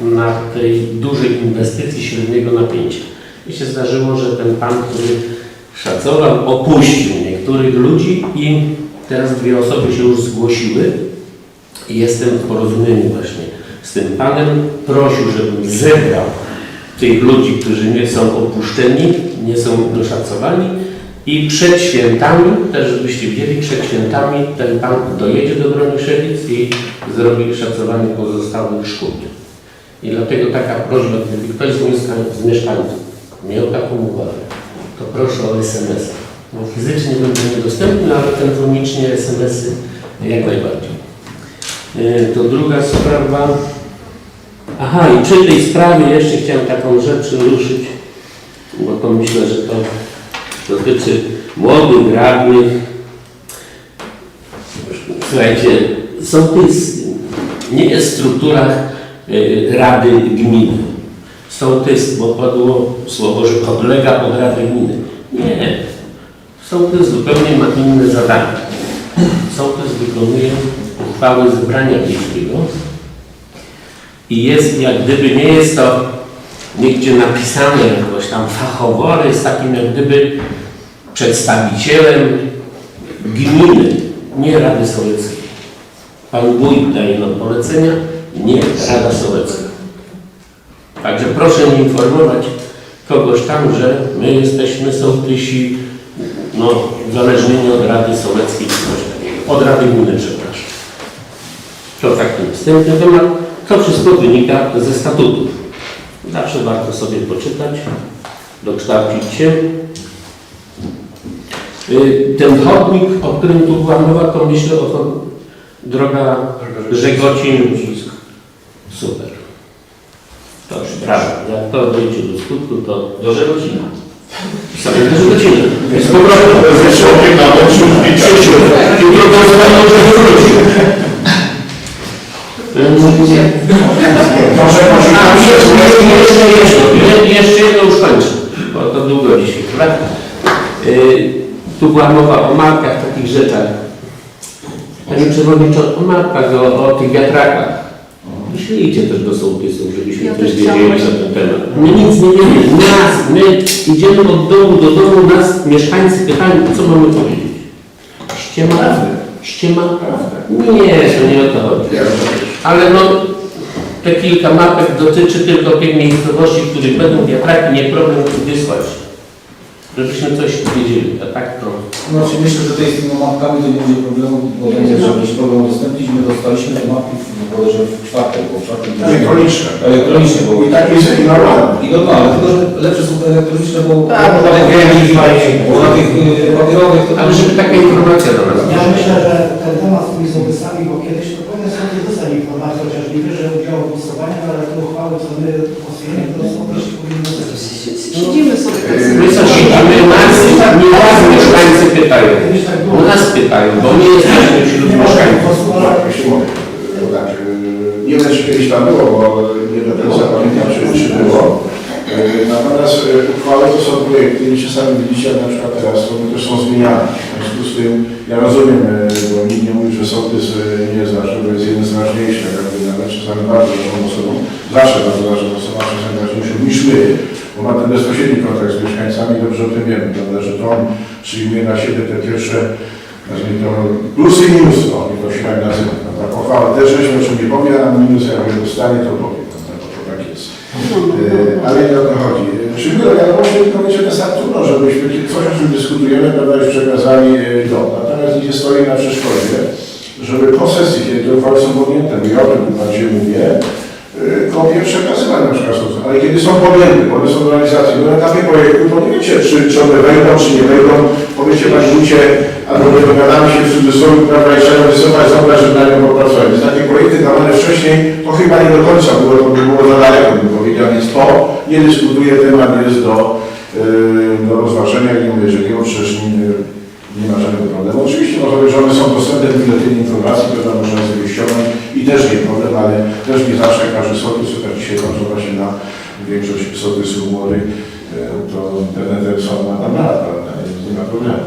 na tej dużej inwestycji średniego napięcia. I się zdarzyło, że ten pan, który szacował, opuścił niektórych ludzi i teraz 2 osoby się już zgłosiły i jestem w porozumieniu właśnie z tym panem. Prosił, żebym zebrał tych ludzi, którzy nie są opuszczeni, nie są doszacowani i przed świętami, też żebyście wiedzieli, przed świętami ten pan dojedzie do Broniszewic i zrobi szacowanie pozostałych szkód. I dlatego taka prośba, gdyby ktoś z mieszkańców miał taką uwagę, to proszę o SMS. No, fizycznie będzie niedostępny, ale telefonicznie SMS-y jak najbardziej. To druga sprawa. Aha, i przy tej sprawie jeszcze chciałem taką rzecz ruszyć, bo to myślę, że to dotyczy młodych radnych. Słuchajcie, sołtys nie jest w strukturach Rady Gminy. Sołtys, bo padło słowo, że podlega pod Radę Gminy. Nie. Sołtys zupełnie ma inne zadania. Sołtys wykonuje uchwały zebrania wiejskiego i jest, jak gdyby nie jest to nigdzie napisane jakoś tam fachowo, ale jest takim jak gdyby przedstawicielem gminy, nie Rady Sołeckiej. Pan wójt daje nam polecenia, nie Rada Sołecka. Także proszę mnie informować, kogoś tam, że my jesteśmy sołtysi, no, uzależnieni od Rady Sołeckiej, czy coś takiego. Od Rady Gminy, przepraszam. To taki następny temat. To wszystko wynika ze statutów. Zawsze warto sobie poczytać, dokształcić się. Ten chodnik, o którym tu była mowa, to myślę o droga Żegocin. Super. To już brawo. Jak to dojdzie do skutku, to Do Żegocina. same do Żegocina. Z powrotem. Jutro to zostanie może wrócić. Jeszcze jedno już kończę, bo to długo dzisiaj, prawda? Tu była mowa o markach, takich rzeczach. Panie Przewodniczący, o markach, o tych wiatrakach. Wyślijcie też do sołtysów, żebyśmy też wiedzieli na ten temat. My nic nie wiemy. My idziemy od domu do domu, nas mieszkańcy pytają, co mamy powiedzieć. Ściema? Ściema? Nie, to nie o to chodzi. Ale no, te kilka mapek dotyczy tylko tych miejscowości, w których będą wiatraki, nie problem tu wysłać. Żebyśmy coś wiedzieli, a tak to... Znaczy myślę, że tutaj z tymi mapkami to nie będzie problemu, bo będzie jakiś problem udostępnić. My dostaliśmy te mapki bodajże w czwartek, bo w czwartek... Elektroniczne. Elektroniczne, bo I tak jest i normalne. i normalne, tylko że lepsze są te elektroniczne, bo Tak. bo na tych papierowych to... Ale żeby taka informacja do nas Ja myślę, że ten temat z tymi sołtysami, bo kiedyś to powinien sobie dostać informację chociażliwie, że udział w głosowaniu, ale te uchwały, co my głosujemy, to są też powinny dostać. Siedzimy sobie tak My co siedzimy, nas mieszkańcy pytają. Nas pytają, bo my jesteśmy wśród mieszkańców. Jeśli mogę, to tak, nie wiem, czy kiedyś tam było, bo nie do końca pamiętam, czy było. Natomiast uchwały to są projekty i czasami widzicie, jak na przykład teraz, to one też są zmieniane. W związku z tym, ja rozumiem, bo nikt nie mówi, że sołtys nie jest ważny, bo jest jeden z ważniejszych, jakby nawet czasami bardzo ważną osobą, zawsze bardzo ważną osobą, czasami ważniejszą niż my, bo ma ten bezpośredni kontakt z mieszkańcami, dobrze o tym wiemy, prawda, że to on przyjmuje na siebie te pierwsze, nazwijmy to, plusy i minusy, nie to się tak nazywa, prawda, pochwała też żeśmy o czym nie powie, a na minusy, jak go dostanie, to powie, prawda, bo to tak jest. Ale nie o to chodzi. Przybyło wiadomości, tylko wiecie, to jest tak trudno, żebyśmy coś, o czym dyskutujemy, prawda, już przekazali do. Natomiast idzie stoi na przeszkodzie, żeby po sesji, kiedy te uchwały są podjęte, ja o tym bardziej mówię, kopie przekazywać na przykład, ale kiedy są podjęte, bo one są do realizacji, no na etapie projektu, to nie wiecie, czy one wejdą, czy nie wejdą, powiecie Panie Wójcie, albo nie dogadamy się w cudzysłowie, prawda, i trzeba wysyłać zobrać, żeby na nią popracować. Więc takie projekty dawane wcześniej, to chyba nie do końca było, to by było za daleko, bym powiedział, więc to nie dyskutuje, temat jest do rozważenia, nie mówię, że nie, przecież nie ma żadnego problemu. Oczywiście może być, że one są dostępne w biuletynie informacji, prawda, można sobie ściągnąć i też nie problem, ale też nie zawsze każdy sołtys, tak dzisiaj patrzę właśnie na większość sołtysów młodych, to internetem są na prawda, nie ma problemu.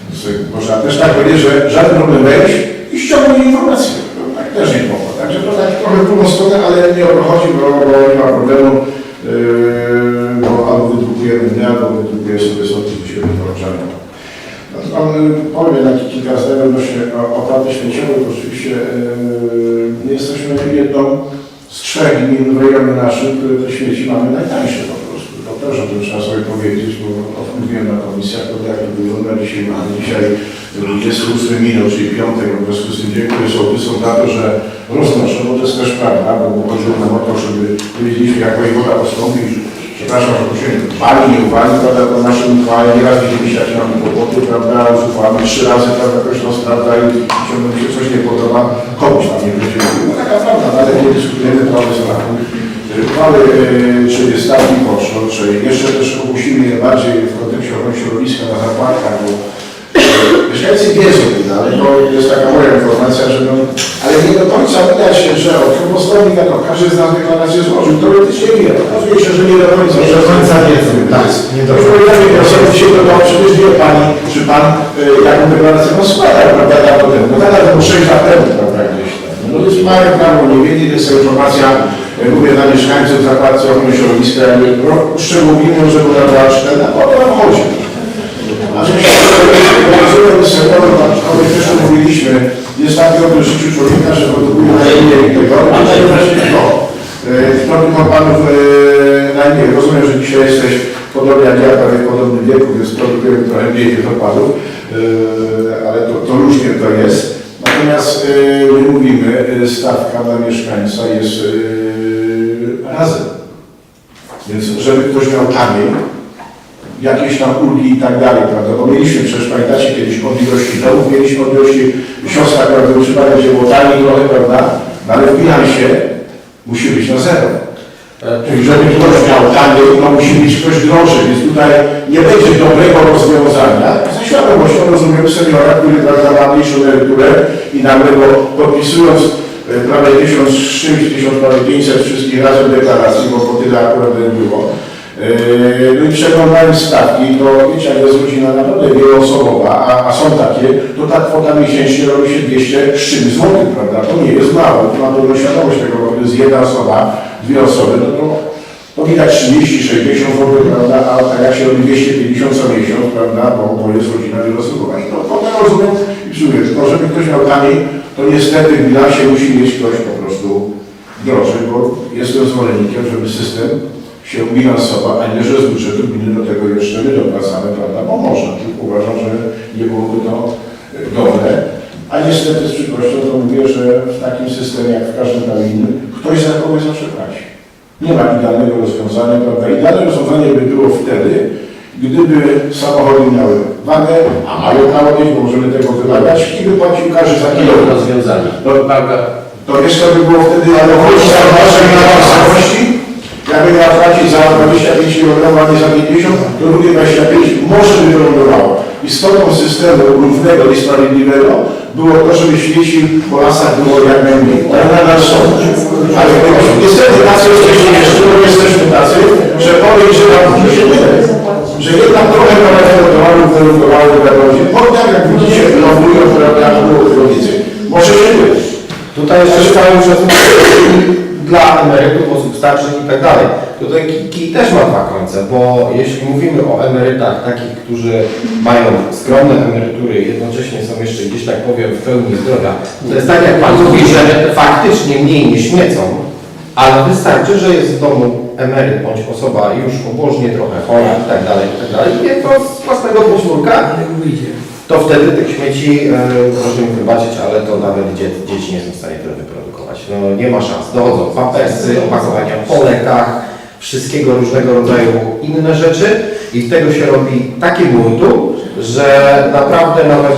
Więc można też tak powiedzieć, że żaden problem wejść i ściągnąć informacje. Tak też nie mogło. Także to tak trochę drugą stronę, ale nie o to chodzi, bo nie ma problemu, bo albo wydrukujemy mnie, albo wydrukuje sobie sołtys u siebie dołączania. Powiem jednak kilka zdań odnośnie opłaty śmieciowej, bo oczywiście jesteśmy jedną z 3 gmin w rejonie naszym, które te śmieci mamy najtańsze po prostu. To też o tym trzeba sobie powiedzieć, bo mówiłem na komisjach, to jak to wygląda dzisiaj mamy. Dzisiaj 28 minut, czyli piątek, w związku z tym dziękuję sołtysom za to, że roznoszą, bo to jest też prawda, bo chodziło nam o to, żeby wiedzieliśmy, jak wojewoda postąpi. Przepraszam, że musimy wali, nie uwali, prawda, to naszym uchwale, nieraz widzieliście, jakie mamy kłopoty, prawda, z uchwałami 3 razy, prawda, ktoś to sprawdza i ciągle mi się coś nie podoba, komuś tam nie będzie mówił. No taka prawda, ale nie dyskutujemy prawy znaku. Uchwały, czyli stawki poszło, czy jeszcze też ogłosimy je bardziej w kontekście ochrony środowiska na zakładkach, bo mieszkańcy wiedzą, ale to jest taka moja informacja, że no, ale nie do końca widać, że od krągosłownika to każdy z nas deklarację złożył. Teoretycznie wie, okazuje się, że nie do końca. Nie do końca wiedzą, tak. Już powiedziałem, że osoby dzisiaj to przecież wie Pani, czy Pan jaką deklarację Pan składał, prawda, dawno temu. No tak, to 6 lat temu, prawda, gdzieś tam. No więc mają prawo nie wiedzieć, to jest informacja, mówię dla mieszkańców zakładcy ochrony środowiska, uszczegółowimy, że była była czytelna, o to nam chodzi. A że się rozumiem z tego, też mówiliśmy, jest taki okres w życiu człowieka, że produkuje najmniej tego, a najmniej to. Kto tych panów najmniej, rozumiem, że dzisiaj jesteś podobnie jak ja, prawie w podobnym wieku, więc produkujemy trochę mniej tych odpadów, ale to różnie to jest. Natomiast my mówimy, stawka dla mieszkańca jest razem. Więc żeby ktoś miał taniej, jakieś tam ulgi i tak dalej, prawda? Bo mieliśmy, przecież pamiętacie kiedyś od ilości domów, mieliśmy od ilości siostra, prawda, utrzymania, gdzie było taniej trochę, prawda? No ale w bilansie musi być na zero. Czyli żeby ktoś miał taniej, no musi być ktoś droższy, więc tutaj nie będzie dobrego rozwiązania. Ze świadomością rozumiem seniora, który prawda, ma mniejszą emeryturę i nagle go podpisując prawie 1000 z czymś, 1500 wszystkich razem deklaracji, bo tyle akurat było. No i przeglądając stawki, to wiecie, jak jest rodzina naprawdę wieloosobowa, a są takie, to ta kwota miesięcznie robi się 200 z czymś złotych, prawda? To nie jest mało, to ma dobrą świadomość tego, bo to jest jedna osoba, dwie osoby, no to widać 30, 60 zł, prawda? A tak jak się robi 250 co miesiąc, prawda? Bo jest rodzina wieloosobowa. I to ja rozumiem i przyjmuję, tylko żeby ktoś miał taniej, to niestety w bilansie musi mieć ktoś po prostu droższy, bo jestem zwolennikiem, żeby system się bilansował, a nie, że z budżetu gminy do tego jeszcze my dopłacamy, prawda, bo można, tylko uważam, że nie byłoby to dobre, a niestety z przykrością to mówię, że w takim systemie jak w każdym tam innym, ktoś za kogoś zawsze płaci. Nie ma idealnego rozwiązania, prawda, idealne rozwiązanie by było wtedy, gdyby samochody miały wagę, a mają prawo mieć, bo możemy tego wymagać i by płacił każdy za kilometr. Rozwiązanie. To wiesz, co by było wtedy, ale chodzi o naszej całości. Jakby miała płacić za 25 kg, a nie za 50, to drugie 25 może by wylądowało. Istotą systemu równego i sprawiedliwego było to, żeby świeci po lasach było jak najmniej. Ale nadal są. Ale niestety tacy jesteśmy jeszcze, bo jesteśmy tacy, że powiem, że nam się mylę. Że jednak trochę towarów wylądowało w narodzie. Potem jak widzicie, lądują, prawda, było tego więcej. Może się mylę. Tutaj jeszcze całym dla emerytów, osób starszych i tak dalej. Tutaj kij też ma dwa końce, bo jeśli mówimy o emerytach takich, którzy mają skromne emerytury i jednocześnie są jeszcze gdzieś tak powiem w pełni zdrowia, to jest tak jak Pan mówi, że faktycznie mniej nie śmiecą, ale wystarczy, że jest w domu emeryt bądź osoba już pobożnie trochę chora i tak dalej, i to z własnego podwórka, to wtedy tych śmieci, proszę mi wybaczyć, ale to nawet dzieci nie są w stanie tyle wyprodukować. No nie ma szans. Dochodzą pampersy, opakowania po lekach, wszystkiego różnego rodzaju inne rzeczy i z tego się robi takie buntu, że naprawdę nawet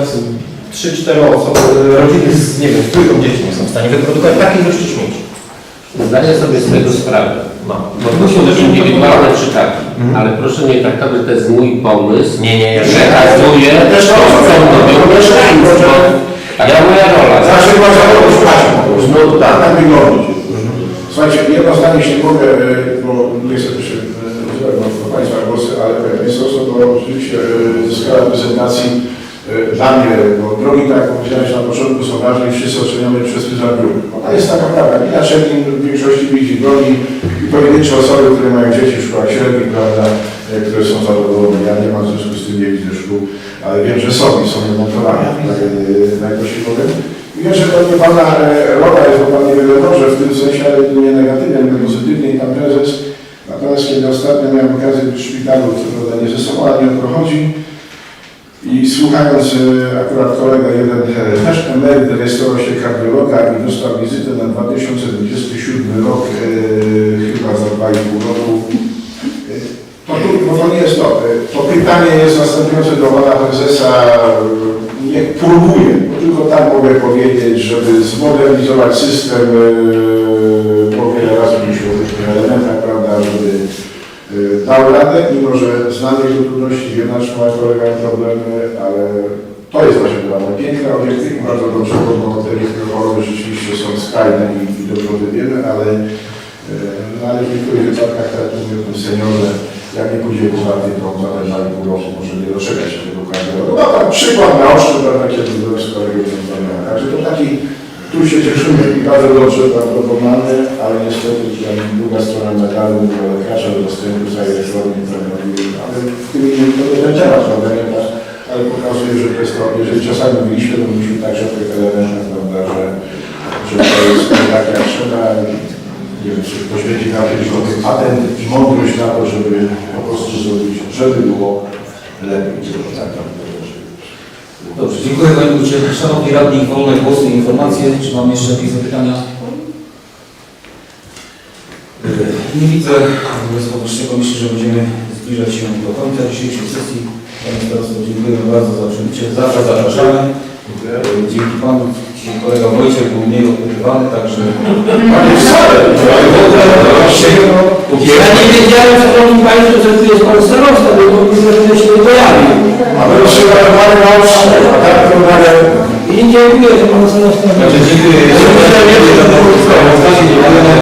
3-4 osoby, rodziny z, nie wiem, z trójką dzieci nie są w stanie wyprodukować takiej ilości śmieci. Zdaję sobie z tego sprawę. No. Bo to są też indywidualne przypadki. Ale proszę nie traktować, to jest mój pomysł. Nie. Przekazuję też to, co robią mieszkańcy. Taka moja rola. Zawsze była zawodowość płaci. No tak wygląda. Słuchajcie, jedno zdanie się mogę, bo nie chcę też do Państwa głosy, ale Ministerstwo to oczywiście zyskała prezentacji dla mnie, bo drogi, tak jak powiedziałeś na początku, są ważne i wszyscy oceniamy przez pryzmat dróg. Ona jest taka prawda. Inaczej w większości widzi drogi i pojedyncze osoby, które mają dzieci w szkołach średnich, prawda, które są zadowolone. Ja nie mam w związku z tym nie widzę szkół, ale wiem, że są i są remontowane, najprościej powiem. I wiem, że to nie Pana rola jest, bo Pan nie wiadomo, że w tym sensie, ale nie negatywnie, ale pozytywnie i Pan prezes. Natomiast kiedy ostatnio miałem okazję być w szpitalu, co prawda nie ze sobą, ale nie o to chodzi, i słuchając akurat kolega jeden też emeryt rejestrował się kardiologa i dostał wizytę na 2027 rok, chyba za 2,5 roku. To nie jest to. To pytanie jest następujące do Pana Prezesa, niech próbuje, bo tylko tak mogę powiedzieć, żeby zmodernizować system, bo wiele razy mówiliśmy o różnych elementach, prawda, żeby dał radę, mimo że znamy jego trudności, wiem, na czym ma kolega problemy, ale to jest właśnie dla mnie piękne obiekty i bardzo dobrze, bo te niektóre choroby rzeczywiście są skrajne i dobrze o tym wiemy, ale w niektórych wypadkach, tak jak mówię o tym seniorze, jak nie pójdzie poważnie, to za ten 2,5 roku może nie doczekać się tego każdego. No tak, przykład naoczny, prawda, kiedy byłem z kolegą rozmawiałem. Także to taki, tu się cieszymy i bardzo dobrze prawdopodobny, ale niestety druga strona medalu, do lekarza, do dostępu całej reformy, ale w tym innym to ten temat, prawda, nie tak, ale pokazuje, że to jest to, jeżeli czasami mówiliśmy, to mówiliśmy także o tych elementach, prawda, że to jest tak jak trzeba. nie wiem, czy poświęcić na kiedyś atent i mądrość na to, żeby po prostu zrobić, żeby było lepiej. Tak, tak. Dobrze, dziękuję Panie Wójcie. Szanowni Radni, wolne głosy i informacje. Czy mam jeszcze jakieś zapytania? Nie widzę. Wobec powyższego myślę, że będziemy zbliżać się do końca dzisiejszej sesji. Panie Starosto, dziękujemy bardzo za przybycie. Zawsze zapraszamy. Dzięki Panu kolega Wojciech był mniej odpytywany, także... Panie wcale! Ja nie wiedziałem, szanowni Państwo, że tu jest Pan Starosta, bo już się nie pojawił. A my przygotowali naocznie, a tak to dalej. I dziękuję, że Pan Starosta. Także dziękuję.